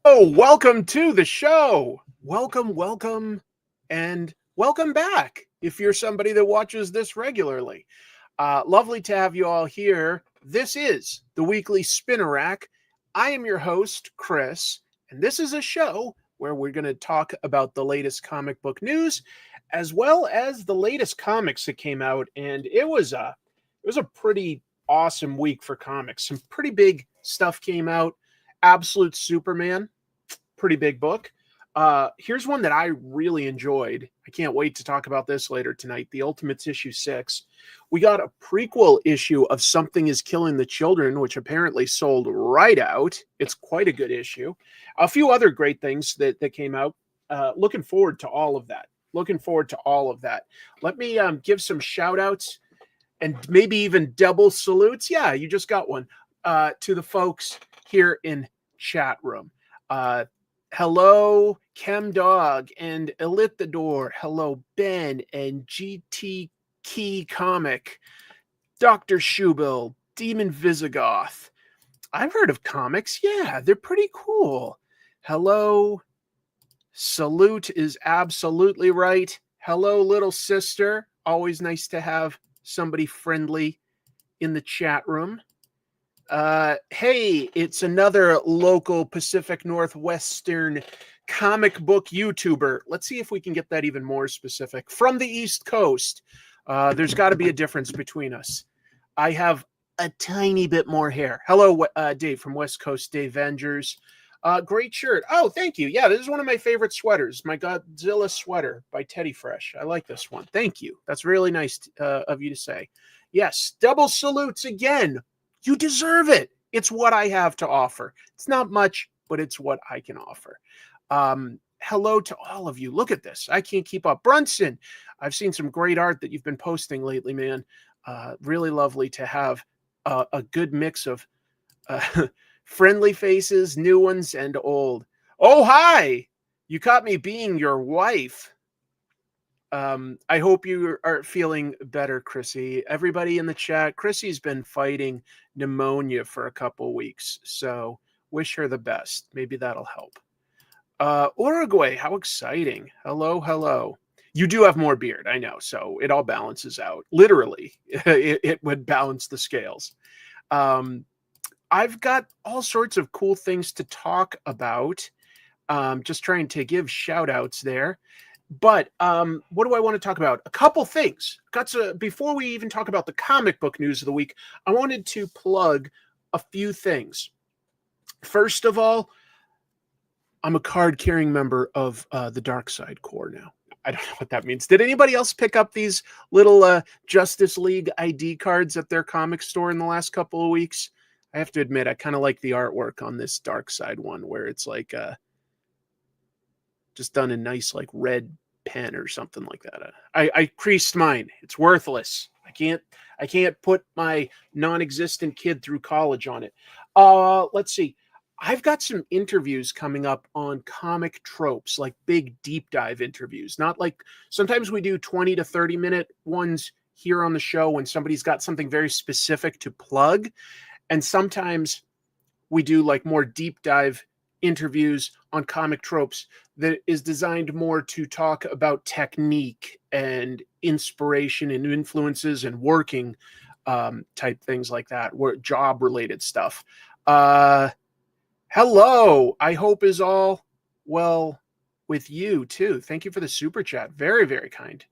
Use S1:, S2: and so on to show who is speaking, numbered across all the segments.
S1: Oh, welcome to the show. Welcome, and welcome back if you're somebody that watches this regularly. Lovely to have you all here. This is the weekly Spinner Rack. I am your host, Chris, and this is a show where we're going to talk about the latest comic book news as well as the latest comics that came out. And it was a pretty awesome week for comics. Some pretty big stuff came out. Absolute Superman, pretty big book. Here's one that I really enjoyed. I can't wait to talk about this later tonight. The Ultimates issue 6. We got a prequel issue of Something is Killing the Children, which apparently sold right out. It's quite a good issue. A few other great things that came out. Looking forward to all of that. Let me give some shout outs and maybe even double salutes. Yeah, you just got one. To the folks here in chat room. Hello, Chem Dog and Elithador. Hello, Ben and GT Key Comic. Dr. Shubil, Demon Visigoth. I've heard of comics. Yeah, they're pretty cool. Hello. Salute is absolutely right. Hello, little sister. Always nice to have somebody friendly in the chat room. Hey, it's another local Pacific Northwestern comic book YouTuber. Let's see if we can get that even more specific. From the East Coast. There's got to be a difference between us. I have a tiny bit more hair. Hello, Dave from West Coast, Dave Avengers. Great shirt. Oh, thank you. Yeah, this is one of my favorite sweaters. My Godzilla sweater by Teddy Fresh. I like this one. Thank you. That's really nice of you to say. Yes, double salutes again. You deserve it. It's what I have to offer. It's not much, but it's what I can offer. Hello to all of you. Look at this. I can't keep up. Brunson, I've seen some great art that you've been posting lately, man. Really lovely to have a good mix of friendly faces, new ones, and old. Oh, hi. You caught me being your wife. I hope you are feeling better, Chrissy. Everybody in the chat, Chrissy's been fighting pneumonia for a couple weeks, so wish her the best. Maybe that'll help. Uruguay, how exciting. Hello. You do have more beard, I know, so it all balances out. Literally, it would balance the scales. I've got all sorts of cool things to talk about. Just trying to give shout outs there. But what do I want to talk about? A couple things. Before we even talk about the comic book news of the week, I wanted to plug a few things. First of all, I'm a card-carrying member of the Dark Side Corps now. I don't know what that means. Did anybody else pick up these little Justice League ID cards at their comic store in the last couple of weeks? I have to admit, I kind of like the artwork on this Dark Side one, where it's like just done in nice like red pen or something like that. I creased mine. It's worthless. I can't put my non-existent kid through college on it. Let's see. I've got some interviews coming up on comic tropes, like big deep dive interviews. Not like sometimes we do 20 to 30 minute ones here on the show when somebody's got something very specific to plug. And sometimes we do like more deep dive interviews on comic tropes that is designed more to talk about technique and inspiration and influences and working type things like that, job related stuff. Hello, I hope is all well with you too. Thank you for the super chat. Very, very kind.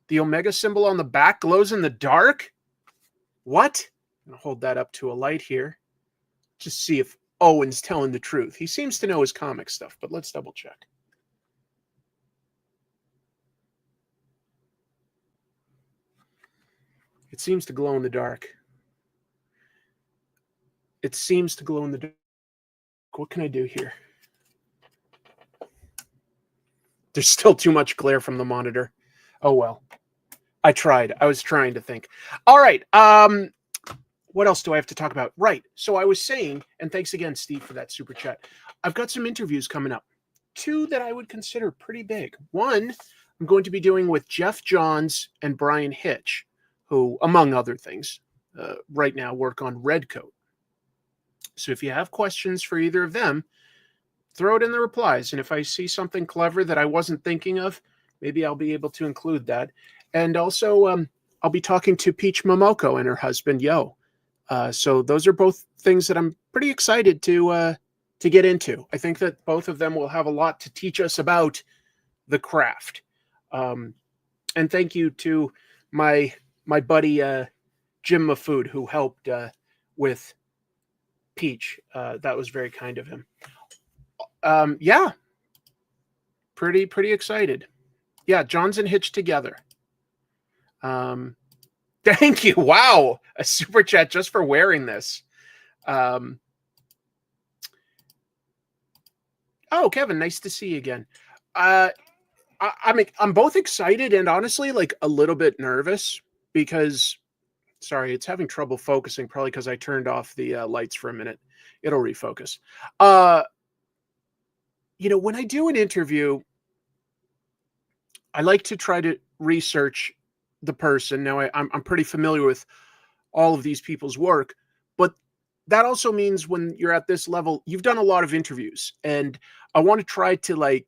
S1: The Omega symbol on the back glows in the dark? What? I'm going to hold that up to a light here. Just see if Owen's telling the truth. He seems to know his comic stuff, but let's double check. It seems to glow in the dark. It seems to glow in the dark. What can I do here? There's still too much glare from the monitor. Oh, well. I tried. I was trying to think. All right. What else do I have to talk about? Right. So I was saying, and thanks again, Steve, for that super chat. I've got some interviews coming up. Two that I would consider pretty big. One, I'm going to be doing with Jeff Johns and Brian Hitch, who, among other things, right now work on Redcoat. So if you have questions for either of them, throw it in the replies. And if I see something clever that I wasn't thinking of, maybe I'll be able to include that. And also, I'll be talking to Peach Momoko and her husband, Yo. So those are both things that I'm pretty excited to get into. I think that both of them will have a lot to teach us about the craft. And thank you to my buddy Jim Mafood, who helped with Peach. That was very kind of him. Yeah, pretty excited. Yeah, John's and Hitch together. Thank you. Wow, a super chat just for wearing this. Oh, Kevin, nice to see you again. I'm both excited and honestly like a little bit nervous because, sorry, it's having trouble focusing, probably because I turned off the lights for a minute. It'll refocus. When I do an interview, I like to try to research the person. Now, I'm pretty familiar with all of these people's work, but that also means when you're at this level, you've done a lot of interviews, and I want to try to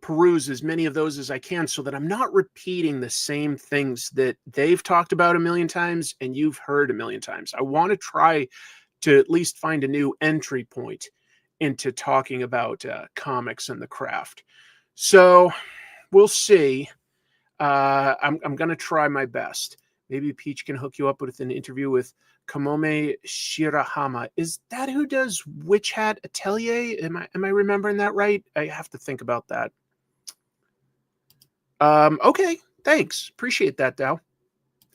S1: peruse as many of those as I can so that I'm not repeating the same things that they've talked about a million times and you've heard a million times. I want to try to at least find a new entry point into talking about comics and the craft. So we'll see. I'm going to try my best. Maybe Peach can hook you up with an interview with Kamome Shirahama. Is that who does Witch Hat Atelier? Am I remembering that right? I have to think about that. Okay, thanks. Appreciate that, Dow.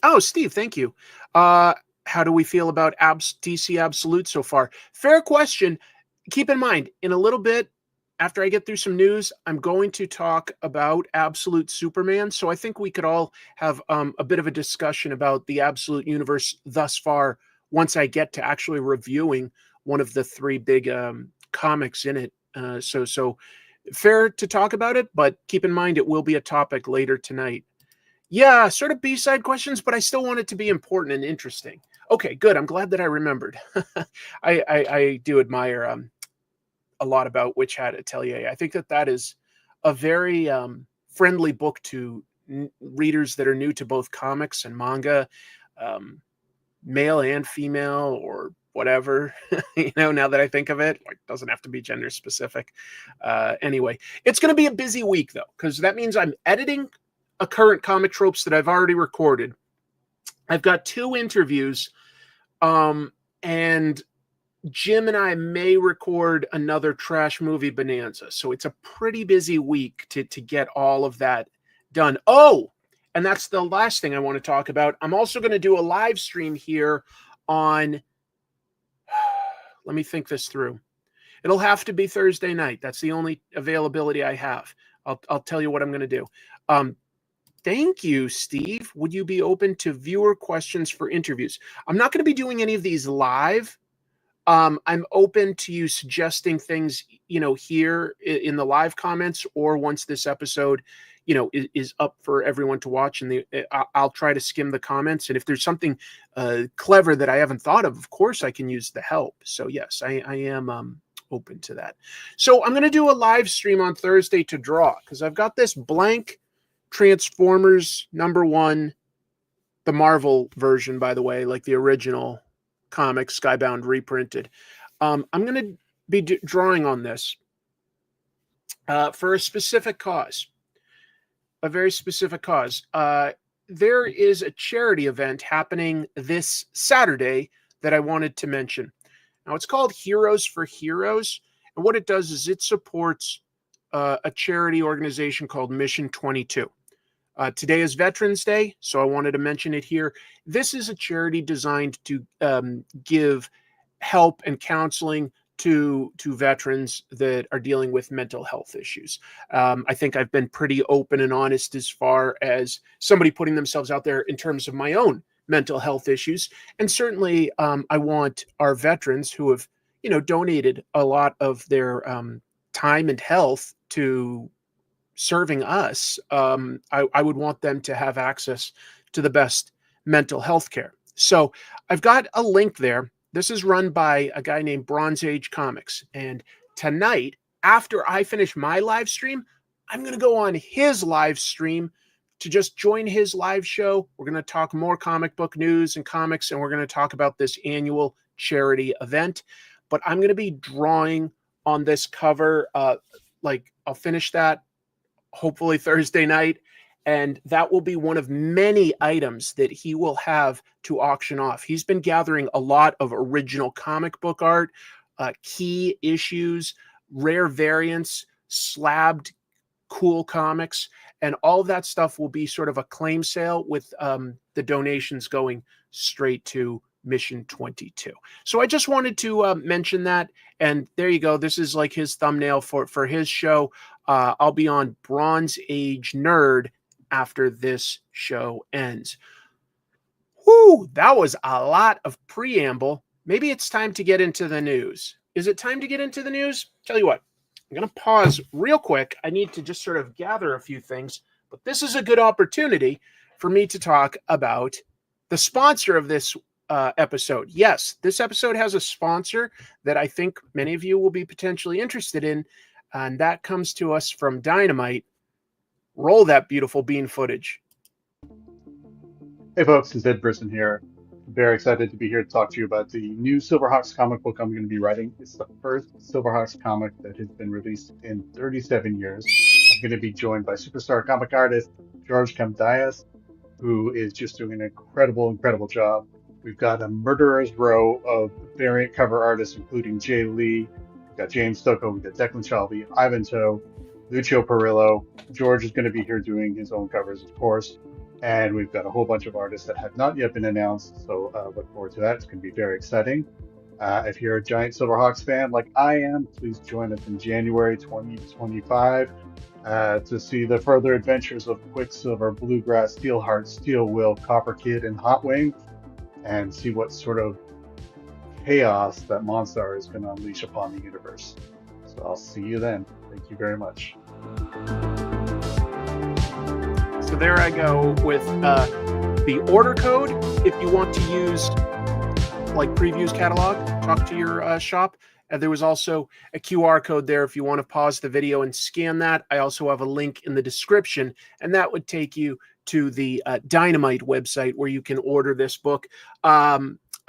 S1: Oh, Steve, thank you. How do we feel about DC Absolute so far? Fair question. Keep in mind, in a little bit, after I get through some news, I'm going to talk about Absolute Superman. So I think we could all have a bit of a discussion about the Absolute universe thus far once I get to actually reviewing one of the three big comics in it. So fair to talk about it, but keep in mind it will be a topic later tonight. Yeah, sort of B-side questions, but I still want it to be important and interesting. Okay, good. I'm glad that I remembered. I do admire a lot about Witch Hat Atelier. I think that is a very friendly book to readers that are new to both comics and manga, male and female or whatever. Now that I think of it, like, doesn't have to be gender specific. Anyway, it's going to be a busy week though, because that means I'm editing a current Comic Tropes that I've already recorded. I've got 2 interviews, and Jim and I may record another Trash Movie Bonanza. So it's a pretty busy week to get all of that done. Oh, and that's the last thing I want to talk about. I'm also going to do a live stream here on, let me think this through. It'll have to be Thursday night. That's the only availability I have. I'll tell you what I'm going to do. Thank you, Steve. Would you be open to viewer questions for interviews? I'm not going to be doing any of these live. I'm open to you suggesting things, here in the live comments, or once this episode, is up for everyone to watch, and I'll try to skim the comments. And if there's something clever that I haven't thought of course I can use the help. So yes, I am open to that. So I'm going to do a live stream on Thursday to draw, because I've got this blank Transformers #1, the Marvel version, by the way, like the original comic Skybound reprinted. I'm going to be drawing on this for a specific cause, a very specific cause. There is a charity event happening this Saturday that I wanted to mention. Now, it's called Heroes for Heroes, and what it does is it supports a charity organization called Mission 22. Today is Veterans Day, so I wanted to mention it here. This is a charity designed to give help and counseling to veterans that are dealing with mental health issues. I think I've been pretty open and honest as far as somebody putting themselves out there in terms of my own mental health issues. And certainly I want our veterans who have, donated a lot of their time and health to serving us, I would want them to have access to the best mental health care. So I've got a link there. This is run by a guy named Bronze Age Comics. And tonight, after I finish my live stream, I'm going to go on his live stream to just join his live show. We're going to talk more comic book news and comics, and we're going to talk about this annual charity event. But I'm going to be drawing on this cover. I'll finish that hopefully Thursday night. And that will be one of many items that he will have to auction off. He's been gathering a lot of original comic book art, key issues, rare variants, slabbed cool comics, and all of that stuff will be sort of a claim sale with the donations going straight to Mission 22. So I just wanted to mention that. And there you go. This is like his thumbnail for his show. I'll be on Bronze Age Nerd after this show ends. Whew, that was a lot of preamble. Maybe it's time to get into the news. Is it time to get into the news? Tell you what, I'm going to pause real quick. I need to just sort of gather a few things, but this is a good opportunity for me to talk about the sponsor of this episode. Yes, this episode has a sponsor that I think many of you will be potentially interested in, and that comes to us from Dynamite. Roll that beautiful bean footage.
S2: Hey folks, it's Ed Brisson here. Very excited to be here to talk to you about the new Silverhawks comic book I'm going to be writing. It's the first Silverhawks comic that has been released in 37 years. I'm going to be joined by superstar comic artist George Kambadais, who is just doing an incredible job. We've got a murderer's row of variant cover artists, including Jay Lee, we've got James Stocco, we've got Declan Shalvey, Ivan Toe, Lucio Perillo. George is going to be here doing his own covers, of course. And we've got a whole bunch of artists that have not yet been announced, so look forward to that. It's going to be very exciting. If you're a giant Silverhawks fan like I am, please join us in January 2025 to see the further adventures of Quicksilver, Bluegrass, Steelheart, Steel Will, Copper Kid, and Hotwing, and see what sort of chaos that Mon Star is going to unleash upon the universe. So I'll see you then. Thank you very much.
S1: So there I go with the order code. If you want to use like Previews catalog, talk to your shop. And there was also a QR code there if you want to pause the video and scan that. I also have a link in the description, and that would take you to the Dynamite website where you can order this book.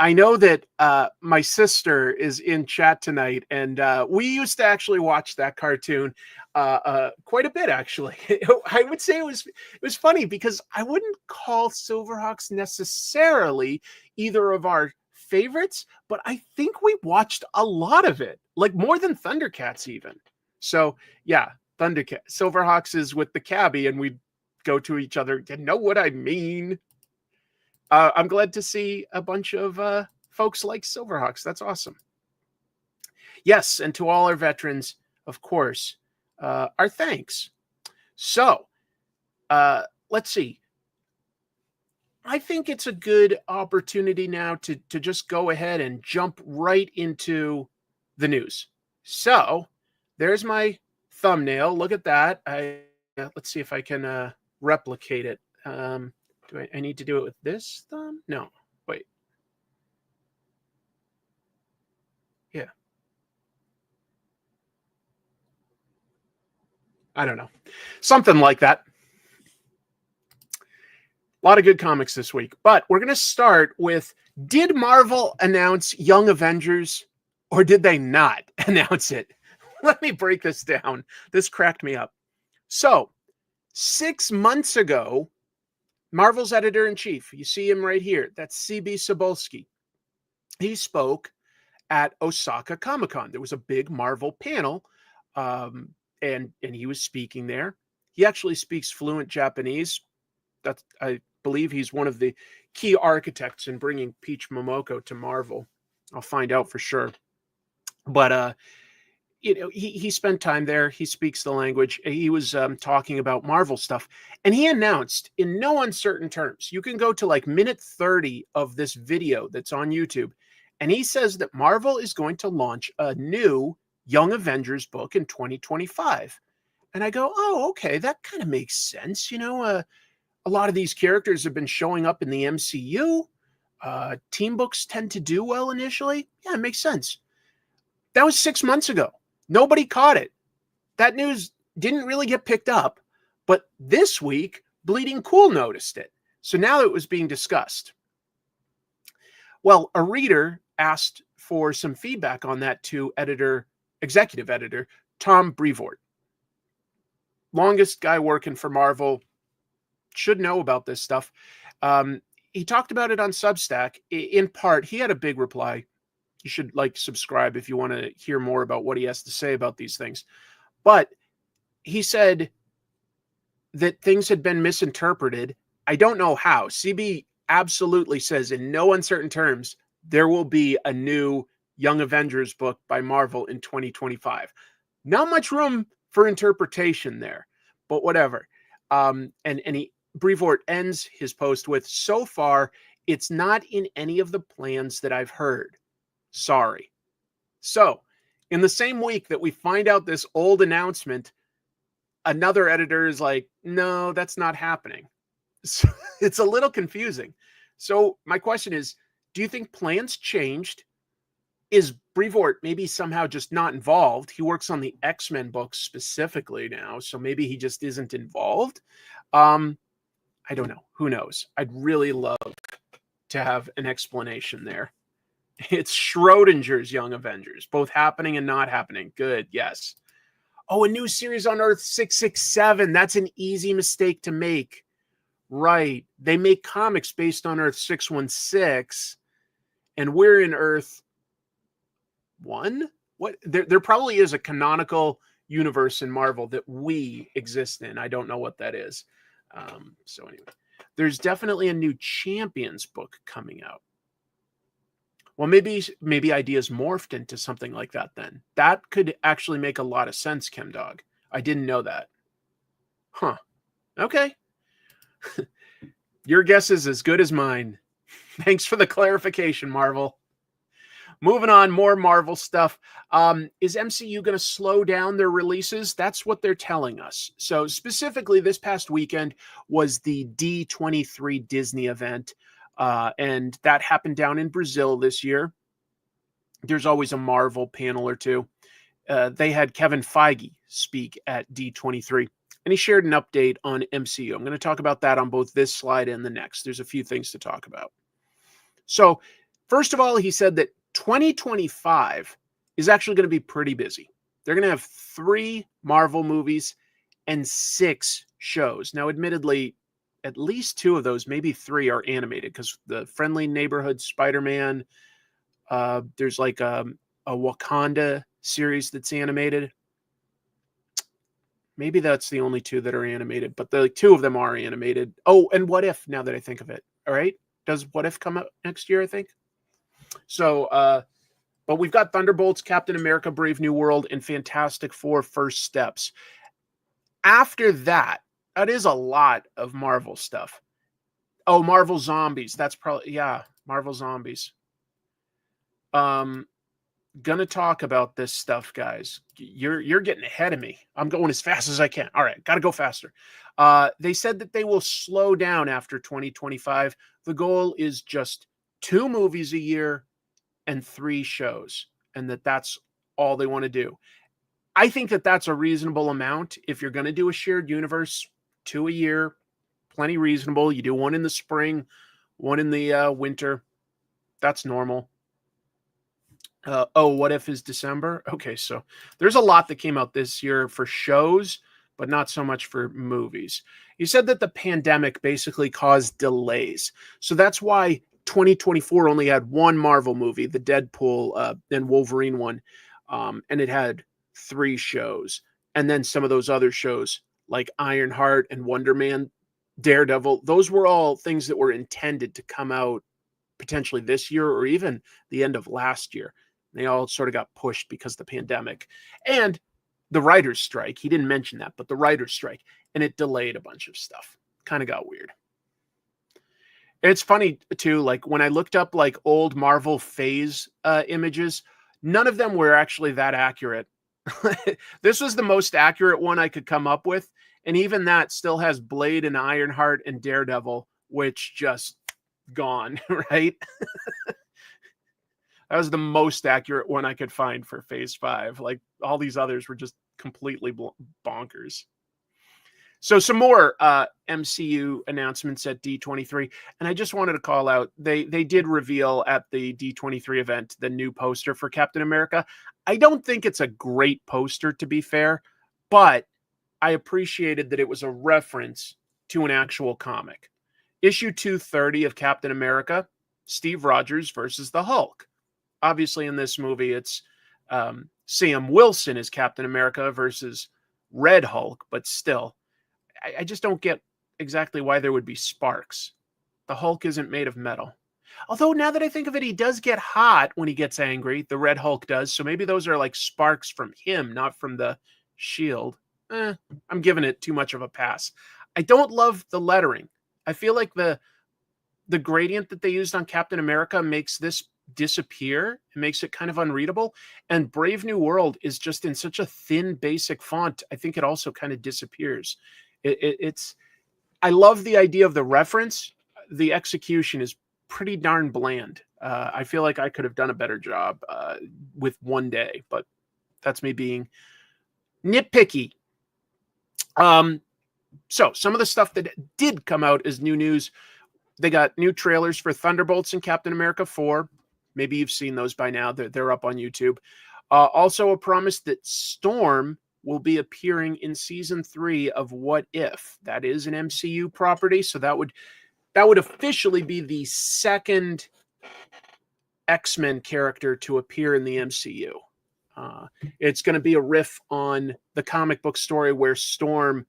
S1: I know that my sister is in chat tonight, and we used to actually watch that cartoon quite a bit, actually. I would say it was funny because I wouldn't call Silverhawks necessarily either of our favorites, but I think we watched a lot of it, like more than Thundercats even. So yeah, Silverhawks is with the cabbie, and we'd go to each other. You know what I mean? I'm glad to see a bunch of folks like Silverhawks. That's awesome. Yes, and to all our veterans, of course, our thanks. So, let's see. I think it's a good opportunity now to just go ahead and jump right into the news. So, there's my thumbnail. Look at that. Let's see if I can replicate it. Do I need to do it with this thumb? No, wait. Yeah. I don't know. Something like that. A lot of good comics this week. But we're going to start with, did Marvel announce Young Avengers or did they not announce it? Let me break this down. This cracked me up. So, 6 months ago, Marvel's editor-in-chief, you see him right here. That's C.B. Cebulski. He spoke at Osaka Comic-Con. There was a big Marvel panel, and he was speaking there. He actually speaks fluent Japanese. I believe he's one of the key architects in bringing Peach Momoko to Marvel. I'll find out for sure. But he spent time there. He speaks the language. He was talking about Marvel stuff. And he announced in no uncertain terms, you can go to like minute 30 of this video that's on YouTube. And he says that Marvel is going to launch a new Young Avengers book in 2025. And I go, oh, okay, that kind of makes sense. You know, a lot of these characters have been showing up in the MCU. Team books tend to do well initially. Yeah, it makes sense. That was 6 months ago. Nobody caught it. That news didn't really get picked up. But this week, Bleeding Cool noticed it. So now it was being discussed. Well, a reader asked for some feedback on that to executive editor, Tom Brevoort. Longest guy working for Marvel, should know about this stuff. He talked about it on Substack. In part, he had a big reply. You should subscribe if you want to hear more about what he has to say about these things. But he said that things had been misinterpreted. I don't know how. CB absolutely says in no uncertain terms, there will be a new Young Avengers book by Marvel in 2025. Not much room for interpretation there, but whatever. Brevoort ends his post with, so far, it's not in any of the plans that I've heard. Sorry. So, in the same week that we find out this old announcement, another editor is like, no, that's not happening. So, it's a little confusing. So, my question is, do you think plans changed? Is Brevoort maybe somehow just not involved? He works on the X-Men books specifically now, so maybe he just isn't involved. I don't know. Who knows? I'd really love to have an explanation there. It's Schrodinger's Young Avengers, both happening and not happening. Good, yes. Oh, a new series on Earth 667. That's an easy mistake to make. Right. They make comics based on Earth 616, and we're in Earth 1? What? There probably is a canonical universe in Marvel that we exist in. I don't know what that is. So anyway, there's definitely a new Champions book coming out. Well, maybe ideas morphed into something like that then. That could actually make a lot of sense, ChemDog. I didn't know that. Huh. Okay. Your guess is as good as mine. Thanks for the clarification, Marvel. Moving on, more Marvel stuff. Is MCU going to slow down their releases? That's what they're telling us. So specifically, this past weekend was the D23 Disney event, and that happened down in Brazil this year. There's always a Marvel panel or two. They had Kevin Feige speak at D23, and he shared an update on MCU. I'm going to talk about that on both this slide and the next. There's a few things to talk about. So first of all, he said that 2025 is actually going to be pretty busy. They're going to have 3 Marvel movies and 6 shows. Now, admittedly, at least 2 of those, maybe 3 are animated because the Friendly Neighborhood Spider-Man, there's like a Wakanda series that's animated. Maybe that's the only 2 that are animated, but the 2 of them are animated. Oh, and What If, now that I think of it. All right. Does What If come out next year, I think? So, but we've got Thunderbolts, Captain America, Brave New World, and Fantastic Four First Steps. After that, that is a lot of Marvel stuff. Oh, Marvel Zombies. That's probably, yeah, Marvel Zombies. Gonna talk about this stuff, guys. You're getting ahead of me. I'm going as fast as I can. All right, gotta go faster. They said that they will slow down after 2025. The goal is just 2 movies a year and 3 shows, and that's all they want to do. I think that that's a reasonable amount. If you're going to do a shared universe, 2 a year, plenty reasonable. You do 1 in the spring, 1 in the winter. That's normal. What If is December? Okay, so there's a lot that came out this year for shows, but not so much for movies. He said that the pandemic basically caused delays. So that's why 2024 only had 1 Marvel movie, the Deadpool and Wolverine one, and it had 3 shows. And then some of those other shows like Ironheart and Wonder Man, Daredevil, those were all things that were intended to come out potentially this year or even the end of last year. They all sort of got pushed because of the pandemic. And the writer's strike, he didn't mention that, but the writer's strike, and it delayed a bunch of stuff. Kind of got weird. It's funny, too, like when I looked up like old Marvel phase images, none of them were actually that accurate. This was the most accurate one I could come up with. And even that still has Blade and Ironheart and Daredevil, which just gone, right? That was the most accurate one I could find for Phase 5. Like, all these others were just completely bonkers. So some more MCU announcements at D23, and I just wanted to call out, they did reveal at the D23 event the new poster for Captain America. I don't think it's a great poster, to be fair, but I appreciated that it was a reference to an actual comic. Issue 230 of Captain America, Steve Rogers versus the Hulk. Obviously, in this movie, it's Sam Wilson as Captain America versus Red Hulk, but still, I just don't get exactly why there would be sparks. The Hulk isn't made of metal. Although, now that I think of it, he does get hot when he gets angry. The Red Hulk does. So maybe those are like sparks from him, not from the shield. I'm giving it too much of a pass. I don't love the lettering. I feel like the gradient that they used on Captain America makes this disappear. It makes it kind of unreadable. And Brave New World is just in such a thin, basic font. I think it also kind of disappears. It's. I love the idea of the reference. The execution is pretty darn bland. I feel like I could have done a better job with one day, but that's me being nitpicky. So some of the stuff that did come out as new news. They got new trailers for Thunderbolts and Captain America 4. Maybe you've seen those by now. They're up on YouTube. Also a promise that Storm will be appearing in season 3 of What If. That is an MCU property, so that would officially be the second X-Men character to appear in the MCU. It's going to be a riff on the comic book story where Storm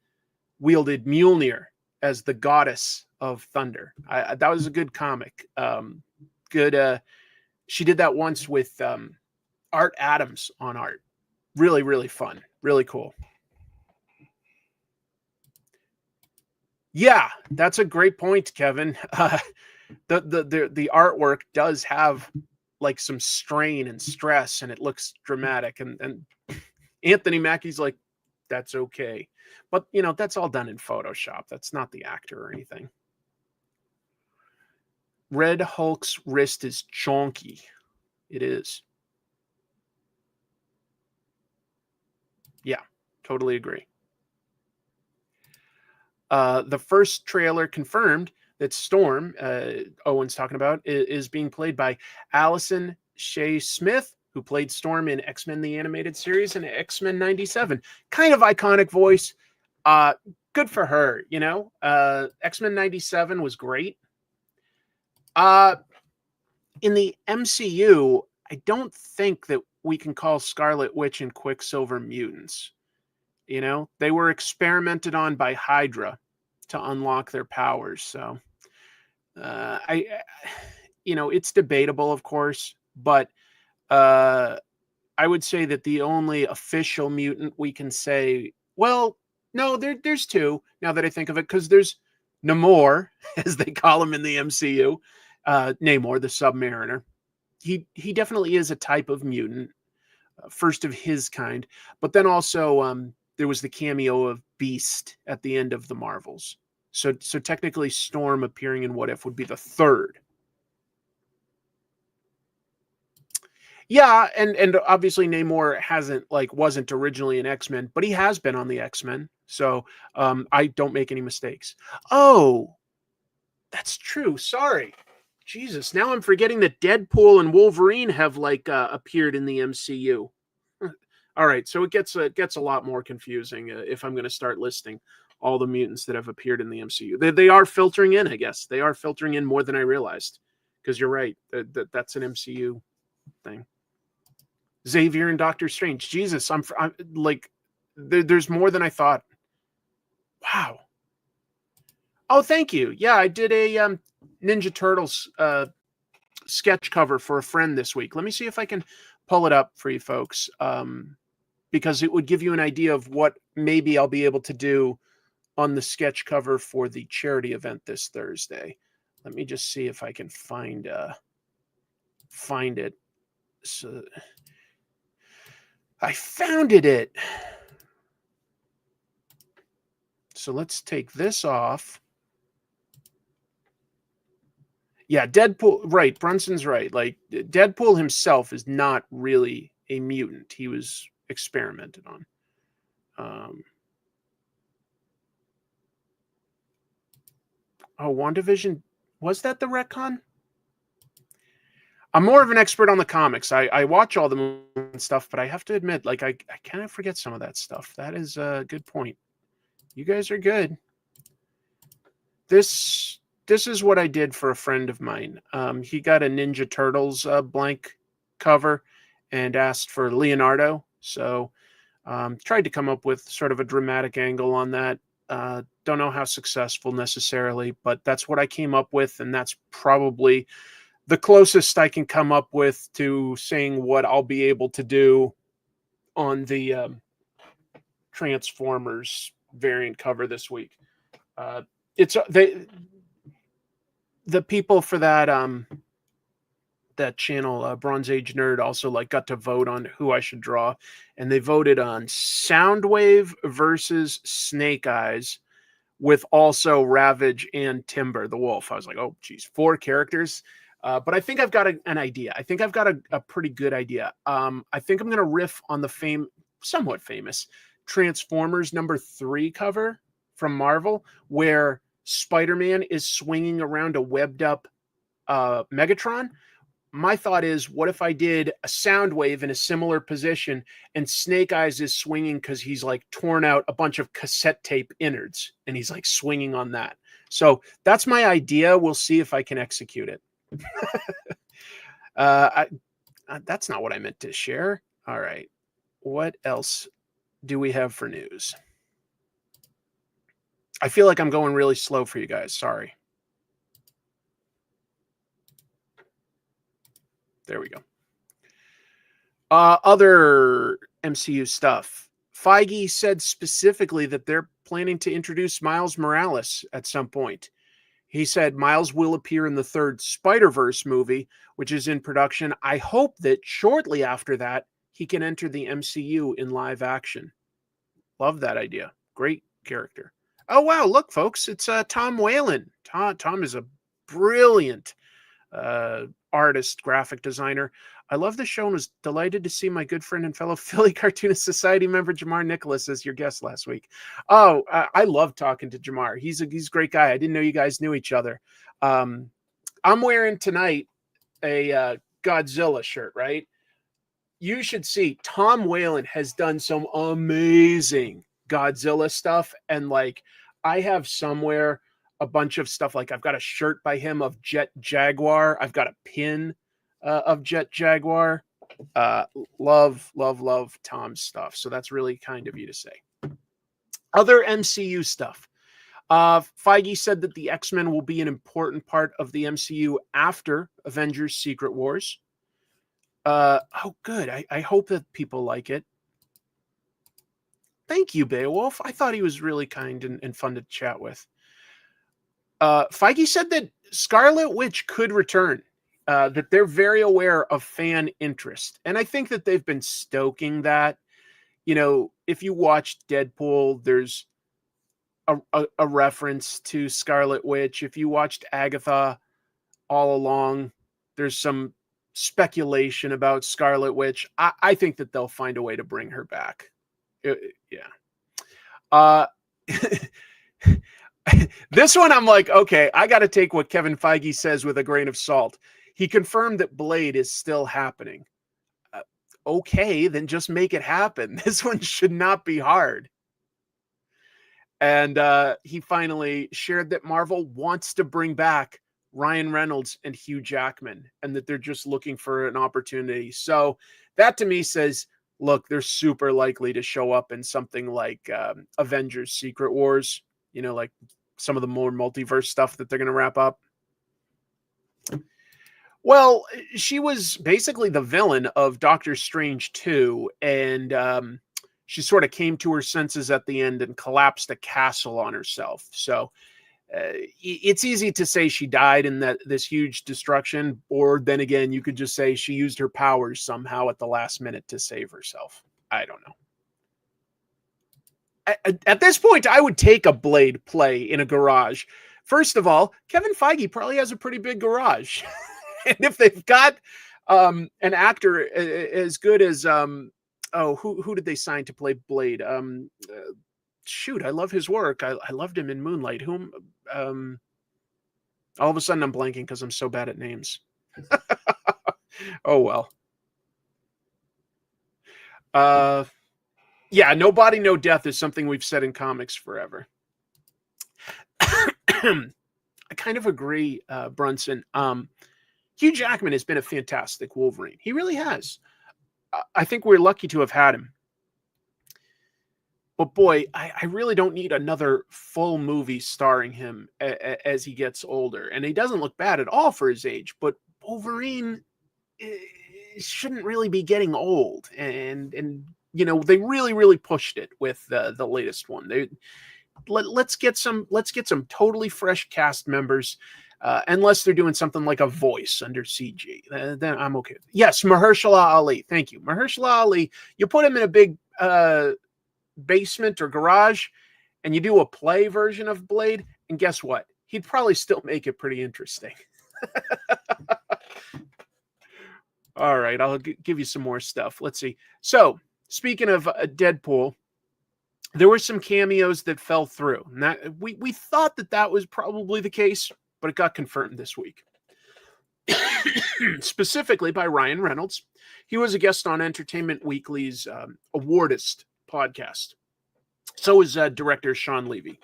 S1: wielded Mjolnir as the goddess of thunder. That was a good comic. Good. She did that once with Art Adams on art. Really, really fun. Really cool. Yeah, that's a great point, Kevin. The artwork does have like some strain and stress, and it looks dramatic. And Anthony Mackie's like, that's okay. But, that's all done in Photoshop. That's not the actor or anything. Red Hulk's wrist is chonky. It is. Yeah, totally agree. The first trailer confirmed that Storm, Owen's talking about, is being played by Allison Shea Smith, who played Storm in X-Men the Animated Series and X-Men 97. Kind of iconic voice. Good for her, X-Men 97 was great. In the MCU, I don't think that we can call Scarlet Witch and Quicksilver mutants. They were experimented on by Hydra to unlock their powers. So, it's debatable, of course, but I would say that the only official mutant we can say, well, no, there's two, now that I think of it, because there's Namor, as they call him in the MCU, Namor, the Submariner. He definitely is a type of mutant, first of his kind, but then also there was the cameo of Beast at the end of the Marvels. So technically Storm appearing in What If would be the third. Yeah, and obviously Namor wasn't originally an X-Men, but he has been on the X-Men. So I don't make any mistakes. Oh, that's true. Sorry. Jesus, now I'm forgetting that Deadpool and Wolverine have appeared in the MCU. All right, so it gets a lot more confusing if I'm going to start listing all the mutants that have appeared in the MCU. They are filtering in, I guess. They are filtering in more than I realized. Because you're right, that's an MCU thing. Xavier and Doctor Strange. Jesus, I'm there's more than I thought. Wow. Oh, thank you. Yeah, I did a Ninja Turtles sketch cover for a friend this week. Let me see if I can pull it up for you folks, because it would give you an idea of what maybe I'll be able to do on the sketch cover for the charity event this Thursday. Let me just see if I can find it. So I found it. So let's take this off. Yeah, Deadpool, right. Brunson's right. Like, Deadpool himself is not really a mutant. He was experimented on. Oh, WandaVision, was that the retcon? I'm more of an expert on the comics. I watch all the movies and stuff, but I have to admit, like, I kind of forget some of that stuff. That is a good point. You guys are good. This is what I did for a friend of mine. He got a Ninja Turtles blank cover and asked for Leonardo. So tried to come up with sort of a dramatic angle on that. Don't know how successful necessarily, but that's what I came up with, and that's probably the closest I can come up with to saying what I'll be able to do on the Transformers variant cover this week. It's the people for that that channel, Bronze Age Nerd, also like got to vote on who I should draw, and they voted on Soundwave versus Snake Eyes, with also Ravage and Timber the Wolf. I was like, oh, geez, 4 characters. But I think I've got an idea. I think I've got a pretty good idea. I think I'm going to riff on the somewhat famous Transformers #3 cover from Marvel, where Spider-Man is swinging around a webbed up Megatron. My thought is, what if I did a Soundwave in a similar position and Snake Eyes is swinging because he's like torn out a bunch of cassette tape innards and he's like swinging on that. So that's my idea. We'll see if I can execute it. That's not what I meant to share. All right. What else do we have for news? I feel like I'm going really slow for you guys. Sorry. There we go. Other MCU stuff. Feige said specifically that they're planning to introduce Miles Morales at some point. He said Miles will appear in the 3rd Spider-Verse movie, which is in production. I hope that shortly after that, he can enter the MCU in live action. Love that idea. Great character. Oh, wow. Look, folks, it's Tom Whalen. Tom is a brilliant artist, graphic designer. I love the show and was delighted to see my good friend and fellow Philly Cartoonist Society member Jamar Nicholas as your guest last week. Oh, I love talking to Jamar. He's a great guy. I didn't know you guys knew each other. I'm wearing tonight a Godzilla shirt, right? You should see Tom Whalen has done some amazing Godzilla stuff, and like I have somewhere a bunch of stuff. Like I've got a shirt by him of Jet Jaguar. I've got a pin of Jet Jaguar. Love Tom's stuff. So that's really kind of you to say. Other MCU stuff. Feige said that the X-Men will be an important part of the MCU after Avengers Secret Wars. Oh, good. I hope that people like it. Thank you, Beowulf. I thought he was really kind and fun to chat with. Feige said that Scarlet Witch could return, that they're very aware of fan interest. And I think that they've been stoking that. You know, if you watched Deadpool, there's a reference to Scarlet Witch. If you watched Agatha all along, there's some speculation about Scarlet Witch. I think that they'll find a way to bring her back. Yeah. This one, I'm like, okay, I got to take what Kevin Feige says with a grain of salt. He confirmed that Blade is still happening. Okay, then just make it happen. This one should not be hard. And he finally shared that Marvel wants to bring back Ryan Reynolds and Hugh Jackman, and that they're just looking for an opportunity. So that to me says, look, they're super likely to show up in something like Avengers Secret Wars, you know, like some of the more multiverse stuff that they're going to wrap up. Well, she was basically the villain of Doctor Strange 2, and she sort of came to her senses at the end and collapsed a castle on herself. So it's easy to say she died in this huge destruction, or then again, you could just say she used her powers somehow at the last minute to save herself. I don't know. At this point, I would take a Blade play in a garage. First of all, Kevin Feige probably has a pretty big garage. And if they've got an actor as good as who did they sign to play Blade? Shoot, I love his work. I loved him in Moonlight. All of a sudden I'm blanking because I'm so bad at names. Oh well. Yeah, no body, no death is something we've said in comics forever. I kind of agree, Brunson. Hugh Jackman has been a fantastic Wolverine. He really has. I think we're lucky to have had him. But boy, I really don't need another full movie starring him as he gets older. And he doesn't look bad at all for his age. But Wolverine shouldn't really be getting old. And you know, they really pushed it with the latest one. Let's get some totally fresh cast members. Unless they're doing something like a voice under CG, then I'm okay. Yes, Mahershala Ali. Thank you. Mahershala Ali, you put him in a big basement or garage and you do a play version of Blade, and guess what? He'd probably still make it pretty interesting. All right, I'll give you some more stuff. Let's see. So, speaking of Deadpool, there were some cameos that fell through. Now, we thought that was probably the case, but it got confirmed this week. Specifically by Ryan Reynolds. He was a guest on Entertainment Weekly's Awardist podcast. So was director Sean Levy.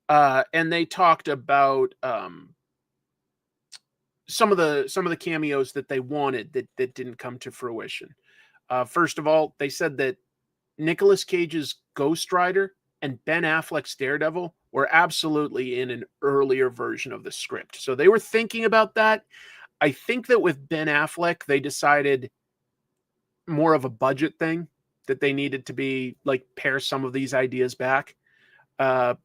S1: And they talked about some of the cameos that they wanted that didn't come to fruition. First of all, they said that Nicolas Cage's Ghost Rider and Ben Affleck's Daredevil were absolutely in an earlier version of the script. So they were thinking about that. I think that with Ben Affleck, they decided more of a budget thing, that they needed to be like pare some of these ideas back. And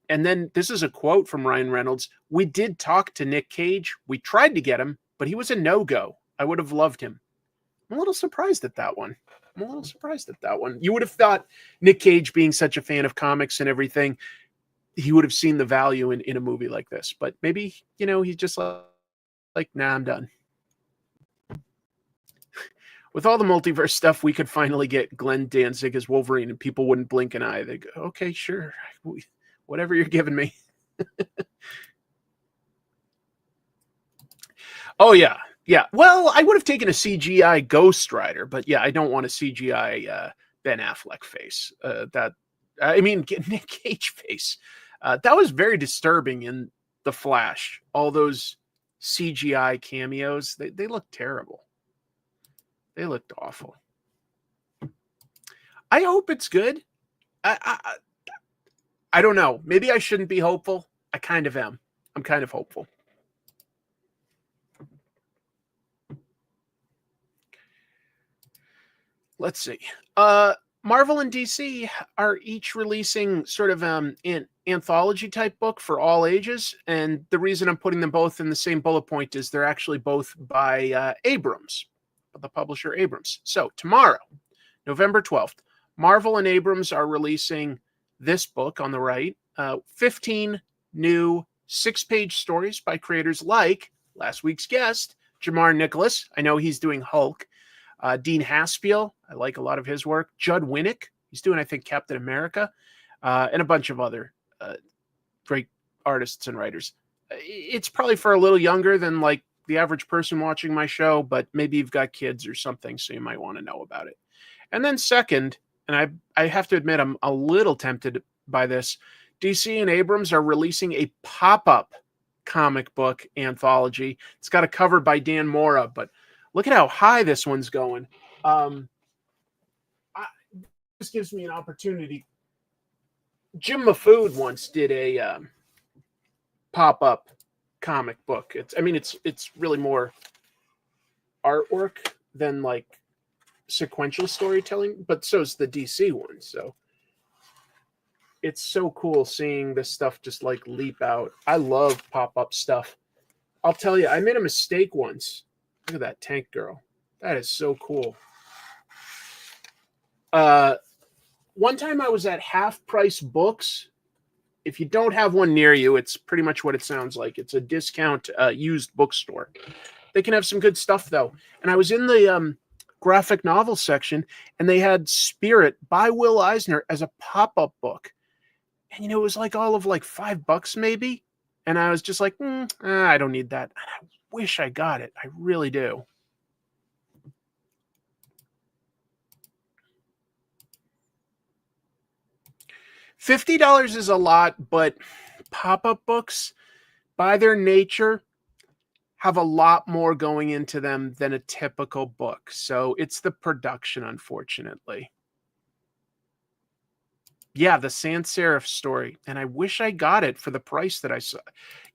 S1: then this is a quote from Ryan Reynolds. We did talk to Nick Cage. We tried to get him, but he was a no-go. I would have loved him. I'm a little surprised at that one. You would have thought Nick Cage, being such a fan of comics and everything, he would have seen the value in a movie like this. But maybe, you know, he's just like, nah, I'm done. With all the multiverse stuff, we could finally get Glenn Danzig as Wolverine and people wouldn't blink an eye. They go, okay, sure. Whatever you're giving me. Oh, yeah. Yeah. Well, I would have taken a CGI Ghost Rider, but yeah, I don't want a CGI Ben Affleck face. Nick Cage face. That was very disturbing in The Flash. All those CGI cameos, they looked terrible. They looked awful. I hope it's good. I don't know. Maybe I shouldn't be hopeful. I kind of am. I'm kind of hopeful. Let's see. Marvel and DC are each releasing sort of an anthology type book for all ages. And the reason I'm putting them both in the same bullet point is they're actually both by Abrams, the publisher Abrams. So tomorrow, November 12th, Marvel and Abrams are releasing this book on the right, 15 new 6-page stories by creators like last week's guest, Jamar Nicholas. I know he's doing Hulk. Dean Haspiel, I like a lot of his work. Judd Winnick, he's doing, I think, Captain America, and a bunch of other great artists and writers. It's probably for a little younger than like the average person watching my show, but maybe you've got kids or something, so you might want to know about it. And then second, and I have to admit I'm a little tempted by this, DC and Abrams are releasing a pop-up comic book anthology. It's got a cover by Dan Mora, but look at how high this one's going. This gives me an opportunity. Jim Mafood once did a pop-up comic book. It's really more artwork than like sequential storytelling, but so's the DC one. So it's so cool seeing this stuff just like leap out. I love pop-up stuff. I'll tell you, I made a mistake once. Look at that tank girl. That is so cool. One time I was at Half Price Books if you don't have one near you, it's pretty much what it sounds like. It's a discount used bookstore. They can have some good stuff, though. And I was in the graphic novel section, and they had Spirit by Will Eisner as a pop-up book. And, it was like all of like $5 maybe. And I was just like, I don't need that. And I wish I got it. I really do. $50 is a lot, but pop-up books, by their nature, have a lot more going into them than a typical book. So it's the production, unfortunately. Yeah, the Sans Serif story. And I wish I got it for the price that I saw.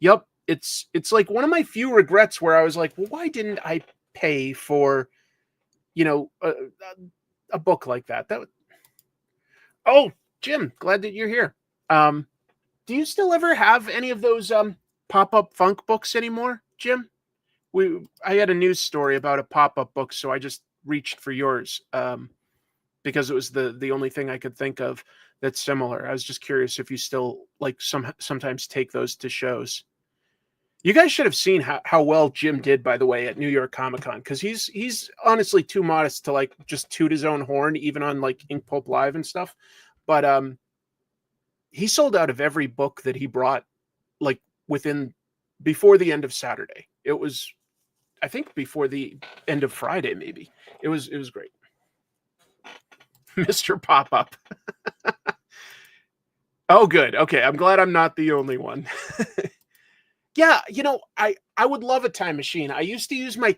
S1: Yep, it's like one of my few regrets where I was like, well, why didn't I pay for, a book like that? Oh, Jim, glad that you're here. Do you still ever have any of those pop-up funk books anymore, Jim? I had a news story about a pop-up book, so I just reached for yours because it was the only thing I could think of that's similar. I was just curious if you still like sometimes take those to shows. You guys should have seen how well Jim did, by the way, at New York Comic Con, because he's honestly too modest to like just toot his own horn, even on like Ink Pulp Live and stuff. But he sold out of every book that he brought, like before the end of Saturday. It was, I think, before the end of Friday, maybe. It was great. Mr. Pop-Up. Oh, good. Okay, I'm glad I'm not the only one. Yeah, I would love a time machine. I used to use my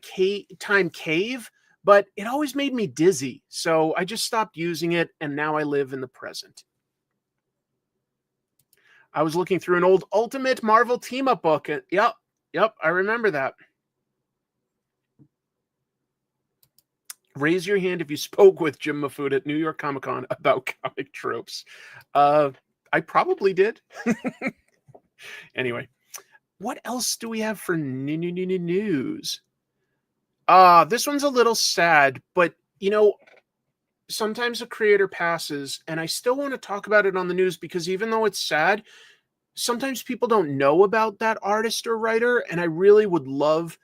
S1: time cave, but it always made me dizzy. So I just stopped using it, and now I live in the present. I was looking through an old Ultimate Marvel team-up book. And yep, I remember that. Raise your hand if you spoke with Jim Mafood at New York Comic Con about comic tropes. I probably did. Anyway, what else do we have for news? This one's a little sad, but sometimes a creator passes, and I still want to talk about it on the news because even though it's sad, sometimes people don't know about that artist or writer, and I really would love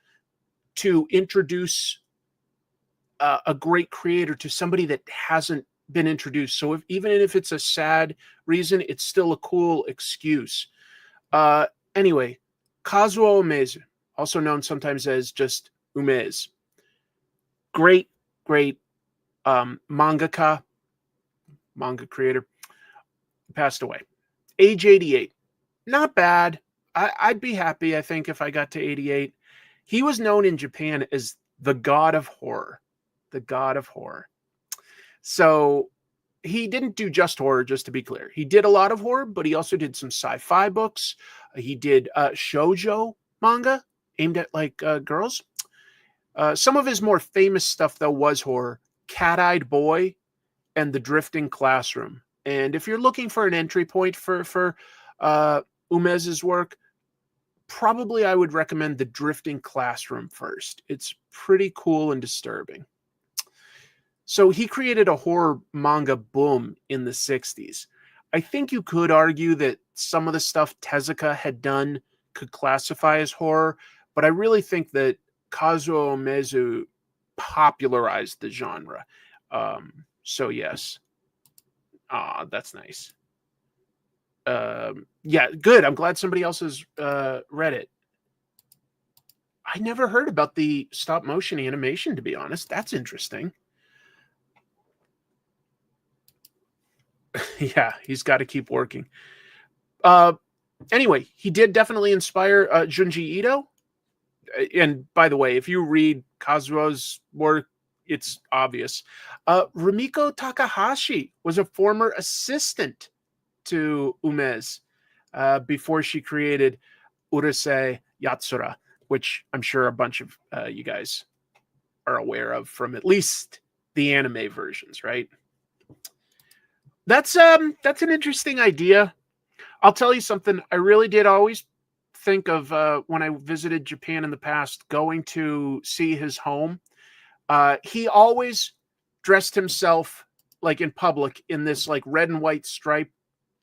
S1: to introduce a great creator to somebody that hasn't been introduced. So even if it's a sad reason, it's still a cool excuse. Anyway, Kazuo Umezu, also known sometimes as just Umezu. Great mangaka, manga creator, passed away. Age 88. Not bad. I'd be happy, I think, if I got to 88. He was known in Japan as the God of Horror. The God of Horror. So he didn't do just horror, just to be clear. He did a lot of horror, but he also did some sci-fi books. He did shoujo manga aimed at like girls. Some of his more famous stuff, though, was horror. Cat-Eyed Boy and The Drifting Classroom. And if you're looking for an entry point for Umezu's work, probably I would recommend The Drifting Classroom first. It's pretty cool and disturbing. So he created a horror manga boom in the 60s. I think you could argue that some of the stuff Tezuka had done could classify as horror, but I really think that Kazuo Umezu popularized the genre. So yes. That's nice. Yeah, good. I'm glad somebody else has read it. I never heard about the stop motion animation, to be honest. That's interesting. Yeah, he's got to keep working. Anyway, he did definitely inspire Junji Ito. And by the way, if you read Kazuo's work, it's obvious. Rumiko Takahashi was a former assistant to Umezu before she created Urusei Yatsura, which I'm sure a bunch of you guys are aware of from at least the anime versions, right? That's an interesting idea. I'll tell you something. I really did always think of when I visited Japan in the past, going to see his home. He always dressed himself like in public in this like red and white stripe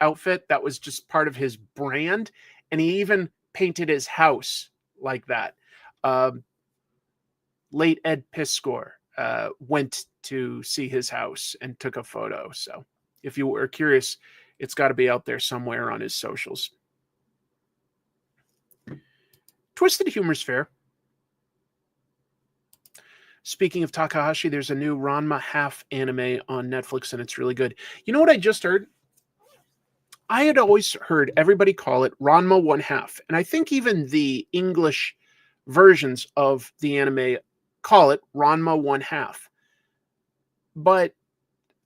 S1: outfit. That was just part of his brand. And he even painted his house like that. Late Ed Piskor went to see his house and took a photo. So if you were curious, it's got to be out there somewhere on his socials. Twisted Humor's fair. Speaking of Takahashi, there's a new Ranma half anime on Netflix, and it's really good. You know what I just heard? I had always heard everybody call it Ranma 1/2, and I think even the English versions of the anime call it Ranma 1/2. But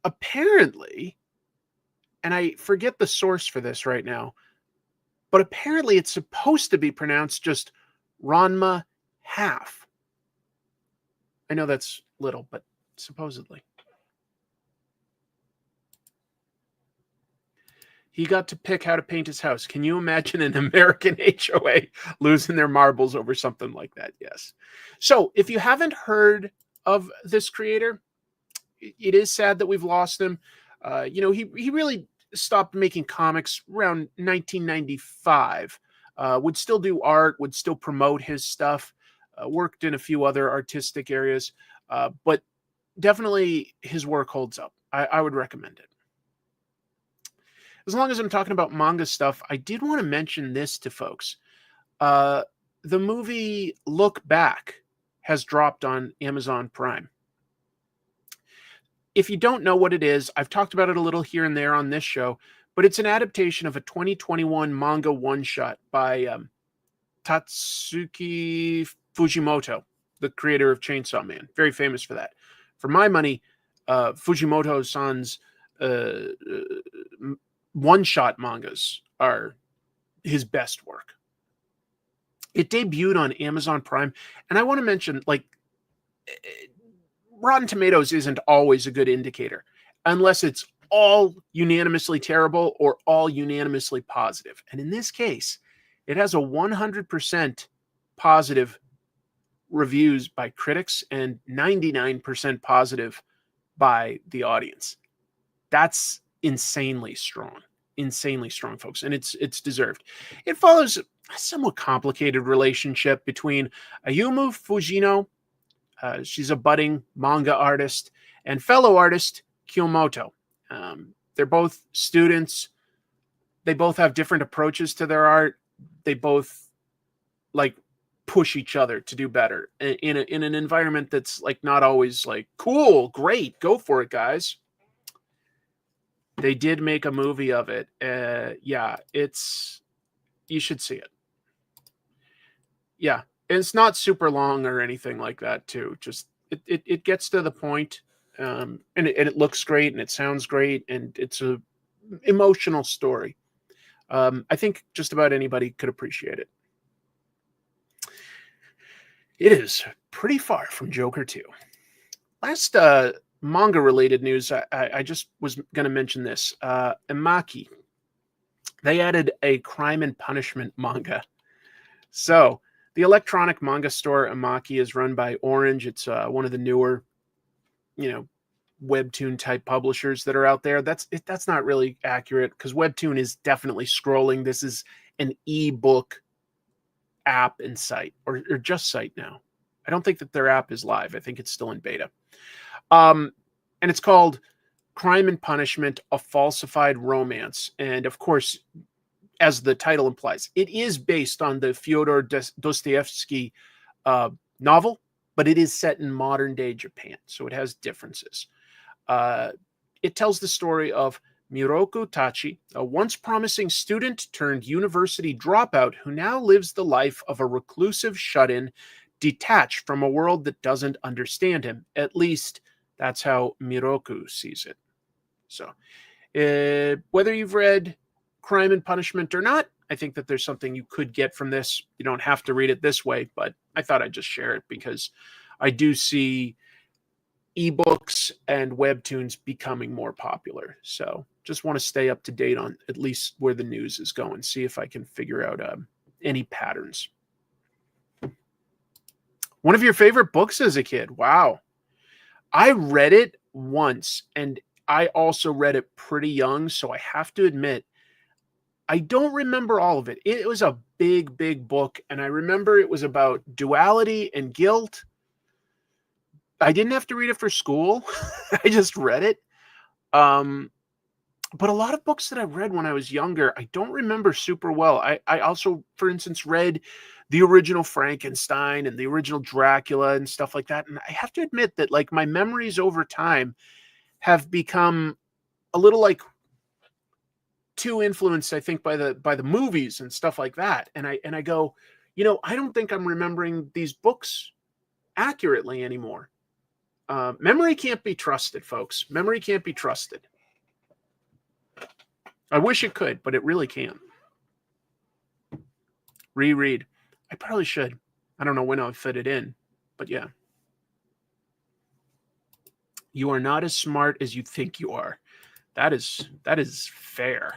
S1: apparently, and I forget the source for this right now, but apparently it's supposed to be pronounced just Ranma half. I know that's little, but supposedly. He got to pick how to paint his house. Can you imagine an American HOA losing their marbles over something like that? Yes. So if you haven't heard of this creator, it is sad that we've lost him. He really stopped making comics around 1995. Would still do art, would still promote his stuff. Worked in a few other artistic areas, but definitely his work holds up. I would recommend it. As long as I'm talking about manga stuff, I did want to mention this to folks. The movie Look Back has dropped on Amazon Prime. If you don't know what it is, I've talked about it a little here and there on this show, but it's an adaptation of a 2021 manga one-shot by Tatsuki Fujimoto, the creator of Chainsaw Man. Very famous for that. For my money, Fujimoto-san's one-shot mangas are his best work. It debuted on Amazon Prime, and I want to mention, Rotten Tomatoes isn't always a good indicator, unless it's all unanimously terrible or all unanimously positive. And in this case, it has a 100% positive reviews by critics and 99% positive by the audience. That's insanely strong, folks, and it's deserved. It follows a somewhat complicated relationship between Ayumu Fujino, she's a budding manga artist, and fellow artist Kiyomoto. They're both students. They both have different approaches to their art. They both push each other to do better in an environment that's not always cool, great, go for it, guys. They did make a movie of it. You should see it. Yeah, and it's not super long or anything like that too. Just it gets to the point, and it looks great and it sounds great, and it's a emotional story. I think just about anybody could appreciate it. It is pretty far from Joker 2. Last manga-related news, I just was going to mention this. Emaki, they added a Crime and Punishment manga. So, the electronic manga store Emaki is run by Orange. It's one of the newer, webtoon-type publishers that are out there. That's not really accurate, because webtoon is definitely scrolling. This is an eBook app and site, or just site now. I don't think that their app is live. I think it's still in beta. And it's called Crime and Punishment, a Falsified Romance. And of course, as the title implies, it is based on the Fyodor Dostoevsky novel, but it is set in modern day Japan. So it has differences. It tells the story of Miroku Tachi, a once promising student turned university dropout who now lives the life of a reclusive shut-in, detached from a world that doesn't understand him. At least that's how Miroku sees it. So whether you've read Crime and Punishment or not, I think that there's something you could get from this. You don't have to read it this way, but I thought I'd just share it because I do see ebooks and webtoons becoming more popular. So just want to stay up to date on at least where the news is going, see if I can figure out any patterns. One of your favorite books as a kid. Wow. I read it once, and I also read it pretty young, so I have to admit I don't remember all of it. It was a big, big book, and I remember it was about duality and guilt. I didn't have to read it for school. I just read it. But a lot of books that I read when I was younger, I don't remember super well. I also, for instance, read the original Frankenstein and the original Dracula and stuff like that. And I have to admit that, like, my memories over time have become a little like too influenced, I think, by the movies and stuff like that. And I go, I don't think I'm remembering these books accurately anymore. Memory can't be trusted, folks. Memory can't be trusted. I wish it could, but it really can't. Reread. I probably should. I don't know when I'll fit it in, but yeah. You are not as smart as you think you are. That is fair.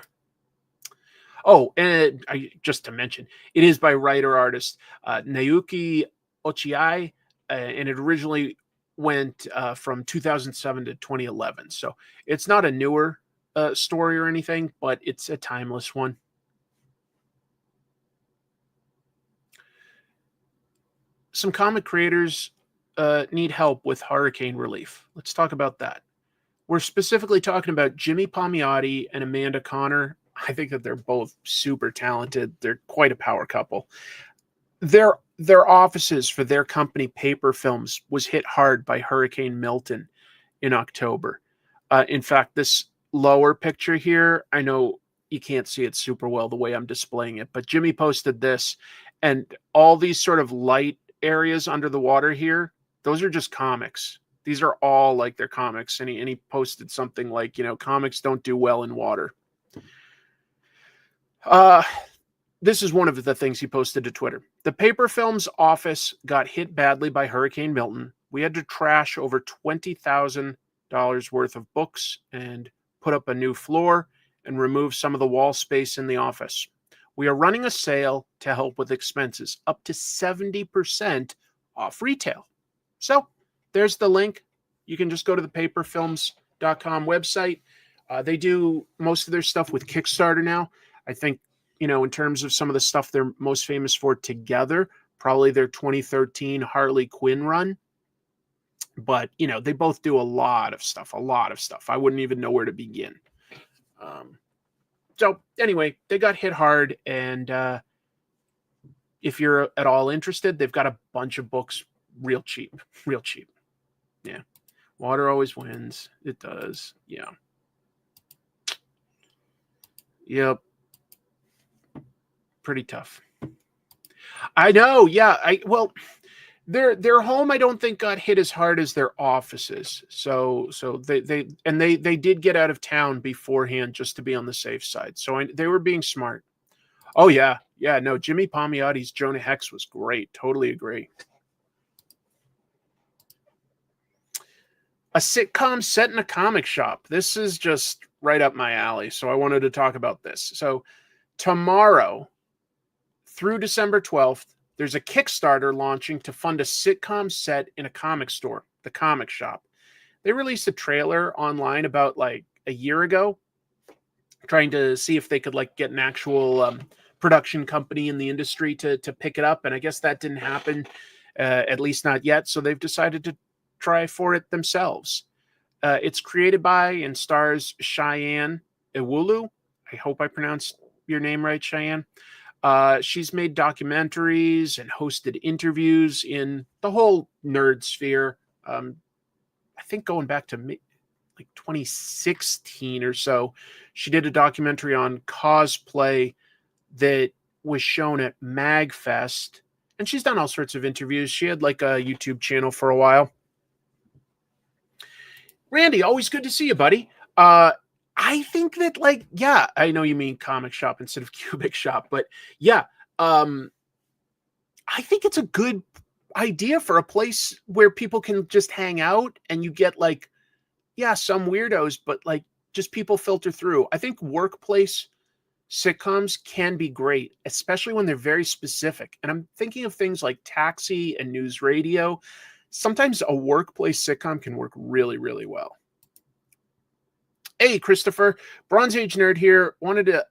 S1: Oh, and just to mention, it is by writer-artist Naoki Ochiai, and it originally went from 2007 to 2011. So it's not a newer story or anything, but it's a timeless one. Some comic creators need help with hurricane relief. Let's talk about that. We're specifically talking about Jimmy Palmiotti and Amanda Connor. I think that they're both super talented. They're quite a power couple. Their offices for their company, Paper Films, was hit hard by Hurricane Milton in October. In fact, this lower picture here, I know you can't see it super well the way I'm displaying it, but Jimmy posted this, and all these sort of light areas under the water here, those are just comics. These are all like their comics. And he posted something like, comics don't do well in water. This is one of the things he posted to Twitter. The Paper Films office got hit badly by Hurricane Milton. We had to trash over $20,000 worth of books and put up a new floor and remove some of the wall space in the office. We are running a sale to help with expenses, up to 70% off retail. So there's the link. You can just go to the paperfilms.com website. They do most of their stuff with Kickstarter now. I think, in terms of some of the stuff they're most famous for together, probably their 2013 Harley Quinn run. But, they both do a lot of stuff. I wouldn't even know where to begin. So anyway, they got hit hard. And if you're at all interested, they've got a bunch of books real cheap. Yeah. Water always wins. It does. Yeah. Yep. Pretty tough. I know. Yeah. Their home, I don't think, got hit as hard as their offices. So they did get out of town beforehand just to be on the safe side. So they were being smart. Oh yeah. No, Jimmy Palmiotti's Jonah Hex was great. Totally agree. A sitcom set in a comic shop. This is just right up my alley. So I wanted to talk about this. So tomorrow through December 12th, there's a Kickstarter launching to fund a sitcom set in a comic store, the Comic Shop. They released a trailer online about like a year ago, trying to see if they could get an actual production company in the industry to pick it up. And I guess that didn't happen, at least not yet. So they've decided to try for it themselves. It's created by and stars Cheyenne Iwulu. I hope I pronounced your name right, Cheyenne. She's made documentaries and hosted interviews in the whole nerd sphere. I think going back to 2016 or so, she did a documentary on cosplay that was shown at MagFest. And she's done all sorts of interviews. She had a YouTube channel for a while. Randy, always good to see you, buddy. I think that I know you mean comic shop instead of cubic shop, but yeah, I think it's a good idea for a place where people can just hang out and you get some weirdos, but just people filter through. I think workplace sitcoms can be great, especially when they're very specific. And I'm thinking of things like Taxi and News Radio. Sometimes a workplace sitcom can work really, really well. Hey, Christopher, Bronze Age Nerd here. Wanted to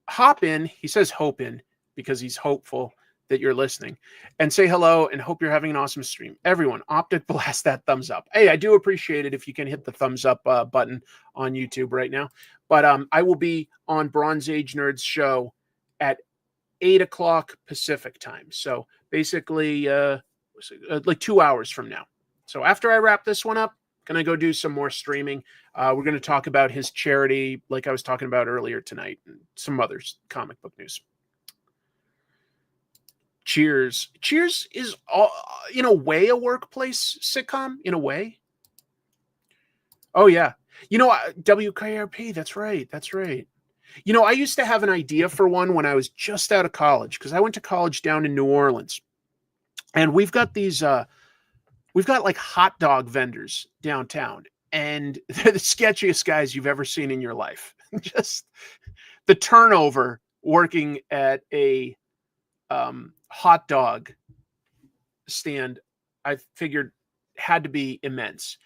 S1: hop in. He says hope in because he's hopeful that you're listening, and say hello and hope you're having an awesome stream. Everyone, opted blast that thumbs up. Hey, I do appreciate it if you can hit the thumbs up button on YouTube right now. But I will be on Bronze Age Nerds show at 8 o'clock Pacific time. So basically like 2 hours from now. So after I wrap this one up, gonna go do some more streaming. We're gonna talk about his charity, like I was talking about earlier tonight, and some other comic book news. Cheers. Cheers is, in a way, a workplace sitcom, in a way. Oh, yeah. WKRP, that's right. That's right. I used to have an idea for one when I was just out of college, because I went to college down in New Orleans. And we've got these, we've got like hot dog vendors downtown. And they're the sketchiest guys you've ever seen in your life. Just the turnover working at a hot dog stand, I figured, had to be immense.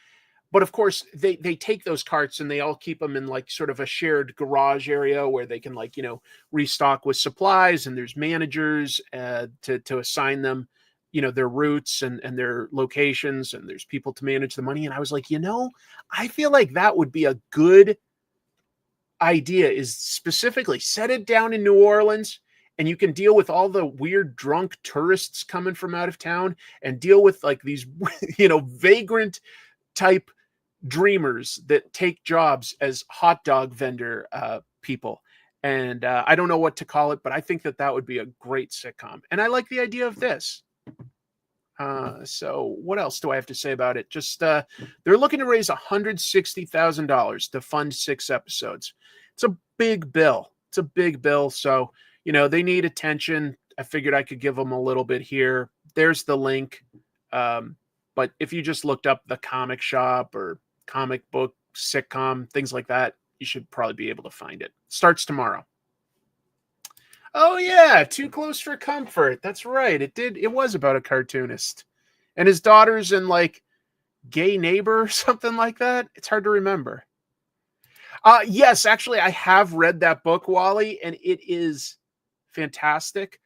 S1: But of course, they take those carts and they all keep them in like sort of a shared garage area where they can restock with supplies, and there's managers to assign them their routes and their locations, and there's people to manage the money. And I was like, I feel like that would be a good idea, is specifically set it down in New Orleans, and you can deal with all the weird drunk tourists coming from out of town, and deal with like these, vagrant type dreamers that take jobs as hot dog vendor people. And I don't know what to call it, but I think that would be a great sitcom. And I like the idea of this. So what else do I have to say about it? Just they're looking to raise $160,000 to fund 6 episodes. It's a big bill. So they need attention. I figured I could give them a little bit here. There's the link. But if you just looked up the comic shop or comic book sitcom, things like that, you should probably be able to find it. Starts tomorrow. Oh yeah, Too Close for Comfort. That's right. It was about a cartoonist and his daughters and like Gay Neighbor or something like that. It's hard to remember. Yes, actually, I have read that book, Wally, and it is fantastic.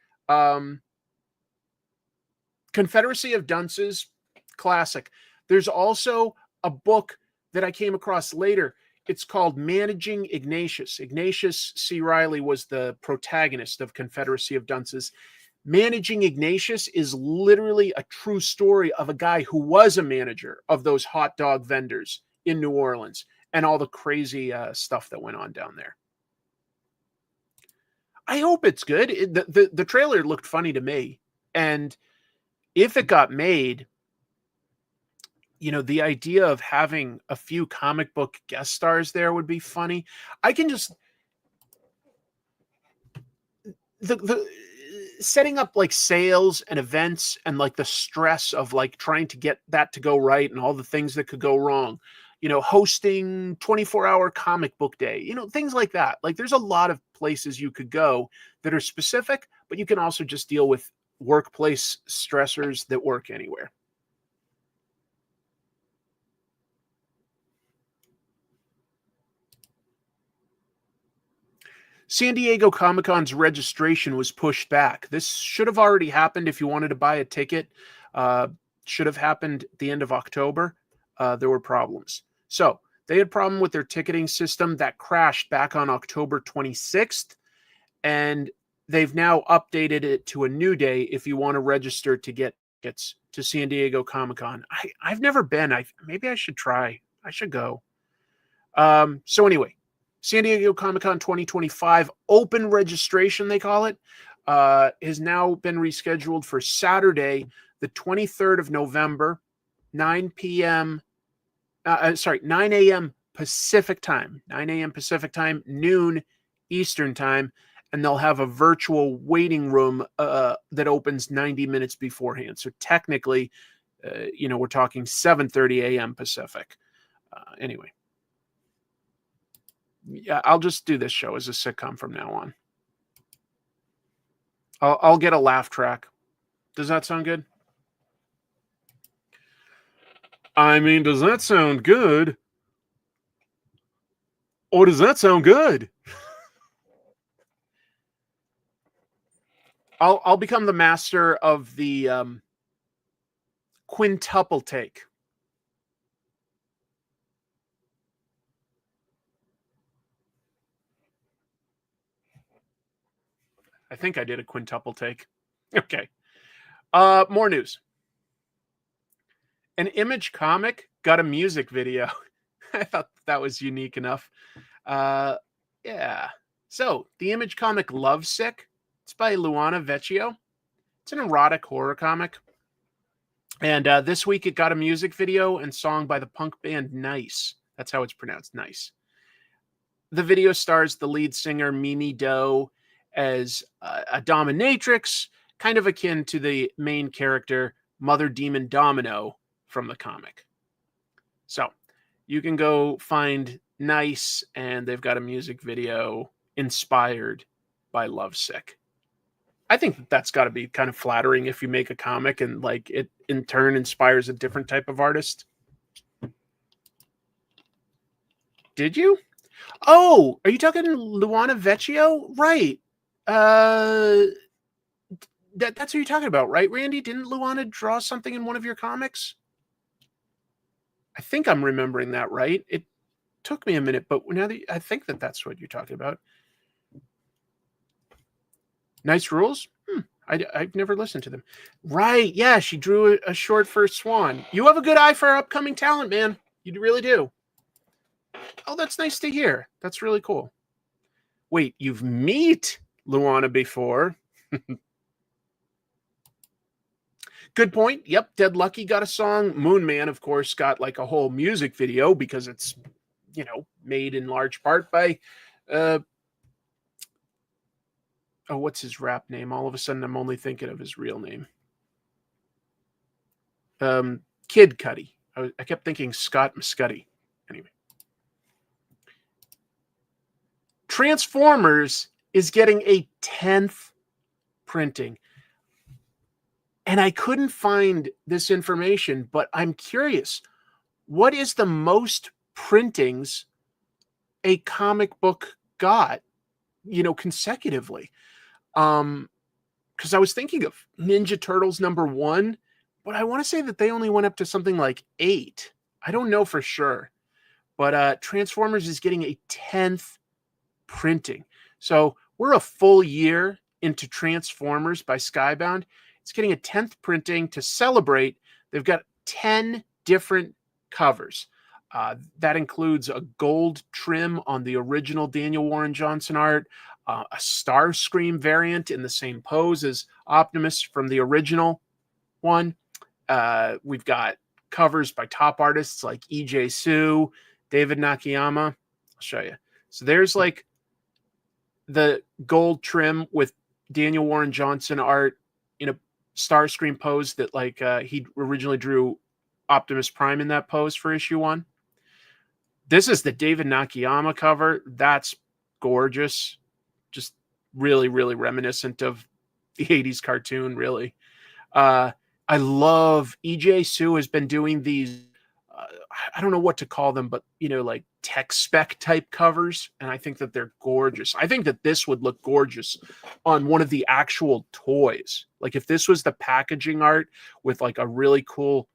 S1: Confederacy of Dunces, classic. There's also a book that I came across later. It's called Managing Ignatius. Ignatius C. Riley was the protagonist of Confederacy of Dunces. Managing Ignatius is literally a true story of a guy who was a manager of those hot dog vendors in New Orleans and all the crazy stuff that went on down there. I hope it's good. The trailer looked funny to me. And if it got made, the idea of having a few comic book guest stars there would be funny. I can just the setting up like sales and events and like the stress of like trying to get that to go right and all the things that could go wrong. Hosting 24-hour comic book day, things like that. Like there's a lot of places you could go that are specific, but you can also just deal with workplace stressors that work anywhere. San Diego Comic-Con's registration was pushed back. This should have already happened if you wanted to buy a ticket. Should have happened at the end of October. There were problems. So they had a problem with their ticketing system that crashed back on October 26th. And they've now updated it to a new day if you want to register to get tickets to San Diego Comic-Con. I've never been. Maybe I should try. I should go. So anyway, San Diego Comic-Con 2025 open registration, they call it, has now been rescheduled for Saturday, the 23rd of November, 9 a.m. Pacific time, 9 a.m. Pacific time, noon Eastern time, and they'll have a virtual waiting room that opens 90 minutes beforehand. So technically, we're talking 7:30 a.m. Pacific. Anyway. Yeah, I'll just do this show as a sitcom from now on. I'll get a laugh track. Does that sound good? I mean, does that sound good? Or does that sound good? I'll become the master of the quintuple take. I think I did a quintuple take. Okay. More news. An Image comic got a music video. I thought that was unique enough. Yeah. So, the Image comic Lovesick, it's by Luana Vecchio. It's an erotic horror comic. And this week it got a music video and song by the punk band Nice. That's how it's pronounced, Nice. The video stars the lead singer Mimi Doe as a dominatrix, kind of akin to the main character Mother Demon Domino from the comic. So you can go find Nice, and they've got a music video inspired by Lovesick. I think that's got to be kind of flattering if you make a comic and like it in turn inspires a different type of artist. Did you? Oh, are you talking Luana Vecchio? Right. That's what you're talking about, right, Randy? Didn't Luana draw something in one of your comics? I think I'm remembering that right. It took me a minute, but now that I think that's what you're talking about. Nice Rules? I've never listened to them. Right, yeah, she drew a short for Swan. You have a good eye for upcoming talent, man. You really do. Oh, that's nice to hear. That's really cool. Wait, you've met Luana before? Good point. Yep, Dead Lucky got a song. Moon Man, of course, got like a whole music video because it's, made in large part by what's his rap name? All of a sudden, I'm only thinking of his real name. Kid Cudi. I kept thinking Scott Muscudi. Anyway. Transformers is getting a 10th printing. And I couldn't find this information, but I'm curious. What is the most printings a comic book got, consecutively? Because I was thinking of Ninja Turtles #1, but I want to say that they only went up to something like 8. I don't know for sure, but Transformers is getting a 10th printing. So we're a full year into Transformers by Skybound. It's getting a 10th printing to celebrate. They've got 10 different covers. That includes a gold trim on the original Daniel Warren Johnson art, a Starscream variant in the same pose as Optimus from the original one. We've got covers by top artists like E.J. Sue, David Nakayama. I'll show you. So there's like the gold trim with Daniel Warren Johnson art in a Starscream pose that like he originally drew Optimus Prime in that pose for issue 1. This is the David Nakayama cover. That's gorgeous. Just really, really reminiscent of the 80s cartoon, really. I love E.J. Sue has been doing these, I don't know what to call them, but, like tech spec type covers. And I think that they're gorgeous. I think that this would look gorgeous on one of the actual toys. Like if this was the packaging art with like a really cool,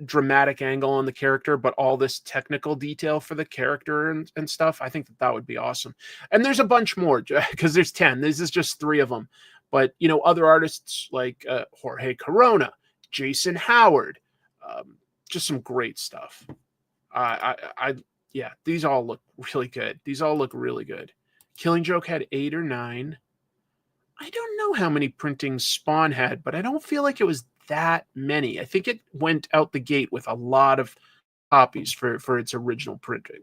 S1: dramatic angle on the character, but all this technical detail for the character and stuff, I think that would be awesome. And there's a bunch more because there's 10. This is just 3 of them. But, other artists like Jorge Corona, Jason Howard, just some great stuff. Yeah, these all look really good. These all look really good. Killing Joke had 8 or 9. I don't know how many printings Spawn had, but I don't feel like it was that many. I think it went out the gate with a lot of copies for its original printing.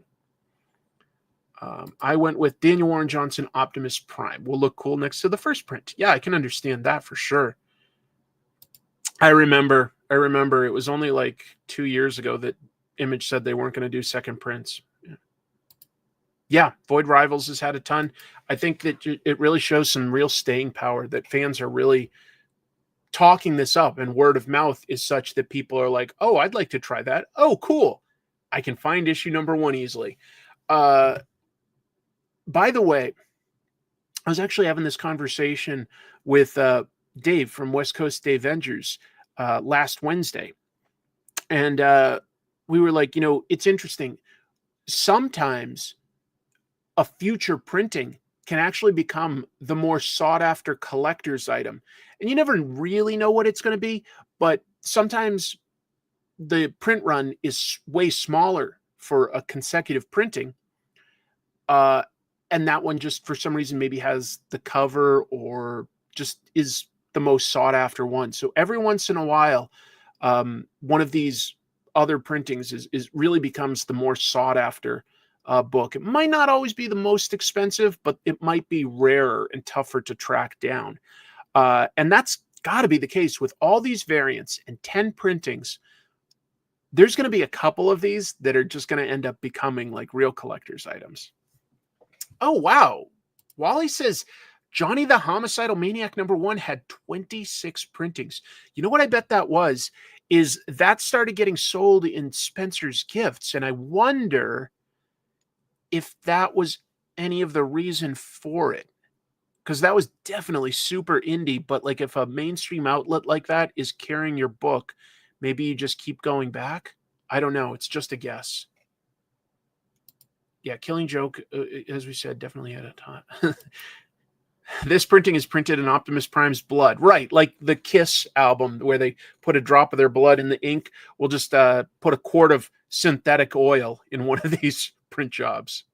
S1: I went with Daniel Warren Johnson Optimus Prime. Will look cool next to the first print. Yeah, I can understand that for sure. I remember it was only like 2 years ago that Image said they weren't going to do second prints. Yeah, Void Rivals has had a ton. I think that it really shows some real staying power, that fans are really talking this up, and word of mouth is such that people are like, oh, I'd like to try that. Oh, cool. I can find issue #1 easily. By the way, I was actually having this conversation with Dave from West Coast Avengers last Wednesday. And we were like, it's interesting. Sometimes a future printing can actually become the more sought after collector's item. And you never really know what it's going to be, but sometimes the print run is way smaller for a consecutive printing. And that one just for some reason maybe has the cover or just is the most sought after one. So every once in a while, one of these other printings is really becomes the more sought after book. It might not always be the most expensive, but it might be rarer and tougher to track down. And that's got to be the case with all these variants and 10 printings. There's going to be a couple of these that are just going to end up becoming like real collector's items. Oh, wow. Wally says Johnny the Homicidal Maniac #1 had 26 printings. You know what I bet that was? Is that started getting sold in Spencer's Gifts. And I wonder if that was any of the reason for it. Because that was definitely super indie. But like if a mainstream outlet like that is carrying your book, maybe you just keep going back. I don't know. It's just a guess. Yeah, Killing Joke, as we said, definitely had a time. This printing is printed in Optimus Prime's blood. Right, like the Kiss album where they put a drop of their blood in the ink. We'll just put a quart of synthetic oil in one of these print jobs.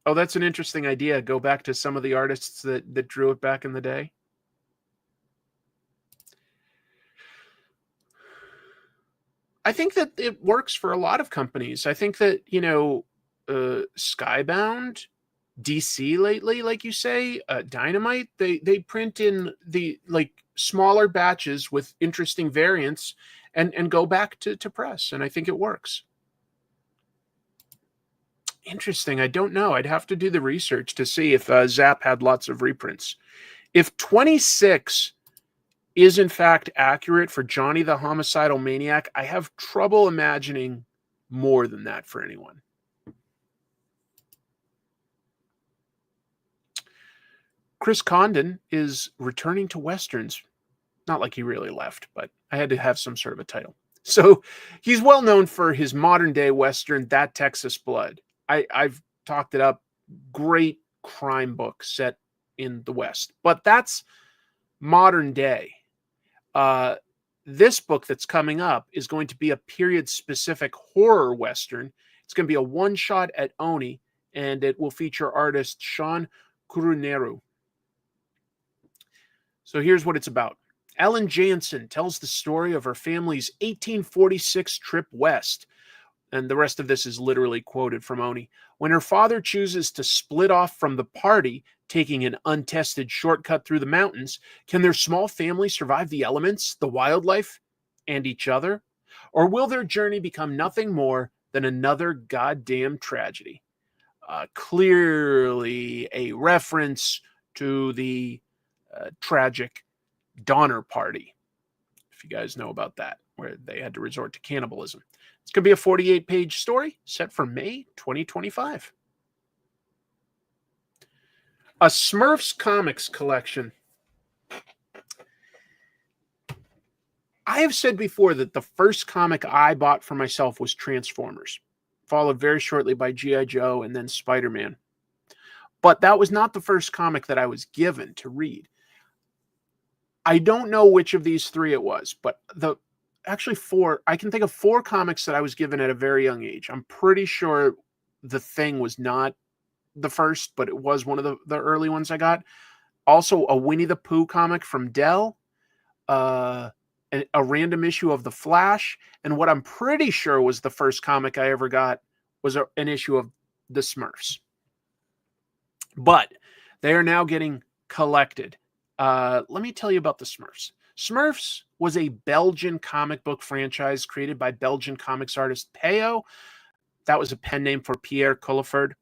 S1: Oh, that's an interesting idea. Go back to some of the artists that drew it back in the day. I think that it works for a lot of companies. I think that, Skybound, DC lately, like you say, Dynamite, they print in the like smaller batches with interesting variants and go back to press. And I think it works. Interesting. I don't know. I'd have to do the research to see if Zap had lots of reprints. If 26 is in fact accurate for Johnny the Homicidal Maniac, I have trouble imagining more than that for anyone. Chris Condon is returning to Westerns. Not like he really left, but I had to have some sort of a title. So he's well known for his modern day Western, That Texas Blood. I've talked it up. Great crime book set in the West. But that's modern day. This book that's coming up is going to be a period-specific horror Western. It's going to be a one-shot at Oni, and it will feature artist Sean Kuruneru. So here's what it's about. Ellen Jansen tells the story of her family's 1846 trip west. And the rest of this is literally quoted from Oni. When her father chooses to split off from the party, taking an untested shortcut through the mountains, can their small family survive the elements, the wildlife, and each other? Or will their journey become nothing more than another goddamn tragedy? Clearly a reference to the tragic Donner Party, if you guys know about that, where they had to resort to cannibalism. It's going to be a 48-page story set for May 2025. A Smurfs comics collection. I have said before that the first comic I bought for myself was Transformers, followed very shortly by G.I. Joe and then Spider-Man. But that was not the first comic that I was given to read. I don't know which of these three it was, but actually four. I can think of four comics that I was given at a very young age. I'm pretty sure The Thing was not the first, but it was one of the early ones I got. Also, a Winnie the Pooh comic from Dell, a random issue of The Flash, and what I'm pretty sure was the first comic I ever got was an issue of The Smurfs. But they are now getting collected. Let me tell you about the Smurfs. Smurfs was a Belgian comic book franchise created by Belgian comics artist Peyo. That was a pen name for Pierre Culliford.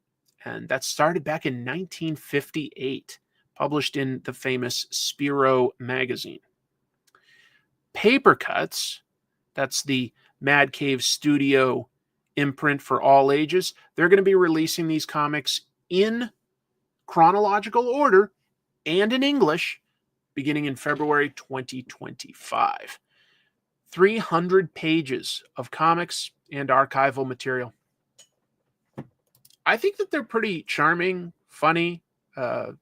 S1: And that started back in 1958, published in the famous Spiro magazine. Paper Cuts, that's the Mad Cave Studio imprint for all ages. They're going to be releasing these comics in chronological order and in English beginning in February 2025. 300 pages of comics and archival material. I think that they're pretty charming, funny. Yeah.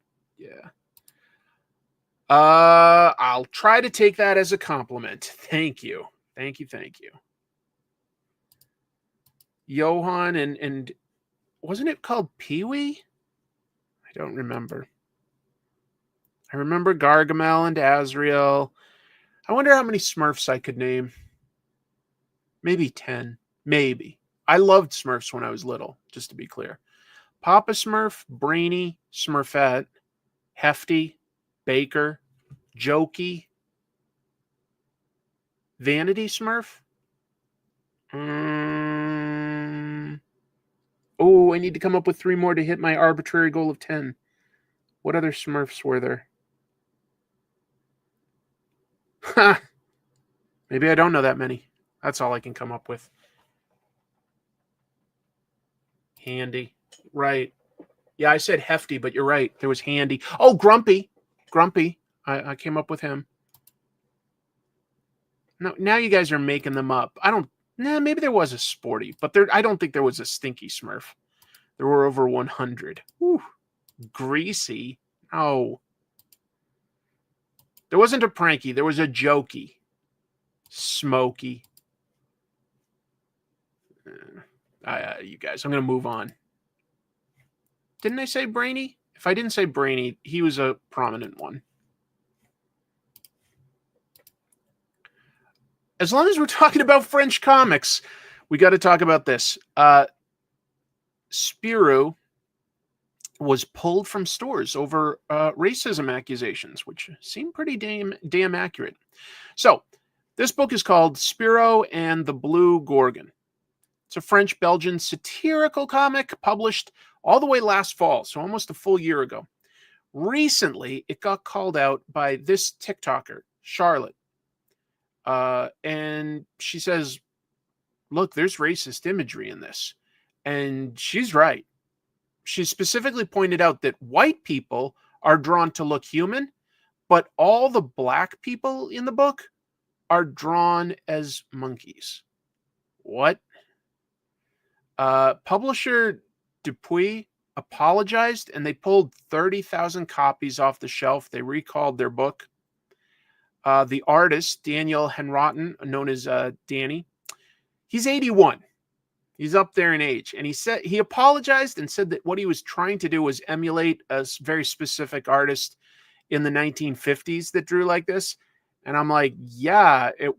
S1: I'll try to take that as a compliment. Thank you. Thank you. Thank you. Johan and wasn't it called Pee-wee? I don't remember. I remember Gargamel and Azrael. I wonder how many Smurfs I could name. Maybe 10. Maybe. I loved Smurfs when I was little, just to be clear. Papa Smurf, Brainy, Smurfette, Hefty, Baker, Jokey, Vanity Smurf. Oh, I need to come up with 3 more to hit my arbitrary goal of 10. What other Smurfs were there? Ha! Maybe I don't know that many. That's all I can come up with. Handy. Right. Yeah, I said Hefty, but you're right. There was Handy. Oh, Grumpy. Grumpy. I came up with him. No, now you guys are making them up. Maybe there was a Sporty, but I don't think there was a Stinky Smurf. There were over 100. Whew. Greasy. Oh. There wasn't a Pranky. There was a Jokey. Smokey. You guys, I'm going to move on. Didn't I say Brainy? If I didn't say Brainy, he was a prominent one. As long as we're talking about French comics, we got to talk about this. Spirou was pulled from stores over racism accusations, which seem pretty damn accurate. So, this book is called Spirou and the Blue Gorgon. It's a French-Belgian satirical comic published all the way last fall, so almost a full year ago. Recently, it got called out by this TikToker, Charlotte. And she says, look, there's racist imagery in this. And she's right. She specifically pointed out that white people are drawn to look human, but all the black people in the book are drawn as monkeys. What? Publisher Dupuis apologized and they pulled 30,000 copies off the shelf. They recalled their book. The artist, Daniel Henrotten, known as Danny, he's 81. He's up there in age. And he apologized and said that what he was trying to do was emulate a very specific artist in the 1950s that drew like this. And I'm like, yeah, it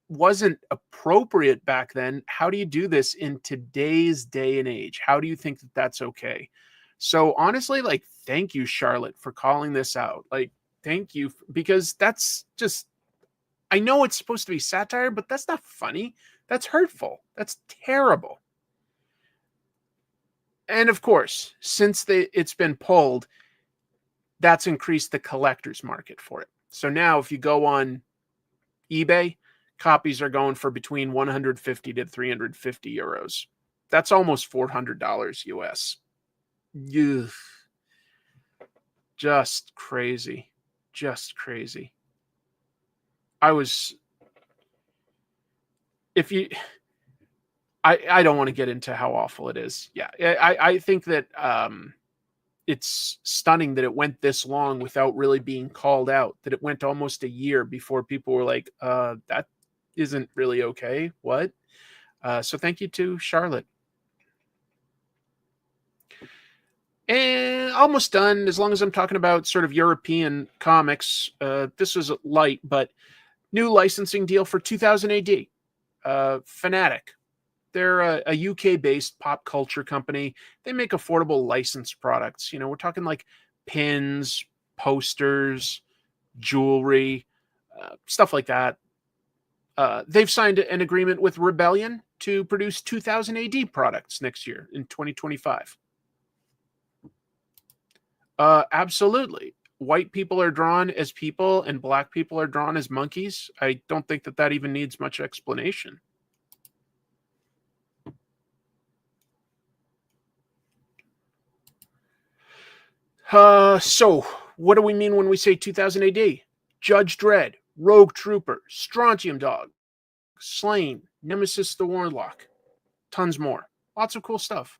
S1: wasn't appropriate back then. How do you do this in today's day and age? How do you think that that's okay? So honestly, like, thank you, Charlotte, for calling this out. Like, thank you, because that's just, I know it's supposed to be satire, but that's not funny. That's hurtful. That's terrible. And of course, since it's been pulled, that's increased the collector's market for it. So now if you go on eBay, copies are going for between 150 to 350 euros. That's almost $400 US. Ugh. Just crazy. Just crazy. I don't want to get into how awful it is. Yeah, I think that it's stunning that it went this long without really being called out, that it went almost a year before people were like, that isn't really okay. What? So thank you to Charlotte. And almost done, as long as I'm talking about sort of European comics. This was light, but new licensing deal for 2000 AD. Fanatic. They're a UK-based pop culture company. They make affordable licensed products. You know, we're talking like pins, posters, jewelry, stuff like that. They've signed an agreement with Rebellion to produce 2000 AD products next year in 2025. Absolutely. White people are drawn as people and black people are drawn as monkeys. I don't think that even needs much explanation. So what do we mean when we say 2000 AD? Judge Dredd, Rogue Trooper, Strontium Dog, Slain, Nemesis the Warlock, tons more. Lots of cool stuff.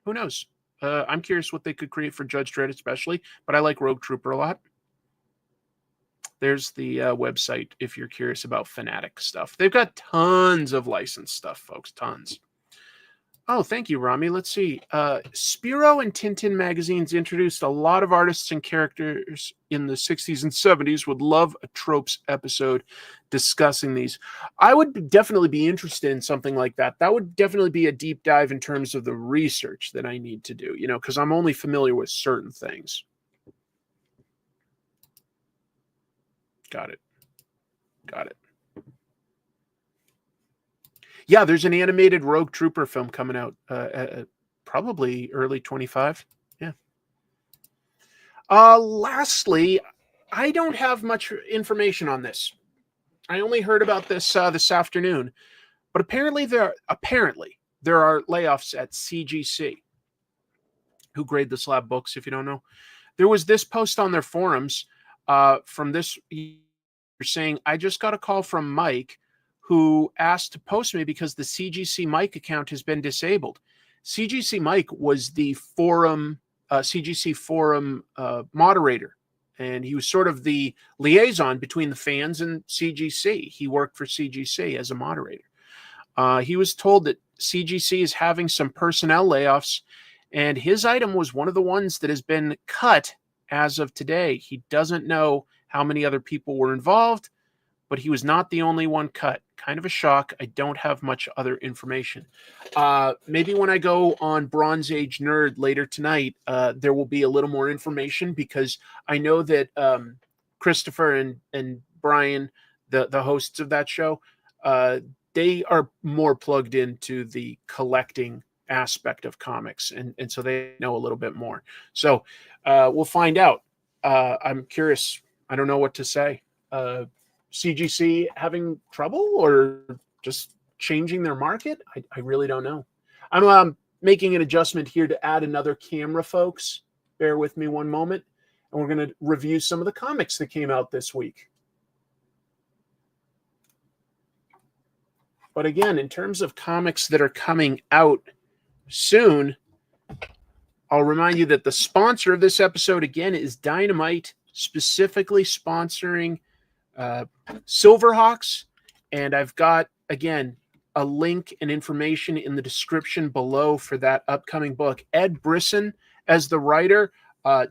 S1: Who knows? I'm curious what they could create for Judge Dredd especially, but I like Rogue Trooper a lot. There's the website if you're curious about Fanatic stuff. They've got tons of licensed stuff, folks. Tons. Oh, thank you, Rami. Let's see. Spiro and Tintin magazines introduced a lot of artists and characters in the 60s and 70s. Would love a tropes episode discussing these. I would definitely be interested in something like that. That would definitely be a deep dive in terms of the research that I need to do, because I'm only familiar with certain things. Got it. Yeah, there's an animated Rogue Trooper film coming out probably early 25. Yeah. Lastly, I don't have much information on this. I only heard about this this afternoon, but apparently there are layoffs at CGC, who grade the slab books, if you don't know. There was this post on their forums from this saying, I just got a call from Mike who asked to post me because the CGC Mike account has been disabled. CGC Mike was the CGC forum moderator, and he was sort of the liaison between the fans and CGC. He worked for CGC as a moderator. He was told that CGC is having some personnel layoffs, and his item was one of the ones that has been cut as of today. He doesn't know how many other people were involved, but he was not the only one cut. Kind of a shock. I don't have much other information. Maybe when I go on Bronze Age Nerd later tonight, there will be a little more information, because I know that Christopher and Brian, the hosts of that show, they are more plugged into the collecting aspect of comics, and so they know a little bit more. So we'll find out. I'm curious. I don't know what to say. CGC having trouble or just changing their market? I really don't know. I'm making an adjustment here to add another camera, folks. Bear with me one moment, and we're going to review some of the comics that came out this week. But again, in terms of comics that are coming out soon, I'll remind you that the sponsor of this episode, again, is Dynamite, specifically sponsoring Silverhawks. And I've got, again, a link and information in the description below for that upcoming book. Ed Brisson as the writer,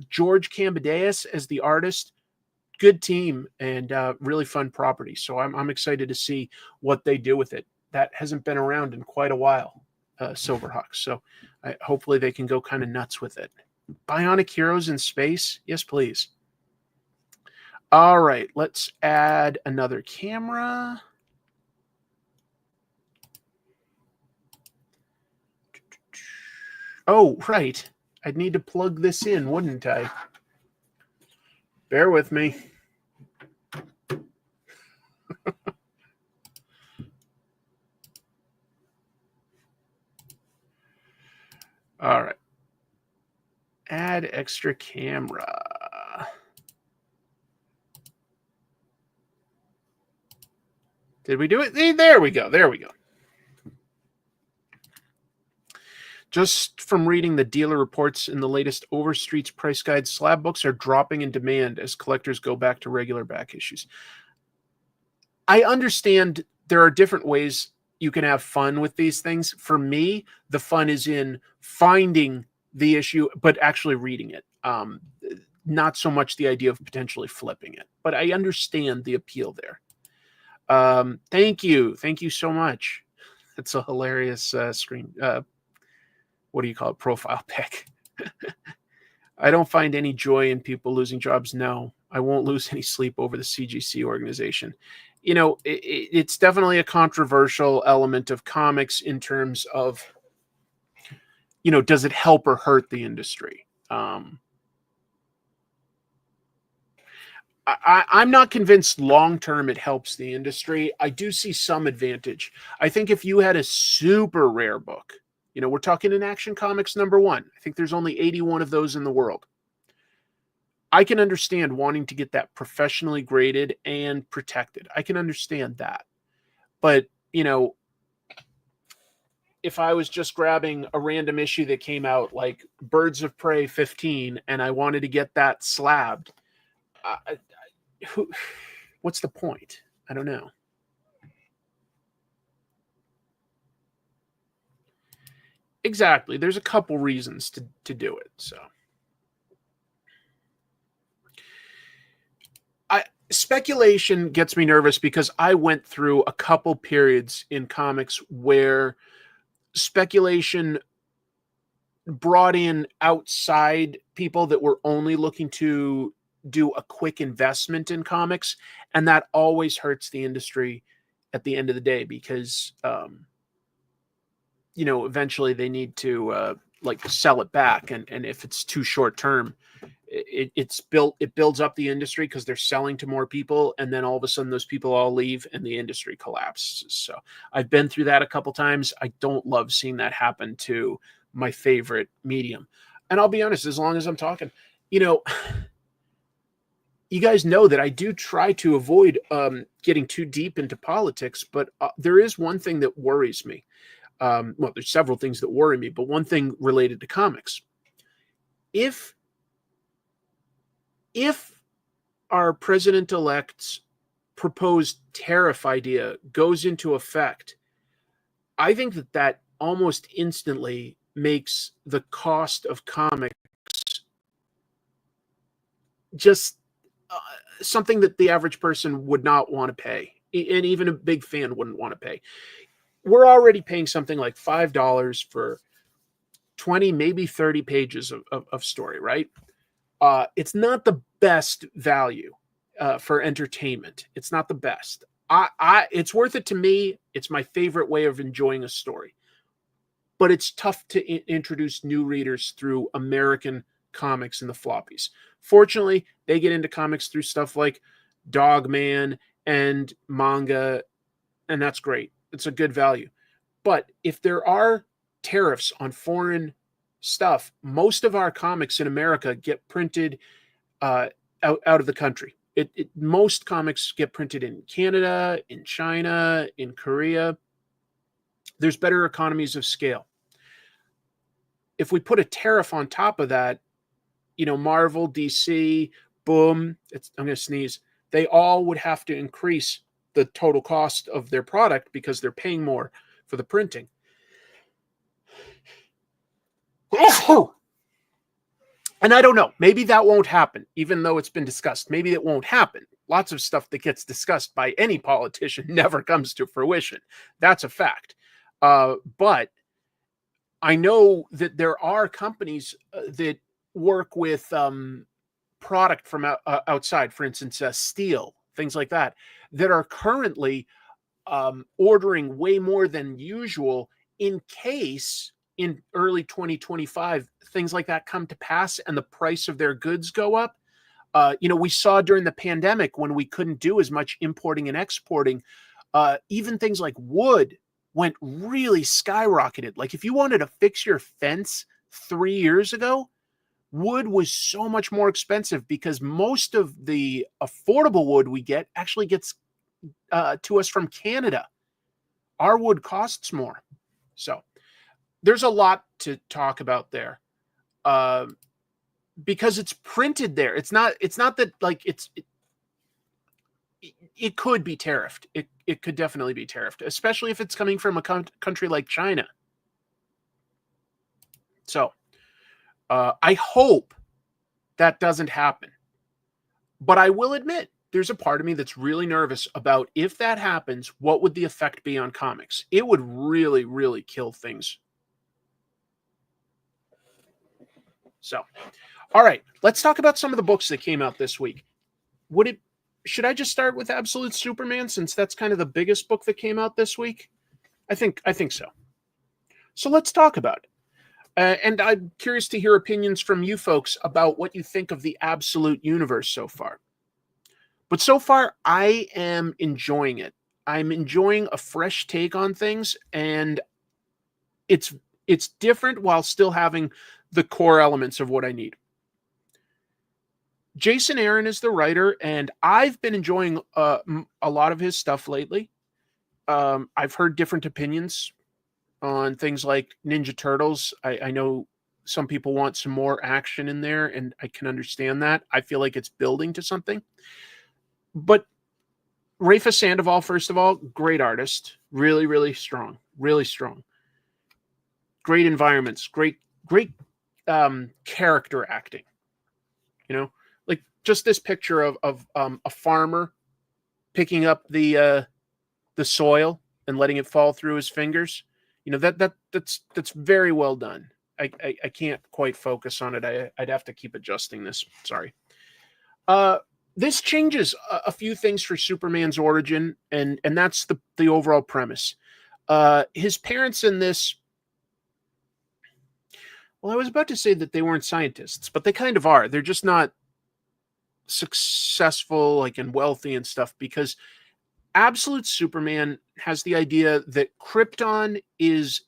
S1: George Kambadais as the artist. Good team and really fun property. So I'm excited to see what they do with it. That hasn't been around in quite a while, Silverhawks. So hopefully they can go kind of nuts with it. Bionic heroes in space? Yes, please. All right, let's add another camera. Oh, right. I'd need to plug this in, wouldn't I? Bear with me. All right. Add extra camera. Did we do it? There we go. There we go. Just from reading the dealer reports in the latest Overstreet's price guide, slab books are dropping in demand as collectors go back to regular back issues. I understand there are different ways you can have fun with these things. For me, the fun is in finding the issue, but actually reading it. Not so much the idea of potentially flipping it, but I understand the appeal there. Thank you. Thank you so much. It's a hilarious screen. What do you call it? Profile pic. I don't find any joy in people losing jobs. No, I won't lose any sleep over the CGC organization. You know, it's definitely a controversial element of comics in terms of, you know, does it help or hurt the industry? I'm not convinced long-term it helps the industry. I do see some advantage. I think if you had a super rare book, you know, we're talking in Action Comics #1. I think there's only 81 of those in the world. I can understand wanting to get that professionally graded and protected. I can understand that. But, you know, if I was just grabbing a random issue that came out like Birds of Prey 15 and I wanted to get that slabbed, what's the point? I don't know. Exactly. There's a couple reasons to do it. So speculation gets me nervous because I went through a couple periods in comics where speculation brought in outside people that were only looking to do a quick investment in comics, and that always hurts the industry at the end of the day because you know, eventually they need to like sell it back, and if it's too short term, it builds up the industry because they're selling to more people, and then all of a sudden those people all leave and the industry collapses. So I've been through that a couple times. I don't love seeing that happen to my favorite medium. And I'll be honest, as long as I'm talking, you know, you guys know that I do try to avoid getting too deep into politics, but there is one thing that worries me. Well, there's several things that worry me, but one thing related to comics. If our president-elect's proposed tariff idea goes into effect, I think that almost instantly makes the cost of comics just something that the average person would not want to pay, and even a big fan wouldn't want to pay. We're already paying something like $5 for 20, maybe 30 pages of story, right? It's not the best value for entertainment. It's not the best. It's worth it to me. It's my favorite way of enjoying a story. But it's tough to introduce new readers through American comics in the floppies. Fortunately, they get into comics through stuff like Dogman and manga, and that's great. It's a good value. But if there are tariffs on foreign stuff, most of our comics in America get printed out of the country. Most comics get printed in Canada, in China, in Korea. There's better economies of scale. If we put a tariff on top of that, you know, Marvel, DC, boom, I'm going to sneeze. They all would have to increase the total cost of their product because they're paying more for the printing. And I don't know, maybe that won't happen, even though it's been discussed. Maybe it won't happen. Lots of stuff that gets discussed by any politician never comes to fruition. That's a fact. But I know that there are companies that work with product from outside, for instance, steel, things like that, that are currently ordering way more than usual in case in early 2025 things like that come to pass and the price of their goods go up. You know, we saw during the pandemic when we couldn't do as much importing and exporting, even things like wood went really skyrocketed. Like if you wanted to fix your fence 3 years ago, wood was so much more expensive because most of the affordable wood we get actually gets to us from Canada. Our wood costs more. So there's a lot to talk about there because it's printed there. It's not that like it could be tariffed. It could definitely be tariffed, especially if it's coming from a country like China. So I hope that doesn't happen. But I will admit, there's a part of me that's really nervous about if that happens, what would the effect be on comics? It would really, really kill things. So, all right, let's talk about some of the books that came out this week. Should I just start with Absolute Superman since that's kind of the biggest book that came out this week? I think so. So let's talk about it. And I'm curious to hear opinions from you folks about what you think of the Absolute universe so far. But so far, I am enjoying it. I'm enjoying a fresh take on things, and it's different while still having the core elements of what I need. Jason Aaron is the writer, and I've been enjoying a lot of his stuff lately. I've heard different opinions on things like Ninja Turtles. I know some people want some more action in there, and I can understand that. I feel like it's building to something. But Rafa Sandoval, first of all, great artist. Really, really strong. Really strong. Great environments. Great character acting. You know, like just this picture of a farmer picking up the soil and letting it fall through his fingers. You know, that's very well done. I can't quite focus on it. I'd have to keep adjusting this. Sorry. This changes a few things for Superman's origin, and that's the overall premise. His parents in this, well, I was about to say that they weren't scientists, but they kind of are. They're just not successful, like, and wealthy and stuff, because Absolute Superman has the idea that Krypton is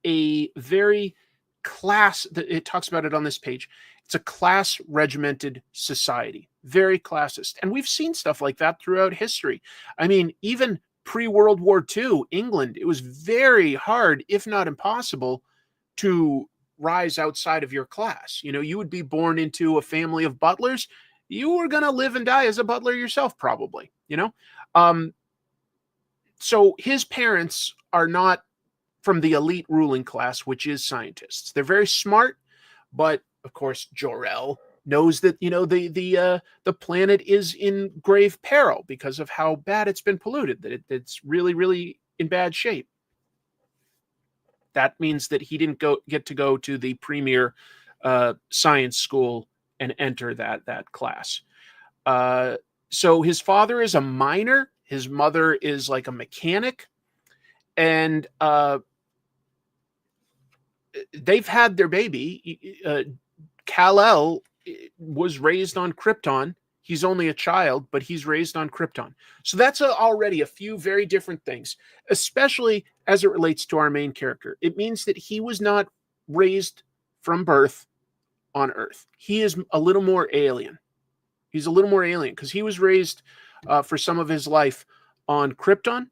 S1: a very it talks about it on this page. It's a class regimented society, very classist. And we've seen stuff like that throughout history. I mean, even pre-World War II, England, it was very hard, if not impossible, to rise outside of your class. You know, you would be born into a family of butlers. You were going to live and die as a butler yourself, probably, you know? So his parents are not from the elite ruling class, which is scientists. They're very smart, but of course, Jor-El knows that, you know, the planet is in grave peril because of how bad it's been polluted, that it's really, really in bad shape. That means that he didn't get to go to the premier science school and enter that class. So his father is a miner. His mother is like a mechanic. And they've had their baby. Kal-El was raised on Krypton. He's only a child, but he's raised on Krypton. So that's already a few very different things, especially as it relates to our main character. It means that he was not raised from birth on Earth. He is a little more alien. He's a little more alien because he was raised for some of his life on Krypton,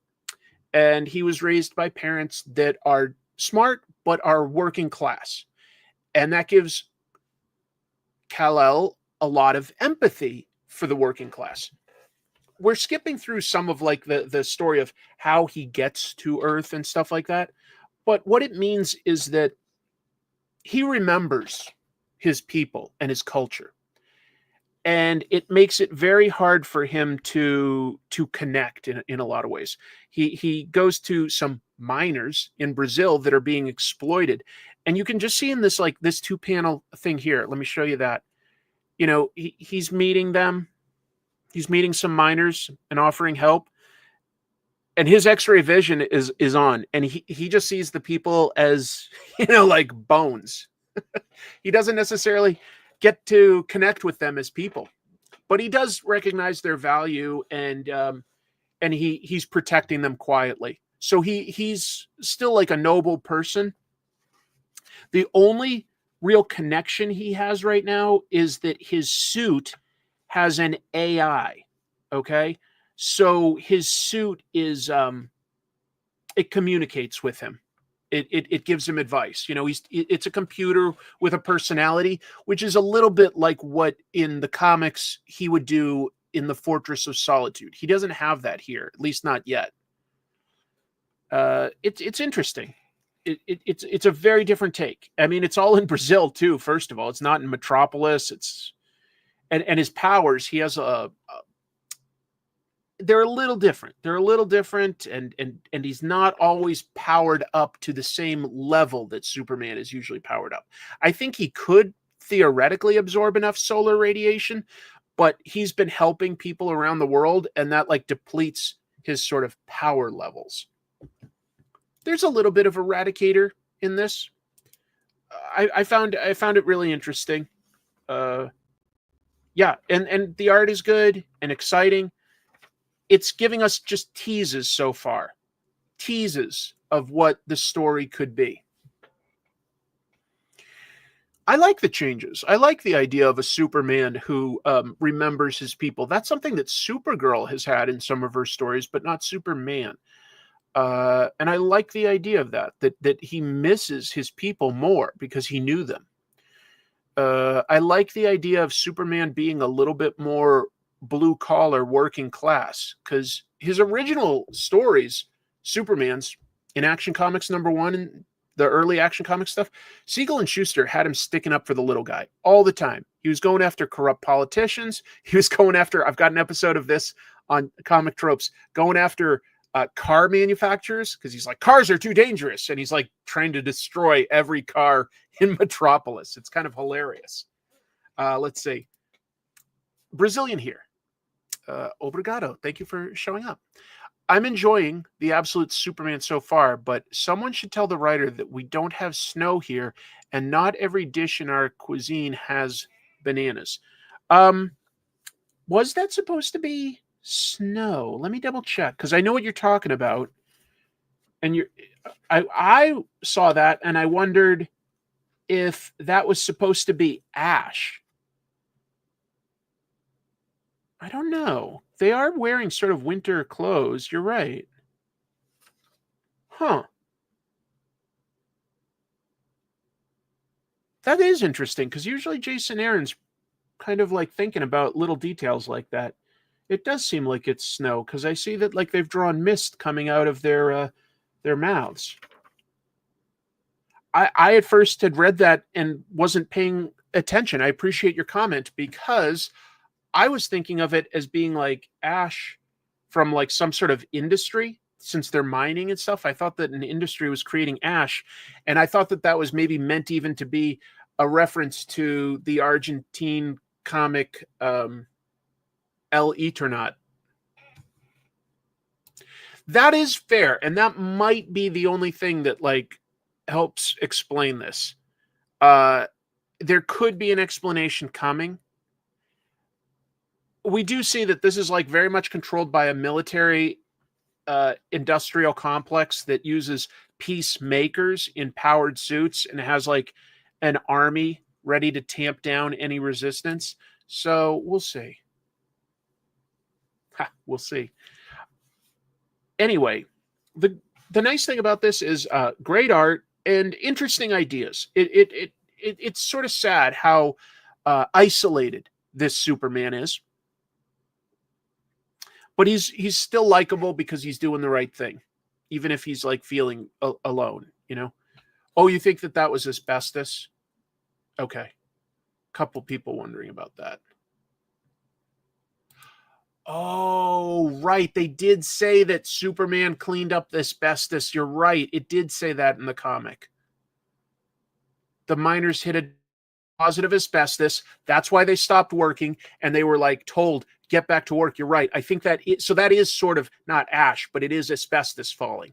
S1: and he was raised by parents that are smart but are working class. And that gives Kal-El a lot of empathy for the working class. We're skipping through some of like the story of how he gets to Earth and stuff like that. But what it means is that he remembers his people and his culture. And it makes it very hard for him to connect in a lot of ways. He goes to some miners in Brazil that are being exploited. And you can just see in this, like this 2-panel thing here. Let me show you that. You know, he's meeting them. He's meeting some miners and offering help. And his X-ray vision is on. And he just sees the people as, you know, like bones. He doesn't necessarily get to connect with them as people, but he does recognize their value, and he's protecting them quietly. So he's still like a noble person. The only real connection he has right now is that his suit has an AI. Okay. So his suit is, it communicates with him. It gives him advice. You know, it's a computer with a personality, which is a little bit like what in the comics he would do in the Fortress of Solitude. He doesn't have that here, at least not yet. It's interesting. It's a very different take. I mean, it's all in Brazil too. First of all, it's not in Metropolis. And his powers. He has they're a little different. They're a little different, and he's not always powered up to the same level that Superman is usually powered up. I think he could theoretically absorb enough solar radiation, but he's been helping people around the world, and that like depletes his sort of power levels. There's a little bit of Eradicator in this. I found it really interesting. Yeah, and the art is good and exciting. It's giving us just teases so far. Teases of what the story could be. I like the changes. I like the idea of a Superman who remembers his people. That's something that Supergirl has had in some of her stories, but not Superman. And I like the idea of that he misses his people more because he knew them. I like the idea of Superman being a little bit more blue collar working class, because his original stories, Superman's in Action Comics #1 and the early Action Comics stuff, Siegel and Schuster had him sticking up for the little guy all the time. He was going after corrupt politicians. He was going after, I've got an episode of this on Comic Tropes, going after car manufacturers, because he's like, cars are too dangerous, and he's like trying to destroy every car in Metropolis. It's kind of hilarious. Let's see. Brazilian here. Obrigado. Thank you for showing up. I'm enjoying the Absolute Superman so far, but someone should tell the writer that we don't have snow here, and not every dish in our cuisine has bananas. Was that supposed to be snow? Let me double check, because I know what you're talking about. And I saw that, and I wondered if that was supposed to be ash. I don't know. They are wearing sort of winter clothes. You're right. Huh. That is interesting, because usually Jason Aaron's kind of like thinking about little details like that. It does seem like it's snow, because I see that like they've drawn mist coming out of their mouths. I at first had read that and wasn't paying attention. I appreciate your comment, because I was thinking of it as being like ash from like some sort of industry, since they're mining and stuff. I thought that an industry was creating ash, and I thought that that was maybe meant even to be a reference to the Argentine comic El Eternaut. That is fair, and that might be the only thing that like helps explain this. There could be an explanation coming. We do see that this is like very much controlled by a military industrial complex that uses peacemakers in powered suits and has like an army ready to tamp down any resistance. So we'll see. We'll see. Anyway, the nice thing about this is great art and interesting ideas. It's sort of sad how isolated this Superman is. But he's still likable because he's doing the right thing, even if he's like feeling alone, you know? Oh, you think that was asbestos? Okay. Couple people wondering about that. Oh, right. They did say that Superman cleaned up the asbestos. You're right. It did say that in the comic. The miners hit a positive asbestos. That's why they stopped working, and they were like told, get back to work. You're right. I think that so that is sort of not ash, but it is asbestos falling.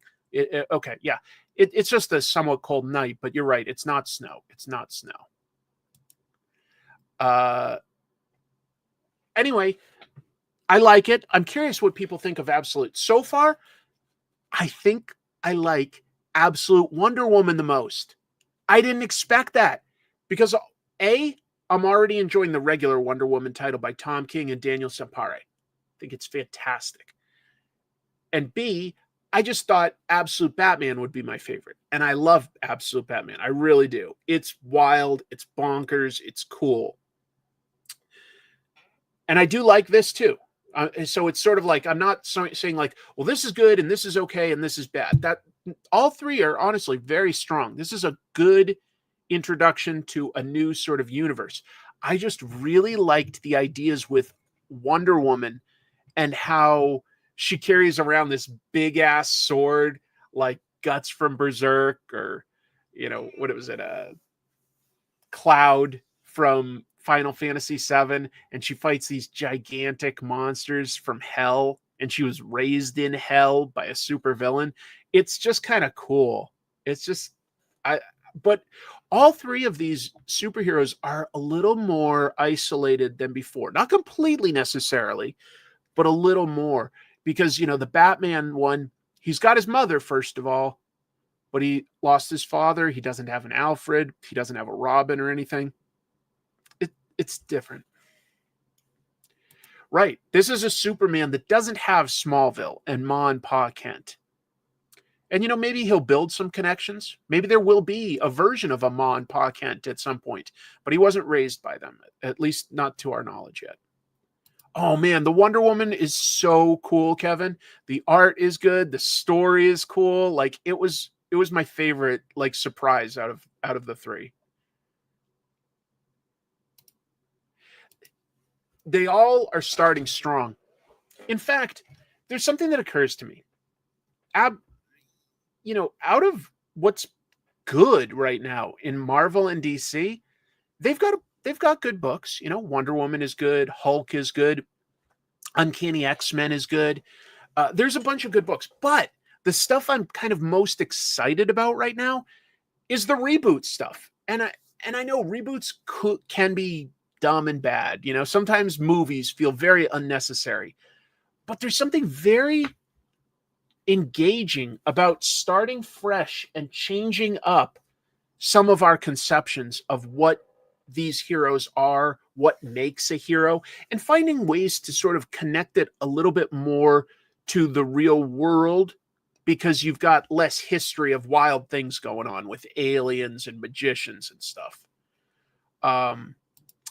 S1: Okay, yeah. It's just a somewhat cold night, but you're right. It's not snow. It's not snow. Anyway, I like it. I'm curious what people think of Absolute. So far, I think I like Absolute Wonder Woman the most. I didn't expect that, because I'm already enjoying the regular Wonder Woman title by Tom King and Daniel Sampere. I think it's fantastic. And B, I just thought Absolute Batman would be my favorite. And I love Absolute Batman. I really do. It's wild. It's bonkers. It's cool. And I do like this too. So it's sort of like, I'm not saying like, well, this is good and this is okay and this is bad. That all three are honestly very strong. This is a good introduction to a new sort of universe. I just really liked the ideas with Wonder Woman and how she carries around this big ass sword, like Guts from Berserk, or, you know, what was it? Cloud from Final Fantasy VII. And she fights these gigantic monsters from hell. And she was raised in hell by a supervillain. It's just kind of cool. It's just, but all three of these superheroes are a little more isolated than before. Not completely necessarily, but a little more. Because, you know, the Batman one, he's got his mother, first of all. but he lost his father. He doesn't have an Alfred. He doesn't have a Robin or anything. It's different. Right. This is a Superman that doesn't have Smallville and Ma and Pa Kent. And, maybe he'll build some connections. Maybe there will be a version of a Ma and Pa Kent at some point, but he wasn't raised by them, at least not to our knowledge yet. Oh man, the Wonder Woman is so cool, Kevin. The art is good. The story is cool. Like it was my favorite surprise out of the three. They all are starting strong. In fact, there's something that occurs to me. Out of what's good right now in Marvel and DC, they've got good books. Wonder Woman is good. Hulk is good. Uncanny X-Men is good. There's a bunch of good books, but the stuff I'm kind of most excited about right now is the reboot stuff. And I know reboots can be dumb and bad. Sometimes movies feel very unnecessary, but there's something very engaging about starting fresh and changing up some of our conceptions of what these heroes are, what makes a hero, and finding ways to sort of connect it a little bit more to the real world, because you've got less history of wild things going on with aliens and magicians and stuff.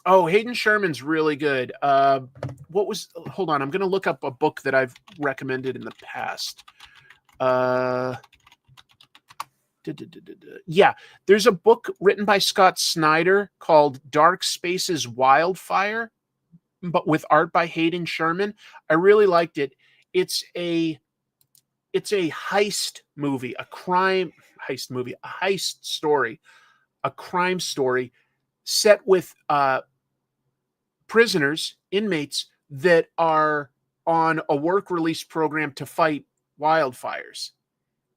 S1: Hayden Sherman's really good. Hold on, I'm going to look up a book that I've recommended in the past. Yeah, there's a book written by Scott Snyder called Dark Spaces Wildfire, but with art by Hayden Sherman. I really liked it. It's a heist movie, a heist story, a crime story set with prisoners, inmates that are on a work release program to fight wildfires.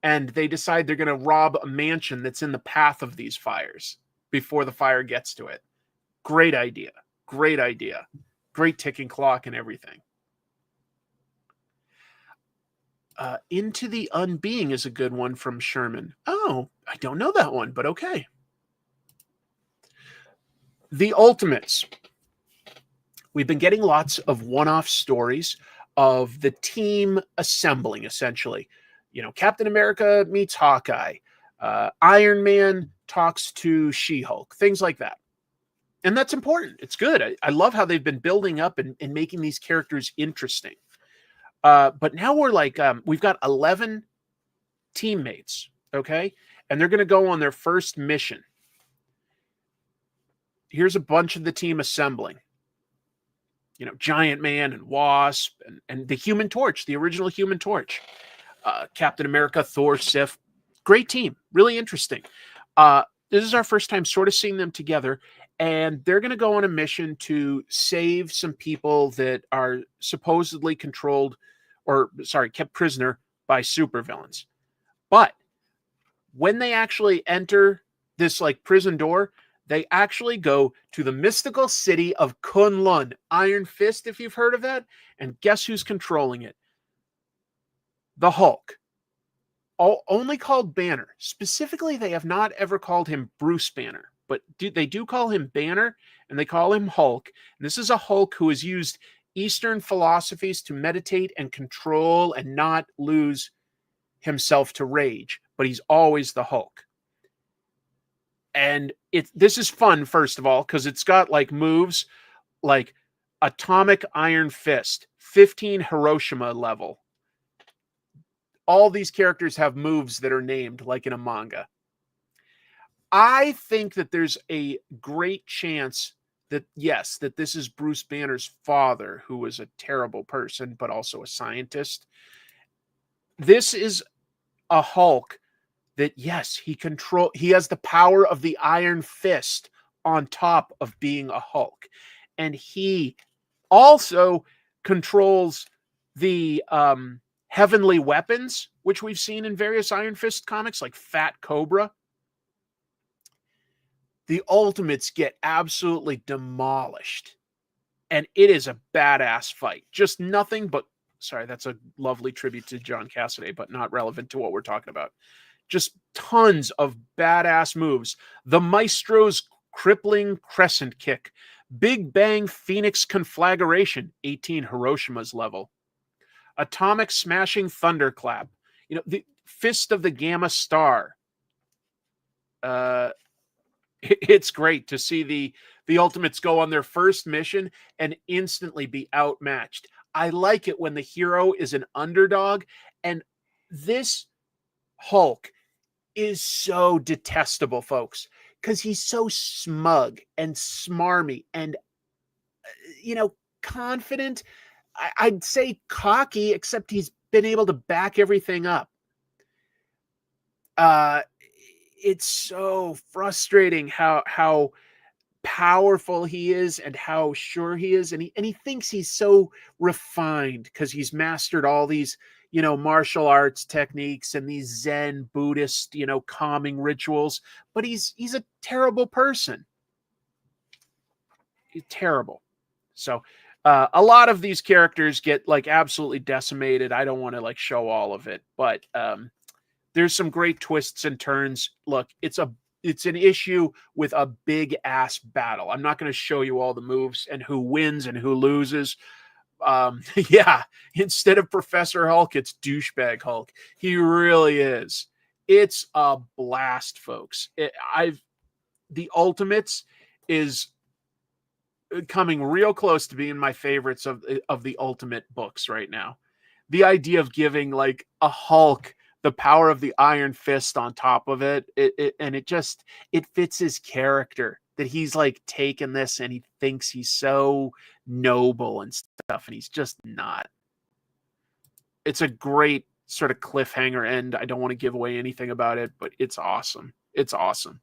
S1: And they decide they're going to rob a mansion that's in the path of these fires before the fire gets to it. Great idea. Great idea. Great ticking clock and everything. Into the Unbeing is a good one from Sherman. Oh, I don't know that one, but okay. The Ultimates. We've been getting lots of one-off stories of the team assembling, essentially. Captain America meets Hawkeye. Iron Man talks to She-Hulk. Things like that. And that's important. It's good. I love how they've been building up and making these characters interesting. But now we've got 11 teammates, okay? And they're going to go on their first mission. Here's a bunch of the team assembling. Giant Man and Wasp and the Human Torch, the original Human Torch. Captain America, Thor, Sif. Great team. Really interesting. This is our first time sort of seeing them together. And they're going to go on a mission to save some people that are supposedly kept prisoner by supervillains. But when they actually enter this prison door, they actually go to the mystical city of Kunlun, Iron Fist, if you've heard of that. And guess who's controlling it? The Hulk. Only called Banner. Specifically, they have not ever called him Bruce Banner, but they do call him Banner, and they call him Hulk. And this is a Hulk who has used Eastern philosophies to meditate and control and not lose himself to rage, but he's always the Hulk. And this is fun, first of all, because it's got moves like Atomic Iron Fist, 15 Hiroshima level. All these characters have moves that are named like in a manga. I think that there's a great chance that, yes, that this is Bruce Banner's father, who was a terrible person, but also a scientist. This is a Hulk that, yes, he has the power of the Iron Fist on top of being a Hulk. And he also controls the heavenly weapons, which we've seen in various Iron Fist comics, like Fat Cobra. The Ultimates get absolutely demolished. And it is a badass fight. Just nothing but... Sorry, that's a lovely tribute to John Cassaday, but not relevant to what we're talking about. Just tons of badass moves. The Maestro's crippling crescent kick. Big Bang Phoenix conflagration, 18 Hiroshima's level. Atomic smashing thunderclap. The fist of the Gamma Star. It's great to see the Ultimates go on their first mission and instantly be outmatched. I like it when the hero is an underdog, and this Hulk is so detestable, folks, because he's so smug and smarmy and, confident. I'd say cocky, except he's been able to back everything up. It's so frustrating how powerful he is and how sure he is, and he thinks he's so refined because he's mastered all these martial arts techniques and these Zen Buddhist calming rituals, but he's a terrible person. He's terrible. So a lot of these characters get absolutely decimated. I don't want to show all of it, but there's some great twists and turns. Look, it's an issue with a big ass battle. I'm not going to show you all the moves and who wins and who loses. Yeah, instead of Professor Hulk, it's douchebag Hulk. He really is. It's a blast, folks. The Ultimates is coming real close to being my favorites of the Ultimate books right now. The idea of giving a Hulk the power of the Iron Fist on top of it, it fits his character, that he's taken this and he thinks he's so noble and stuff, and he's just not. It's a great sort of cliffhanger end. I don't want to give away anything about it, but it's awesome. It's awesome.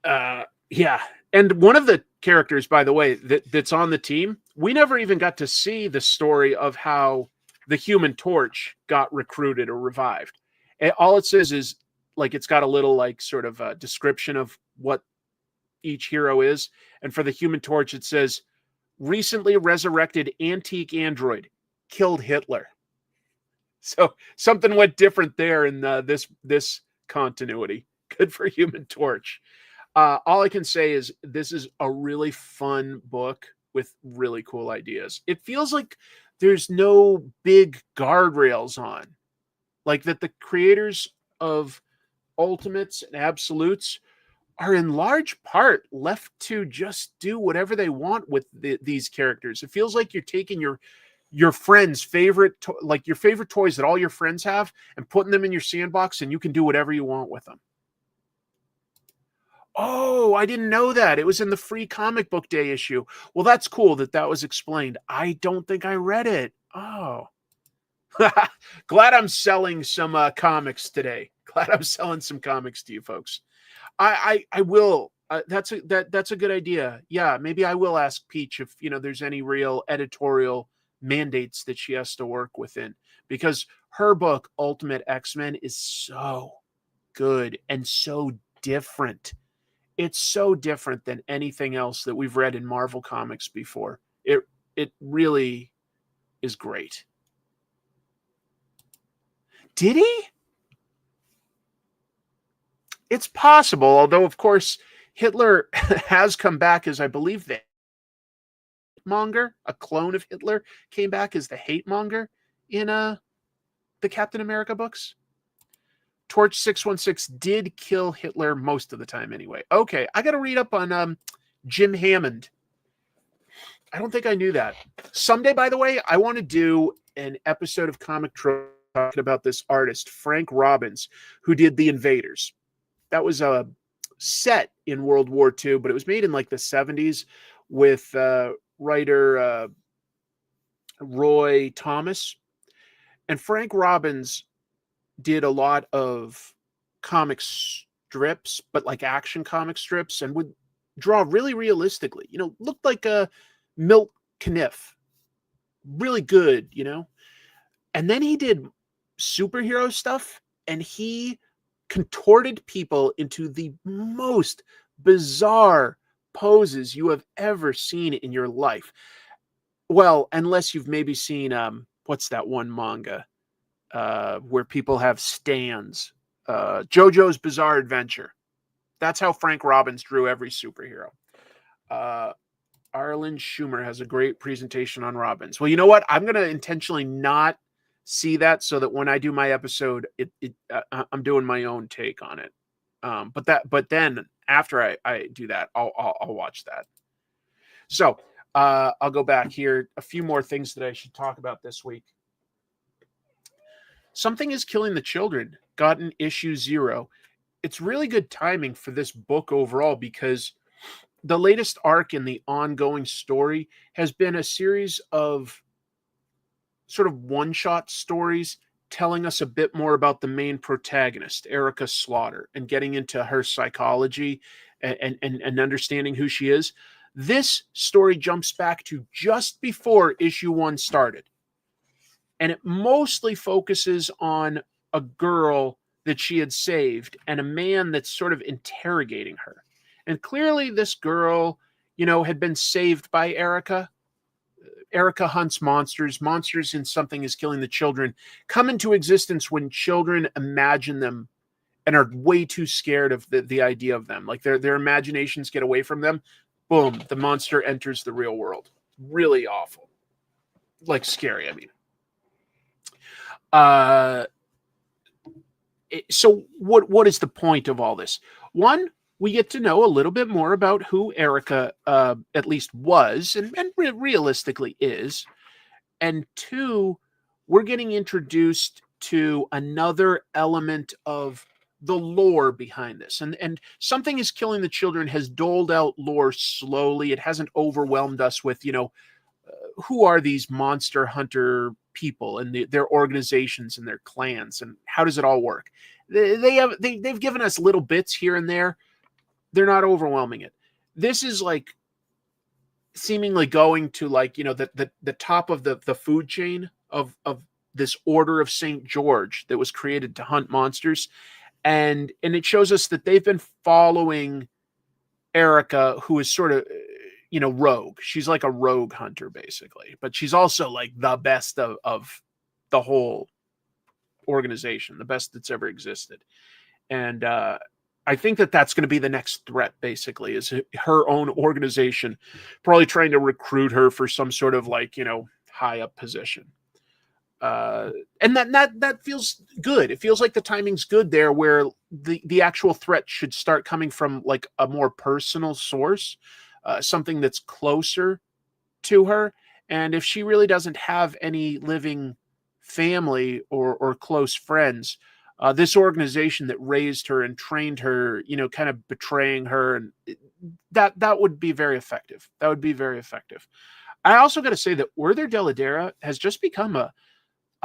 S1: Yeah. And one of the characters, by the way, that's on the team, we never even got to see the story of how the Human Torch got recruited or revived. And all it says is it's got a little sort of a description of what each hero is. And for the Human Torch, it says recently resurrected antique android killed Hitler. So something went different there in this continuity. Good for Human Torch. All I can say is this is a really fun book with really cool ideas. It feels like there's no big guardrails on, that the creators of Ultimates and Absolutes are in large part left to just do whatever they want with these characters. It feels like you're taking your friend's favorite, your favorite toys that all your friends have, and putting them in your sandbox, and you can do whatever you want with them. Oh, I didn't know that. It was in the free comic book day issue. Well, that's cool that was explained. I don't think I read it. Oh. Glad I'm selling some comics today. Glad I'm selling some comics to you folks. I will. That's a good idea. Yeah, maybe I will ask Peach if there's any real editorial mandates that she has to work within, because her book Ultimate X-Men is so good and so different. It's so different than anything else that we've read in Marvel Comics before. It really is great. Did he? It's possible, although of course Hitler has come back as, I believe, the monger. A clone of Hitler came back as the hate monger in the Captain America books. Torch 616 did kill Hitler most of the time anyway. Okay, I got to read up on Jim Hammond. I don't think I knew that. Someday, by the way, I want to do an episode of Comic Trope talking about this artist, Frank Robbins, who did The Invaders. That was a set in World War II, but it was made in the 70s with writer Roy Thomas. And Frank Robbins did a lot of comic strips, but action comic strips, and would draw really realistically. Looked like a Milt Kniff. Really good, And then he did superhero stuff, and he contorted people into the most bizarre poses you have ever seen in your life. Well, unless you've maybe seen what's that one manga? where people have stands. JoJo's Bizarre Adventure. That's how Frank Robbins drew every superhero. Arlen Schumer has a great presentation on Robbins. Well, you know what? I'm going to intentionally not see that so that when I do my episode, I'm doing my own take on it. But then after I do that, I'll watch that. So I'll go back here. A few more things that I should talk about this week. Something is Killing the Children. Gotten issue 0. It's really good timing for this book overall because the latest arc in the ongoing story has been a series of sort of one-shot stories telling us a bit more about the main protagonist, Erica Slaughter, and getting into her psychology and understanding who she is. This story jumps back to just before issue 1 started. And it mostly focuses on a girl that she had saved and a man that's sort of interrogating her. And clearly this girl, had been saved by Erica. Erica hunts monsters. Monsters in Something is Killing the Children come into existence when children imagine them and are way too scared of the idea of them. Like their imaginations get away from them. Boom, the monster enters the real world. Really awful. Like scary, I mean. So what is the point of all this? One, we get to know a little bit more about who Erica at least was and realistically is. And 2, we're getting introduced to another element of the lore behind this. And Something is Killing the Children has doled out lore slowly. It hasn't overwhelmed us with, who are these monster hunter people and their organizations and their clans and how does it all work? They've given us little bits here and there. They're not overwhelming it. This is like seemingly going to like, the top of the food chain of this Order of St. George that was created to hunt monsters. And it shows us that they've been following Erica, who is sort of, rogue. She's like a rogue hunter, basically. But she's also like the best of the whole organization, the best that's ever existed. And I think that's going to be the next threat, basically, is her own organization probably trying to recruit her for some sort of like, high up position. And that feels good. It feels like the timing's good there where the actual threat should start coming from like a more personal source, something that's closer to her. And if she really doesn't have any living family or close friends, this organization that raised her and trained her, kind of betraying her, and that would be very effective. That would be very effective. I also got to say that Werther Dell'edera has just become a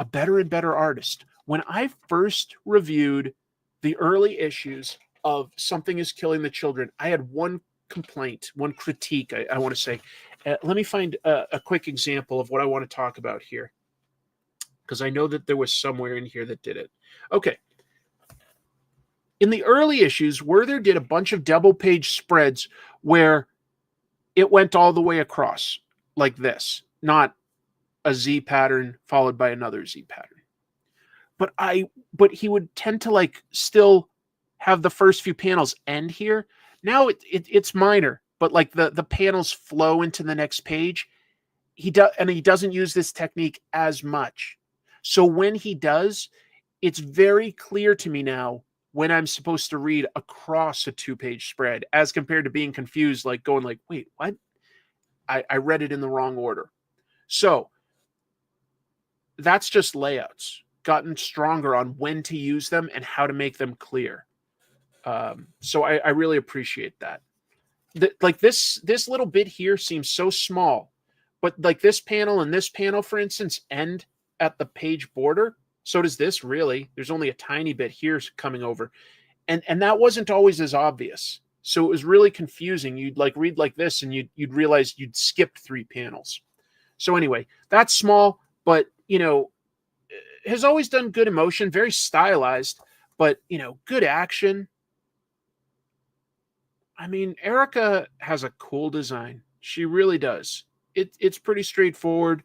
S1: better and better artist. When I first reviewed the early issues of Something is Killing the Children, I had one complaint, one critique, I want to say. Let me find a quick example of what I want to talk about here, because I know that there was somewhere in here that did it. Okay. In the early issues, Werther did a bunch of double-page spreads where it went all the way across, like this, not a Z pattern followed by another Z pattern. But he would tend to like still have the first few panels end here. Now it's minor, but like the panels flow into the next page. He doesn't use this technique as much. So when he does, it's very clear to me now when I'm supposed to read across a 2-page spread, as compared to being confused, like going like, wait, what? I read it in the wrong order. So that's just layouts, gotten stronger on when to use them and how to make them clear. So I really appreciate that. Like this little bit here seems so small, but like this panel and this panel, for instance, end at the page border. So does this really. There's only a tiny bit here coming over. And that wasn't always as obvious. So it was really confusing. You'd like read like this and you'd realize you'd skipped 3 panels. So anyway, that's small, but has always done good emotion, very stylized, but good action. I mean, Erica has a cool design. She really does. It's pretty straightforward.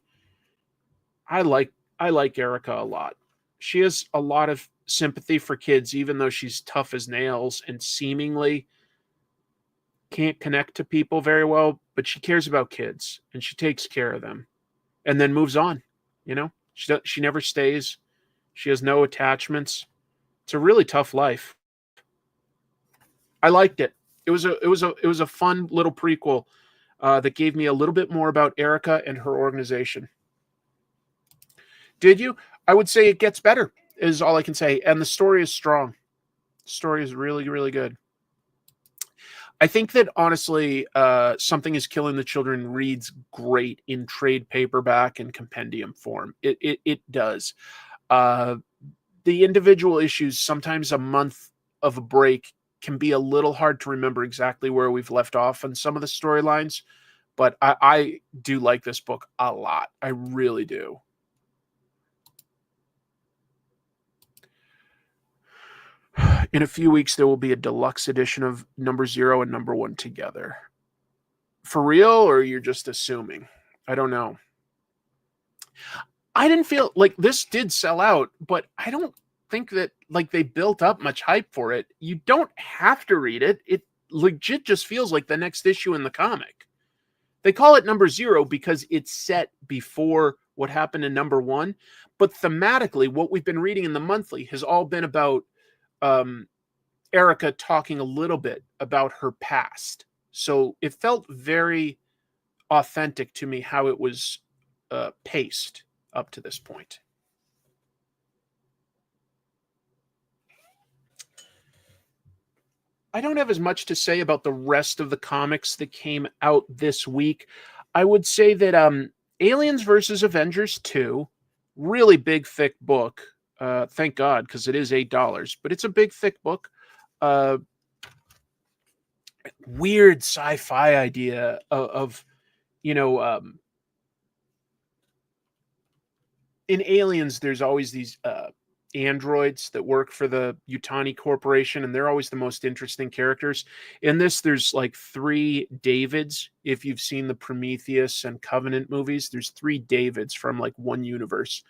S1: I like Erica a lot. She has a lot of sympathy for kids, even though she's tough as nails and seemingly can't connect to people very well, but she cares about kids and she takes care of them and then moves on. You know, she never stays. She has no attachments. It's a really tough life. I liked it. It was a fun little prequel that gave me a little bit more about Erica and her organization. Did you? I would say it gets better, is all I can say. And the story is strong. The story is really, really good. I think that, honestly, Something is Killing the Children reads great in trade paperback and compendium form. It does. The individual issues, sometimes a month of a break, can be a little hard to remember exactly where we've left off on some of the storylines. But I do like this book a lot. I really do. In a few weeks, there will be a deluxe edition of number 0 and number 1 together. For real, or you're just assuming? I don't know. I didn't feel like this did sell out, but I don't think that like they built up much hype for it. You don't have to read it. It legit just feels like the next issue in the comic. They call it number 0 because it's set before what happened in number 1. But thematically, what we've been reading in the monthly has all been about Erica talking a little bit about her past. So it felt very authentic to me how it was paced up to this point. I don't have as much to say about the rest of the comics that came out this week. I would say that Aliens versus Avengers 2, really big, thick book. Thank God, because it is $8, but it's a big, thick book. Weird sci-fi idea of in Aliens, there's always these androids that work for the Yutani Corporation, and they're always the most interesting characters. In this, there's like 3 Davids. If you've seen the Prometheus and Covenant movies, there's 3 Davids from like one universe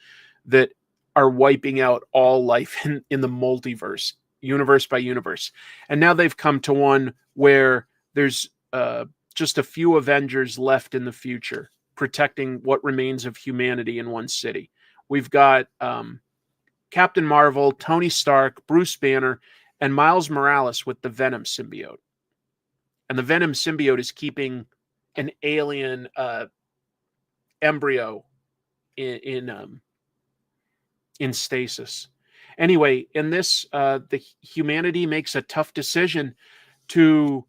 S1: that are wiping out all life in the multiverse, universe by universe. And now they've come to one where there's just a few Avengers left in the future, protecting what remains of humanity in one city. We've got Captain Marvel, Tony Stark, Bruce Banner, and Miles Morales with the Venom symbiote. And the Venom symbiote is keeping an alien embryo in stasis. Anyway, in this, the humanity makes a tough decision to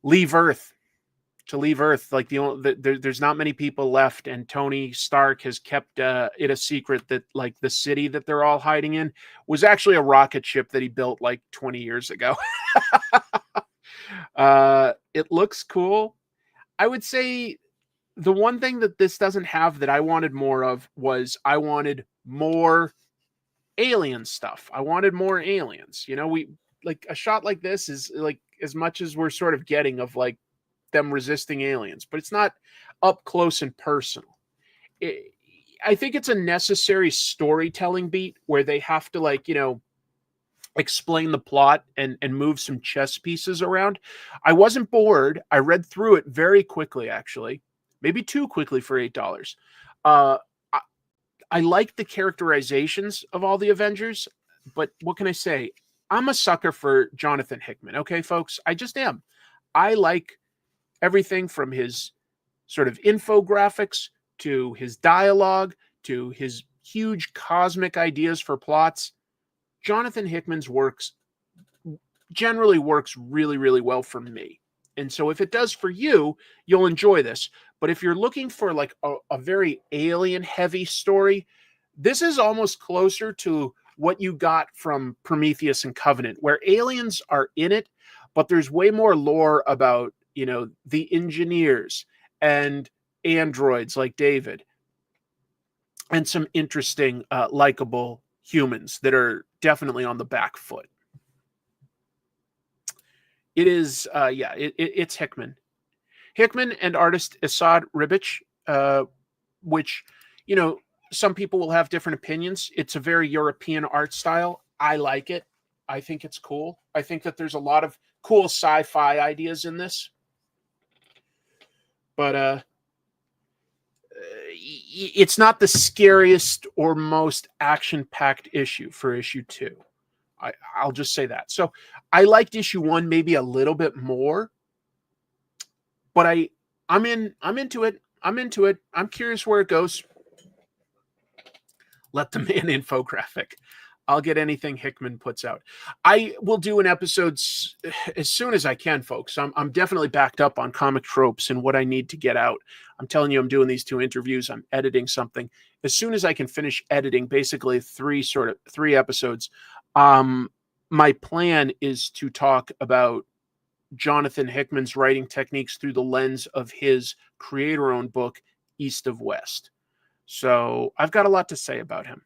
S1: leave Earth. Like there's not many people left, and Tony Stark has kept it a secret that like the city that they're all hiding in was actually a rocket ship that he built like 20 years ago. It looks cool. I would say the one thing that this doesn't have that I wanted more of was I wanted more alien stuff. I wanted more aliens. We like a shot like this is like as much as we're sort of getting of like them resisting aliens, but it's not up close and personal. I think it's a necessary storytelling beat where they have to like, explain the plot and move some chess pieces around. I wasn't bored. I read through it very quickly, actually, maybe too quickly for $8. I like the characterizations of all the Avengers, but what can I say? I'm a sucker for Jonathan Hickman. Okay, folks, I just am. I like everything from his sort of infographics to his dialogue to his huge cosmic ideas for plots. Jonathan Hickman's works generally works really, really well for me. And so if it does for you, you'll enjoy this. But if you're looking for like a very alien heavy story, this is almost closer to what you got from Prometheus and Covenant, where aliens are in it, but there's way more lore about, the engineers and androids like David and some interesting, likable humans that are definitely on the back foot. It is, it's Hickman. Hickman and artist Esad Ribic, which, some people will have different opinions. It's a very European art style. I like it. I think it's cool. I think that there's a lot of cool sci-fi ideas in this. But it's not the scariest or most action-packed issue for issue 2. I'll just say that. So I liked issue 1 maybe a little bit more, but I'm into it. I'm into it. I'm curious where it goes. Let the man infographic. I'll get anything Hickman puts out. I will do an episode as soon as I can, folks. I'm definitely backed up on comic tropes and what I need to get out. I'm telling you, I'm doing these 2 interviews. I'm editing something. As soon as I can finish editing, basically 3 episodes, my plan is to talk about Jonathan Hickman's writing techniques through the lens of his creator-owned book, East of West. So I've got a lot to say about him.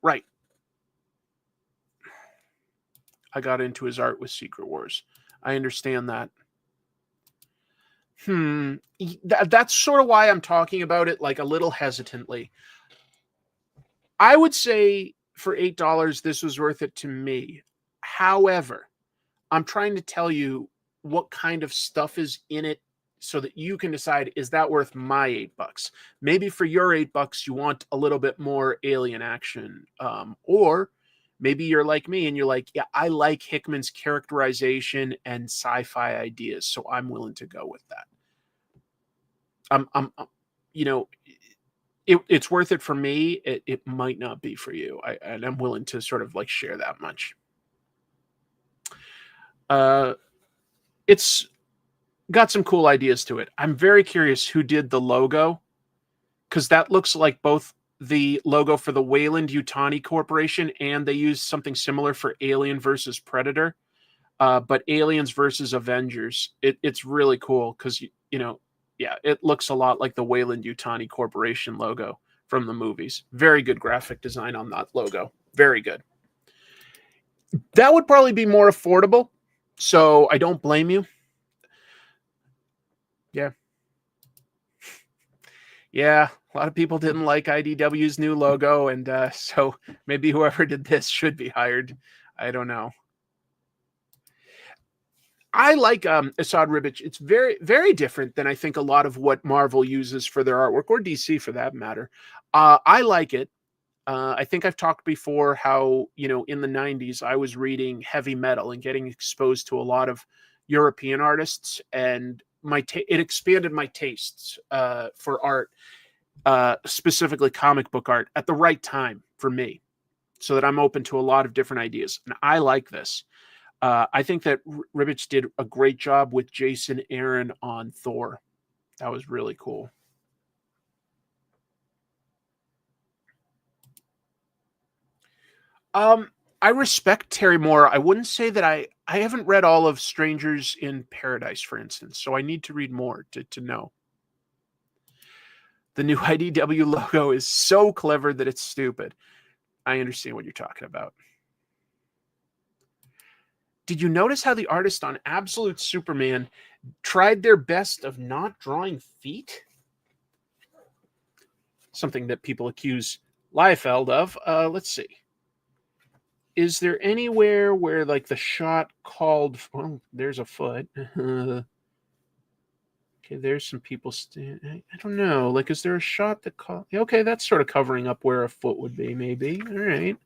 S1: Right. I got into his art with Secret Wars. I understand that. That's sort of why I'm talking about it like a little hesitantly. I would say for $8, this was worth it to me. However, I'm trying to tell you what kind of stuff is in it so that you can decide, is that worth my $8? Maybe for your $8, you want a little bit more alien action. Or maybe you're like me and you're like, yeah, I like Hickman's characterization and sci-fi ideas, so I'm willing to go with that. It's worth it for me. It might not be for you. And I'm willing to sort of like share that much. It's got some cool ideas to it. I'm very curious who did the logo, because that looks like both the logo for the Weyland-Yutani Corporation, and they used something similar for Alien versus Predator, but Aliens versus Avengers. It's really cool because, it looks a lot like the Weyland-Yutani Corporation logo from the movies. Very good graphic design on that logo. Very good. That would probably be more affordable, so I don't blame you. Yeah, a lot of people didn't like IDW's new logo, and so maybe whoever did this should be hired. I don't know. I like Esad Ribic. It's very, very different than I think a lot of what Marvel uses for their artwork, or DC for that matter. I like it. I think I've talked before how, in the 90s, I was reading heavy metal and getting exposed to a lot of European artists, and it expanded my tastes for art, specifically comic book art, at the right time for me, so that I'm open to a lot of different ideas. And I like this. I think that Ribic did a great job with Jason Aaron on Thor. That was really cool. I respect Terry Moore. I wouldn't say that I haven't read all of Strangers in Paradise, for instance, so I need to read more to know. The new IDW logo is so clever that it's stupid. I understand what you're talking about. Did you notice how the artist on Absolute Superman tried their best of not drawing feet? Something that people accuse Liefeld of. Let's see. Is there anywhere where like the shot called? Well, there's a foot. Okay, there's some people. I don't know. Like, is there a shot that called? Okay, that's sort of covering up where a foot would be. Maybe. All right.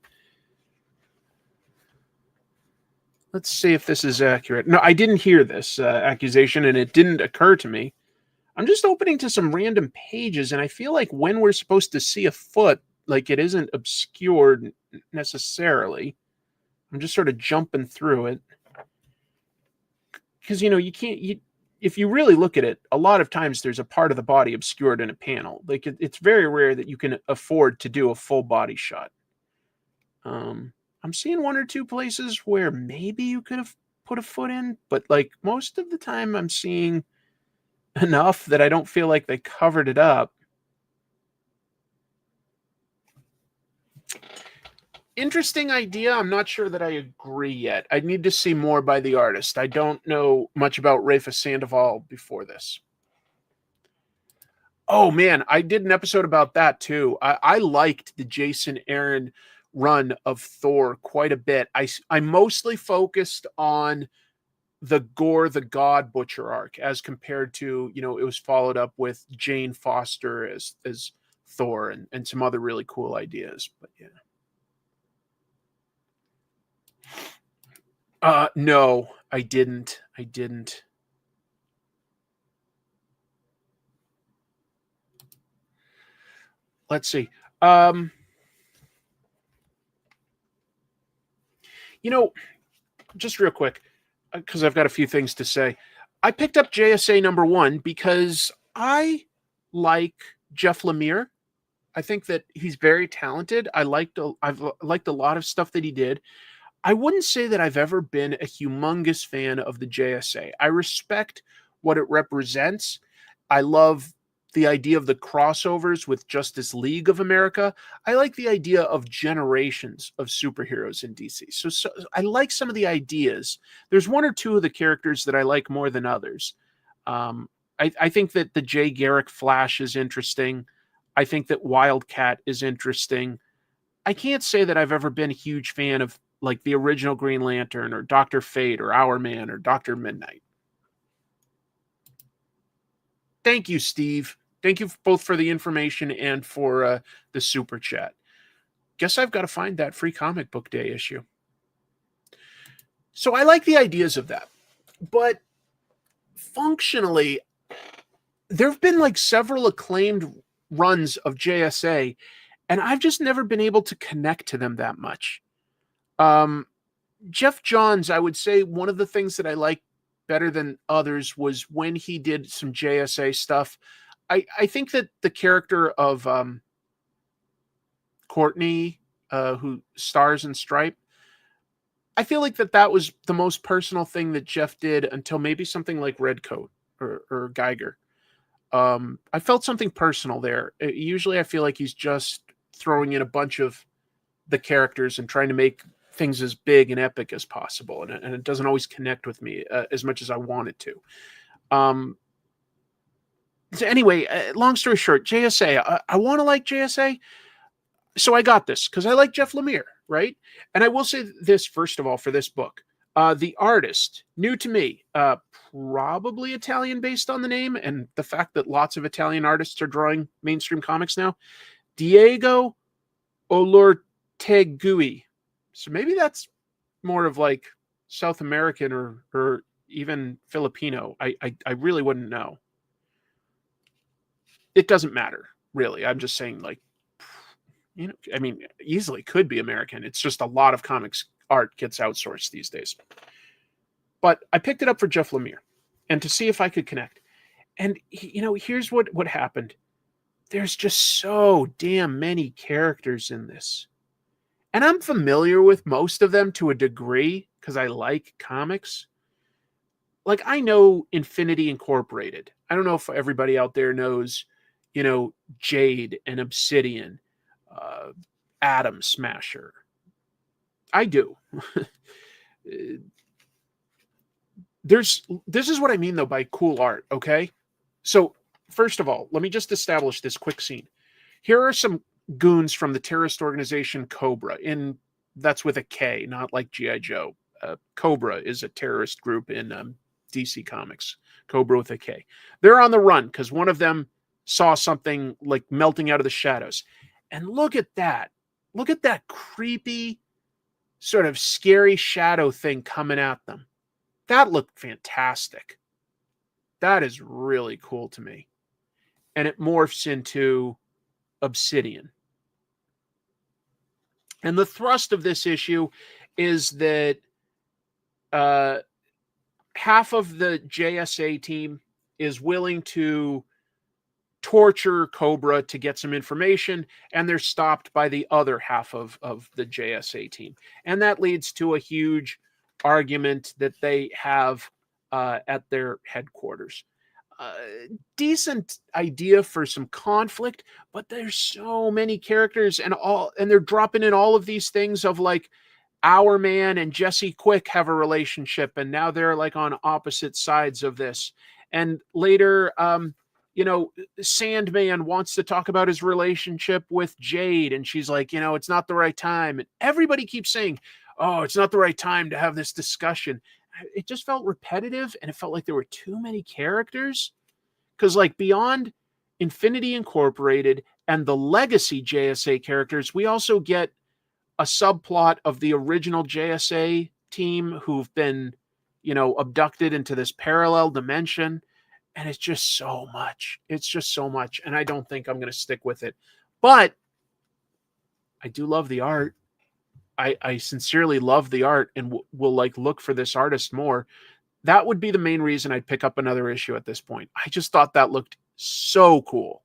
S1: Let's see if this is accurate. No, I didn't hear this accusation, and it didn't occur to me. I'm just opening to some random pages, and I feel like when we're supposed to see a foot, like it isn't obscured necessarily. I'm just sort of jumping through it. Because, you can't... if you really look at it, a lot of times there's a part of the body obscured in a panel. Like, it's very rare that you can afford to do a full body shot. I'm seeing one or two places where maybe you could have put a foot in, but like most of the time I'm seeing enough that I don't feel like they covered it up. Interesting idea. I'm not sure that I agree yet. I need to see more by the artist. I don't know much about Rafa Sandoval before this. Oh man, I did an episode about that too. I liked the Jason Aaron run of Thor quite a bit. I mostly focused on the Gore the God Butcher arc as compared to, you know, it was followed up with Jane Foster as Thor and some other really cool ideas. But yeah. No, I didn't. I didn't. Let's see. You know, just real quick, because I've got a few things to say. I picked up JSA #1 because I like Jeff Lemire. I think that he's very talented. I've liked a lot of stuff that he did. I wouldn't say that I've ever been a humongous fan of the JSA. I respect what it represents. I love the idea of the crossovers with Justice League of America. I like the idea of generations of superheroes in DC. So I like some of the ideas. There's one or two of the characters that I like more than others. I think that the Jay Garrick Flash is interesting. I think that Wildcat is interesting. I can't say that I've ever been a huge fan of like the original Green Lantern or Dr. Fate or Hourman or Dr. Midnight. Thank you, Steve. Thank you both for the information and for the super chat. Guess I've got to find that free comic book day issue. So I like the ideas of that. But functionally, there have been like several acclaimed runs of JSA, and I've just never been able to connect to them that much. Jeff Johns, I would say one of the things that I like better than others was when he did some JSA stuff. I think that the character of Courtney, who stars in Stripe, I feel like that was the most personal thing that Jeff did until maybe something like Redcoat or Geiger. I felt something personal there. Usually I feel like he's just throwing in a bunch of the characters and trying to make things as big and epic as possible. And it doesn't always connect with me as much as I want it to. So anyway, long story short, JSA, I want to like JSA. So I got this because I like Jeff Lemire, right? And I will say this, first of all, for this book. The artist, new to me, probably Italian based on the name and the fact that lots of Italian artists are drawing mainstream comics now. Diego Olortegui. So maybe that's more of like South American or even Filipino. I really wouldn't know. It doesn't matter, really. I'm just saying, like, you know, I mean, easily could be American. It's just a lot of comics art gets outsourced these days. But I picked it up for Jeff Lemire and to see if I could connect. And, you know, here's what happened. There's just so damn many characters in this. And I'm familiar with most of them to a degree because I like comics. Like, I know Infinity Incorporated. I don't know if everybody out there knows, you know, Jade and Obsidian, Atom Smasher. I do. This is what I mean, though, by cool art, okay? So, first of all, let me just establish this quick scene. Here are some goons from the terrorist organization Cobra, and that's with a K, not like G.I. Joe. Cobra is a terrorist group in DC Comics. Cobra with a K. They're on the run because one of them saw something like melting out of the shadows. And look at that. Look at that creepy, sort of scary shadow thing coming at them. That looked fantastic. That is really cool to me. And it morphs into Obsidian. And the thrust of this issue is that half of the JSA team is willing to torture Cobra to get some information, and they're stopped by the other half of the JSA team. And that leads to a huge argument that they have at their headquarters. Decent idea for some conflict, but there's so many characters and they're dropping in all of these things of like Hourman and Jesse Quick have a relationship, and now they're like on opposite sides of this. And later, Sandman wants to talk about his relationship with Jade, and she's like, it's not the right time. And everybody keeps saying, oh, it's not the right time to have this discussion. It just felt repetitive, and it felt like there were too many characters. Because, like, beyond Infinity Incorporated and the legacy JSA characters, we also get a subplot of the original JSA team who've been, abducted into this parallel dimension. And it's just so much. It's just so much. And I don't think I'm going to stick with it. But I do love the art. I sincerely love the art and will like look for this artist more. That would be the main reason I'd pick up another issue at this point. I just thought that looked so cool.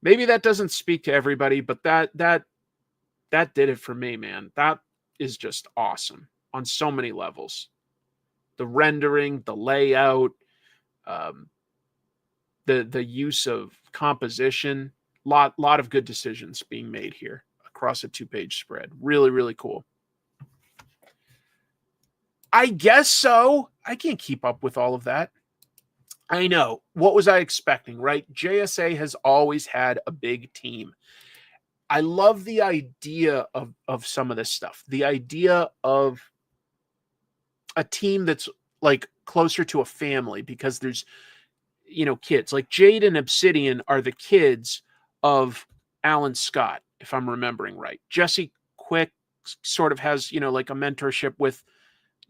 S1: Maybe that doesn't speak to everybody, but that did it for me, man. That is just awesome on so many levels. The rendering, the layout, the use of composition, lot of good decisions being made here across a 2-page spread. Really, really cool. I guess so. I can't keep up with all of that. I know. What was I expecting, right? JSA has always had a big team. I love the idea of some of this stuff. The idea of a team that's like closer to a family, because there's, kids. Like Jade and Obsidian are the kids of Alan Scott, if I'm remembering right. Jesse Quick sort of has, like a mentorship with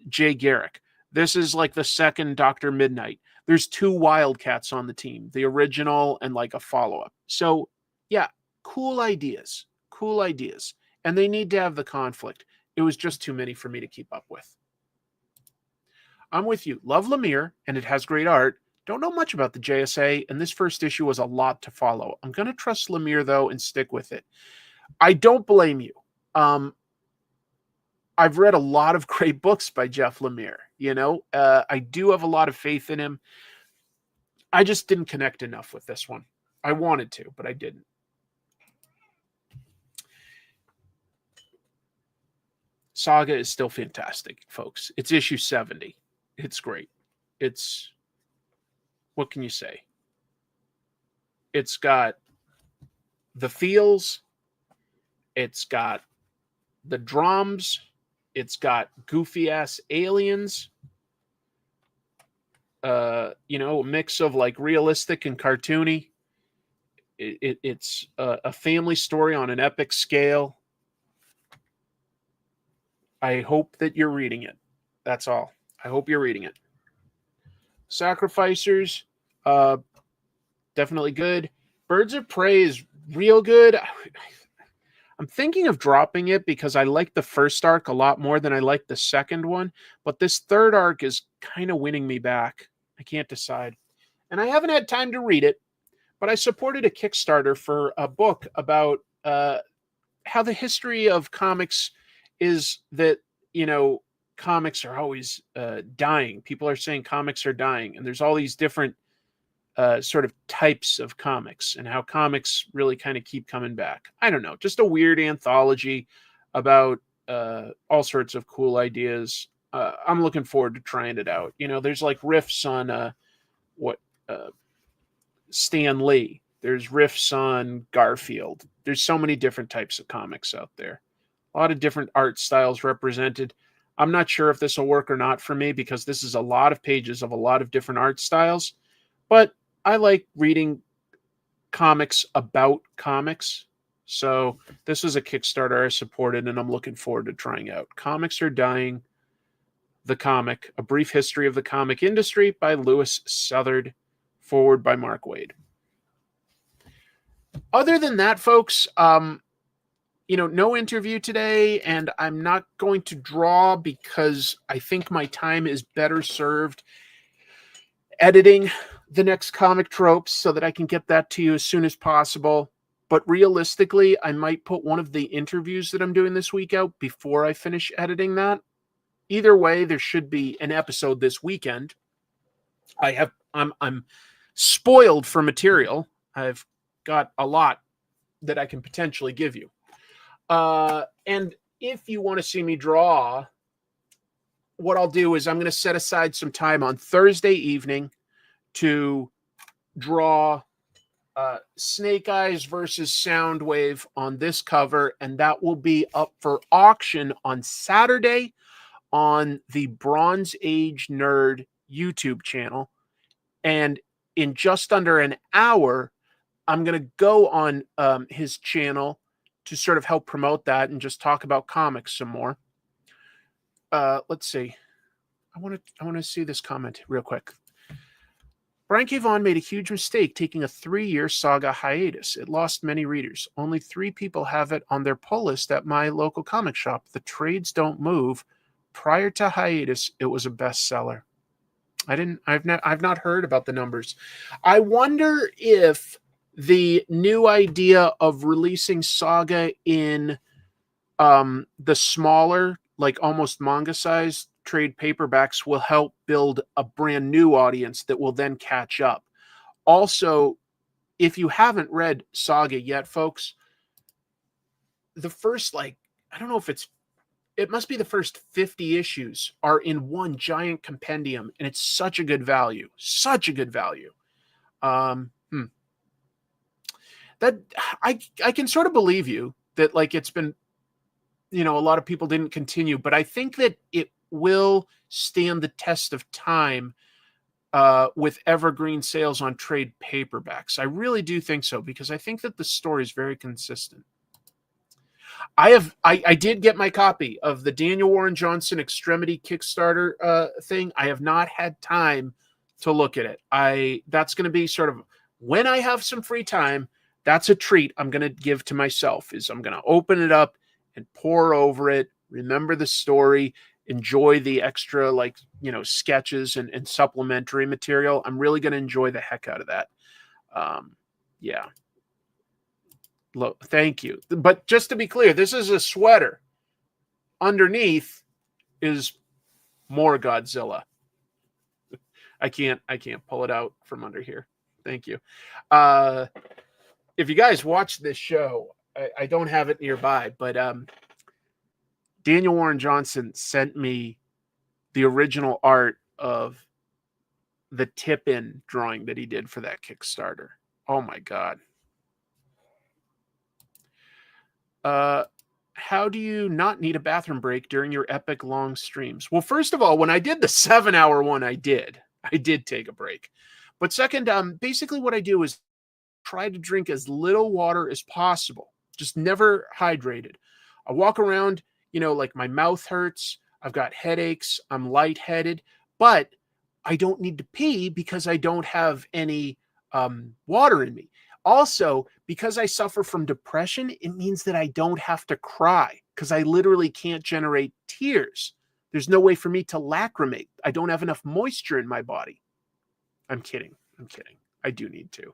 S1: Jay Garrick. This is like the second Dr. Midnight. There's 2 Wildcats on the team, the original and like a follow-up. So yeah, cool ideas. And they need to have the conflict. It was just too many for me to keep up with. I'm with you. Love Lemire, and it has great art. Don't know much about the JSA, and this first issue was a lot to follow. I'm going to trust Lemire, though, and stick with it. I don't blame you. I've read a lot of great books by Jeff Lemire. I do have a lot of faith in him. I just didn't connect enough with this one. I wanted to, but I didn't. Saga is still fantastic, folks. It's issue 70. It's great. What can you say? It's got the feels. It's got the drums. It's got goofy ass aliens. A mix of like realistic and cartoony. It's a family story on an epic scale. I hope that you're reading it. That's all. I hope you're reading it. Sacrificers, definitely good. Birds of Prey is real good. I'm thinking of dropping it because I like the first arc a lot more than I like the second one. But this third arc is kind of winning me back. I can't decide. And I haven't had time to read it, but I supported a Kickstarter for a book about how the history of comics is that, comics are always dying. People are saying comics are dying. And there's all these different sort of types of comics and how comics really kind of keep coming back. I don't know. Just a weird anthology about all sorts of cool ideas. I'm looking forward to trying it out. There's like riffs on Stan Lee. There's riffs on Garfield. There's so many different types of comics out there. A lot of different art styles represented. I'm not sure if this will work or not for me because this is a lot of pages of a lot of different art styles. But I like reading comics about comics. So this was a Kickstarter I supported, and I'm looking forward to trying out. Comics Are Dying, the comic, A Brief History of the Comic Industry by Lewis Southard, forward by Mark Waid. Other than that, folks, no interview today, and I'm not going to draw because I think my time is better served editing the next comic tropes so that I can get that to you as soon as possible. But realistically, I might put one of the interviews that I'm doing this week out before I finish editing that. Either way, there should be an episode this weekend. I'm spoiled for material. I've got a lot that I can potentially give you. And if you want to see me draw, what I'll do is I'm going to set aside some time on Thursday evening to draw Snake Eyes versus Soundwave on this cover, and that will be up for auction on Saturday on the Bronze Age Nerd YouTube channel. And in just under an hour, I'm going to go on his channel to sort of help promote that and just talk about comics some more. Let's see. I want to see this comment real quick. Brian K. Vaughan made a huge mistake taking a 3-year Saga hiatus. It lost many readers. Only 3 people have it on their pull list at my local comic shop. The trades don't move. Prior to hiatus, it was a bestseller. I've not heard about the numbers. I wonder if the new idea of releasing Saga in the smaller, like almost manga-sized trade paperbacks will help build a brand new audience that will then catch up. Also, if you haven't read Saga yet, folks, the first, I don't know if it must be the first 50 issues are in one giant compendium, and it's such a good value. Such a good value. That I can sort of believe you that it's been, a lot of people didn't continue, but I think that it will stand the test of time with evergreen sales on trade paperbacks. I really do think so, because I think that the story is very consistent. I did get my copy of the Daniel Warren Johnson Extremity Kickstarter thing. I have not had time to look at it. That's going to be sort of when I have some free time. That's a treat I'm going to give to myself, is I'm going to open it up and pour over it, remember the story, enjoy the extra sketches and supplementary material. I'm really going to enjoy the heck out of that. Yeah. Look, thank you. But just to be clear, this is a sweater. Underneath is more Godzilla. I can't pull it out from under here. Thank you. If you guys watch this show, I don't have it nearby, but Daniel Warren Johnson sent me the original art of the tip-in drawing that he did for that Kickstarter. Oh my God. How do you not need a bathroom break during your epic long streams? Well, first of all, when I did the 7-hour one, I did take a break. But second, basically what I do is try to drink as little water as possible. Just never hydrated. I walk around, my mouth hurts. I've got headaches. I'm lightheaded, but I don't need to pee because I don't have any water in me. Also, because I suffer from depression, it means that I don't have to cry because I literally can't generate tears. There's no way for me to lacrimate. I don't have enough moisture in my body. I'm kidding. I do need to.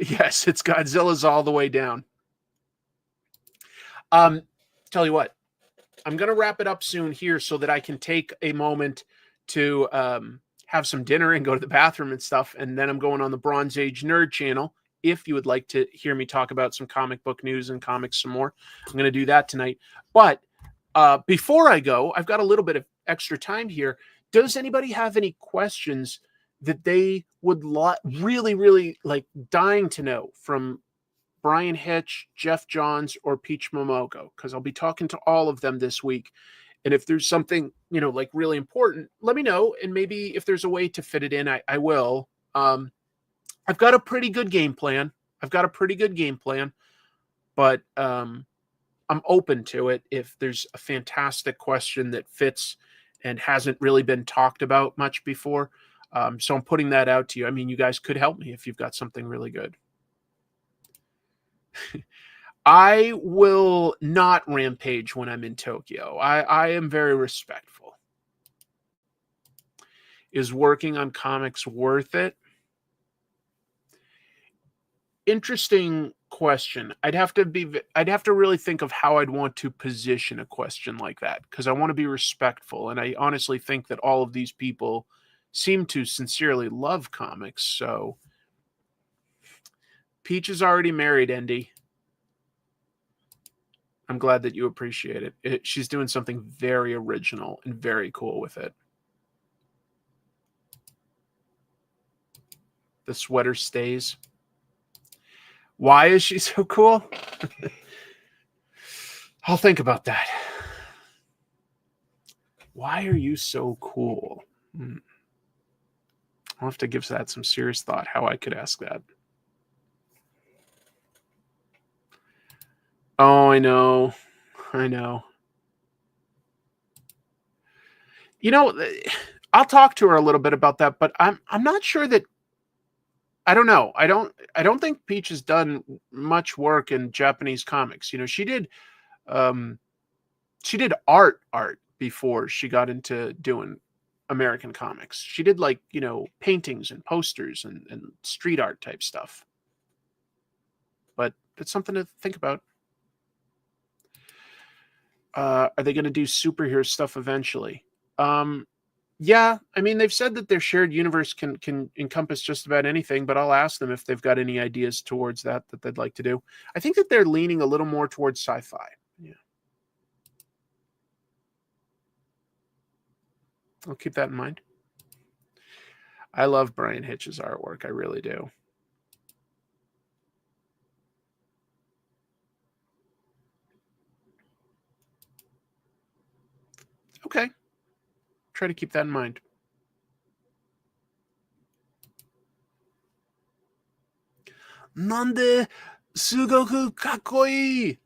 S1: Yes, it's Godzilla's all the way down. Tell you what, I'm going to wrap it up soon here so that I can take a moment to have some dinner and go to the bathroom and stuff. And then I'm going on the Bronze Age Nerd channel. If you would like to hear me talk about some comic book news and comics some more, I'm going to do that tonight. But before I go, I've got a little bit of extra time here. Does anybody have any questions that they would really dying to know from Brian Hitch, Jeff Johns, or Peach Momoko? Because I'll be talking to all of them this week. And if there's something, really important, let me know. And maybe if there's a way to fit it in, I will. I've got a pretty good game plan. But I'm open to it if there's a fantastic question that fits and hasn't really been talked about much before. So I'm putting that out to you. I mean, you guys could help me if you've got something really good. I will not rampage when I'm in Tokyo. I am very respectful. Is working on comics worth it? Interesting question. I'd have to really think of how I'd want to position a question like that, because I want to be respectful, and I honestly think that all of these people seem to sincerely love comics. So Peach is already married, Andy. I'm glad that you appreciate it. She's doing something very original and very cool with it. The sweater stays. Why is she so cool? I'll think about that. Why are you so cool? I'll have to give that some serious thought, how I could ask that. Oh, I know. You know, I'll talk to her a little bit about that, but I'm not sure that. I don't know. I don't think Peach has done much work in Japanese comics. You know, she did art before she got into doing American comics. She did, like, you know, paintings and posters and street art type stuff. But it's something to think about. Are they going to do superhero stuff eventually? Yeah, I mean, they've said that their shared universe can encompass just about anything, but I'll ask them if they've got any ideas towards that they'd like to do. I think that they're leaning a little more towards sci-fi. Yeah. I'll keep that in mind. I love Brian Hitch's artwork. I really do. Okay. Try to keep that in mind. Nande sugoku kakkoi.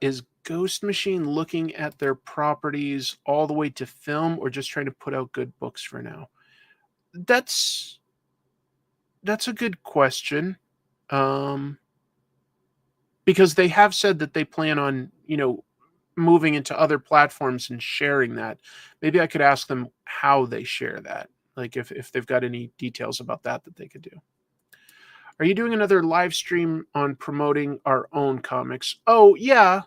S1: Is Ghost Machine looking at their properties all the way to film, or just trying to put out good books for now? That's a good question. Because they have said that they plan on, you know, moving into other platforms and sharing that. Maybe I could ask them how they share that. Like if they've got any details about that they could do. Are you doing another live stream on promoting our own comics? Oh, yeah.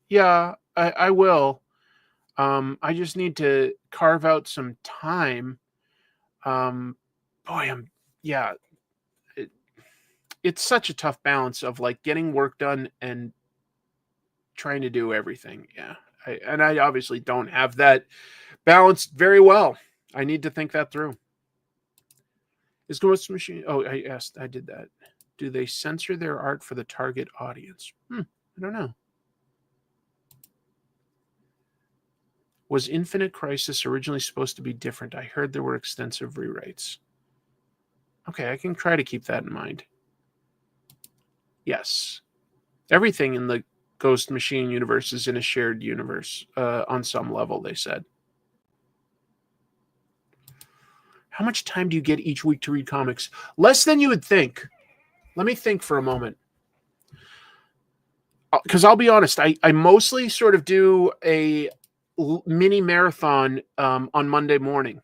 S1: Yeah, I will. I just need to carve out some time. It's such a tough balance of, like, getting work done and trying to do everything. Yeah. I obviously don't have that balanced very well. I need to think that through. Is Ghost Machine? Oh, I did that. Do they censor their art for the target audience? I don't know. Was Infinite Crisis originally supposed to be different? I heard there were extensive rewrites. Okay, I can try to keep that in mind. Yes. Everything in the Ghost Machine universe is in a shared universe on some level, they said. How much time do you get each week to read comics? Less than you would think. Let me think for a moment. Because I'll be honest, I mostly sort of do a mini marathon on Monday morning.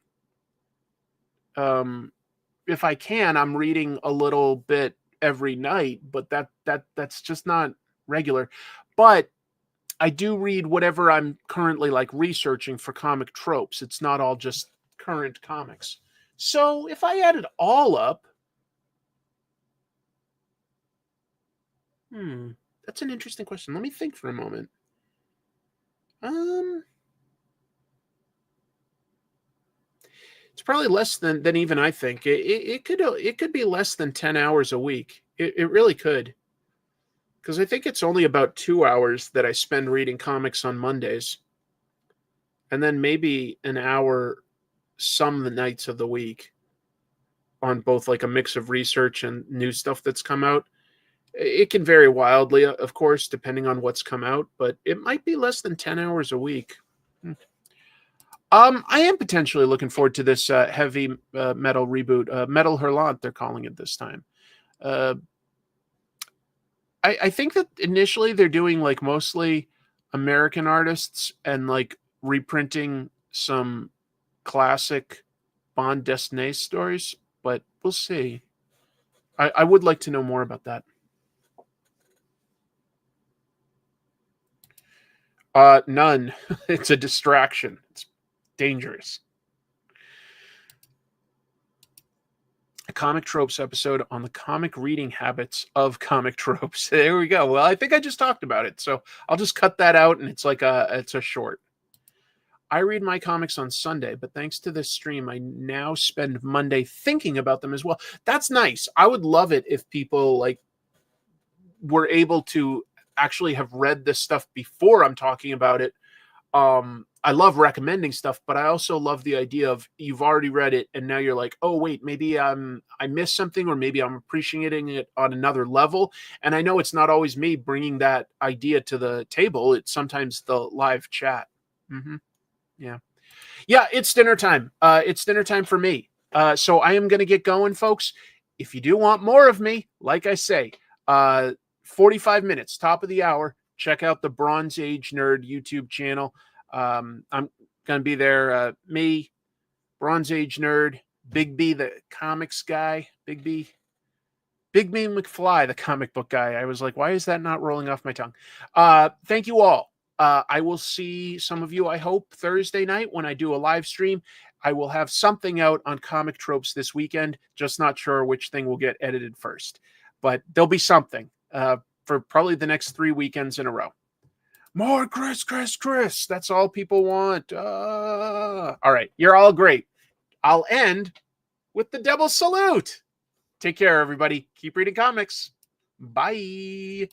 S1: If I can, I'm reading a little bit every night, but that's just not regular. But I do read whatever I'm currently, like, researching for comic tropes. It's not all just current comics. So if I add it all up, that's an interesting question. Let me think for a moment. It's probably less than even I think. It could be less than 10 hours a week. It really could. Because I think it's only about 2 hours that I spend reading comics on Mondays. And then maybe an hour some of the nights of the week on both, like, a mix of research and new stuff that's come out. It can vary wildly, of course, depending on what's come out, but it might be less than 10 hours a week. I am potentially looking forward to this heavy metal reboot, Metal Hurlant, they're calling it this time. I think that initially they're doing, like, mostly American artists and, like, reprinting some classic Bond Destiné stories, but we'll see. I would like to know more about that. None. It's a distraction. It's dangerous. comic tropes episode on the comic reading habits of comic tropes. There we go. Well, I think I just talked about it, so I'll just cut that out, and it's like it's a short. I read my comics on Sunday, but thanks to this stream, I now spend Monday thinking about them as well. That's nice. I would love it if people like were able to actually have read this stuff before I'm talking about it. I love recommending stuff, but I also love the idea of you've already read it and now you're like, oh wait, maybe I missed something, or maybe I'm appreciating it on another level. And I know it's not always me bringing that idea to the table. It's sometimes the live chat. Yeah, it's dinner time. It's dinner time for me. So I am going to get going, folks. If you do want more of me, like I say, 45 minutes, top of the hour, check out the Bronze Age Nerd YouTube channel. I'm going to be there. Me, Bronze Age Nerd, Big B, the comics guy, Big B McFly, the comic book guy. I was like, why is that not rolling off my tongue? Thank you all. I will see some of you, I hope, Thursday night when I do a live stream. I will have something out on comic tropes this weekend. Just not sure which thing will get edited first. But there'll be something for probably the next 3 weekends in a row. More Chris. That's all people want. All right. You're all great. I'll end with the Devil Salute. Take care, everybody. Keep reading comics. Bye.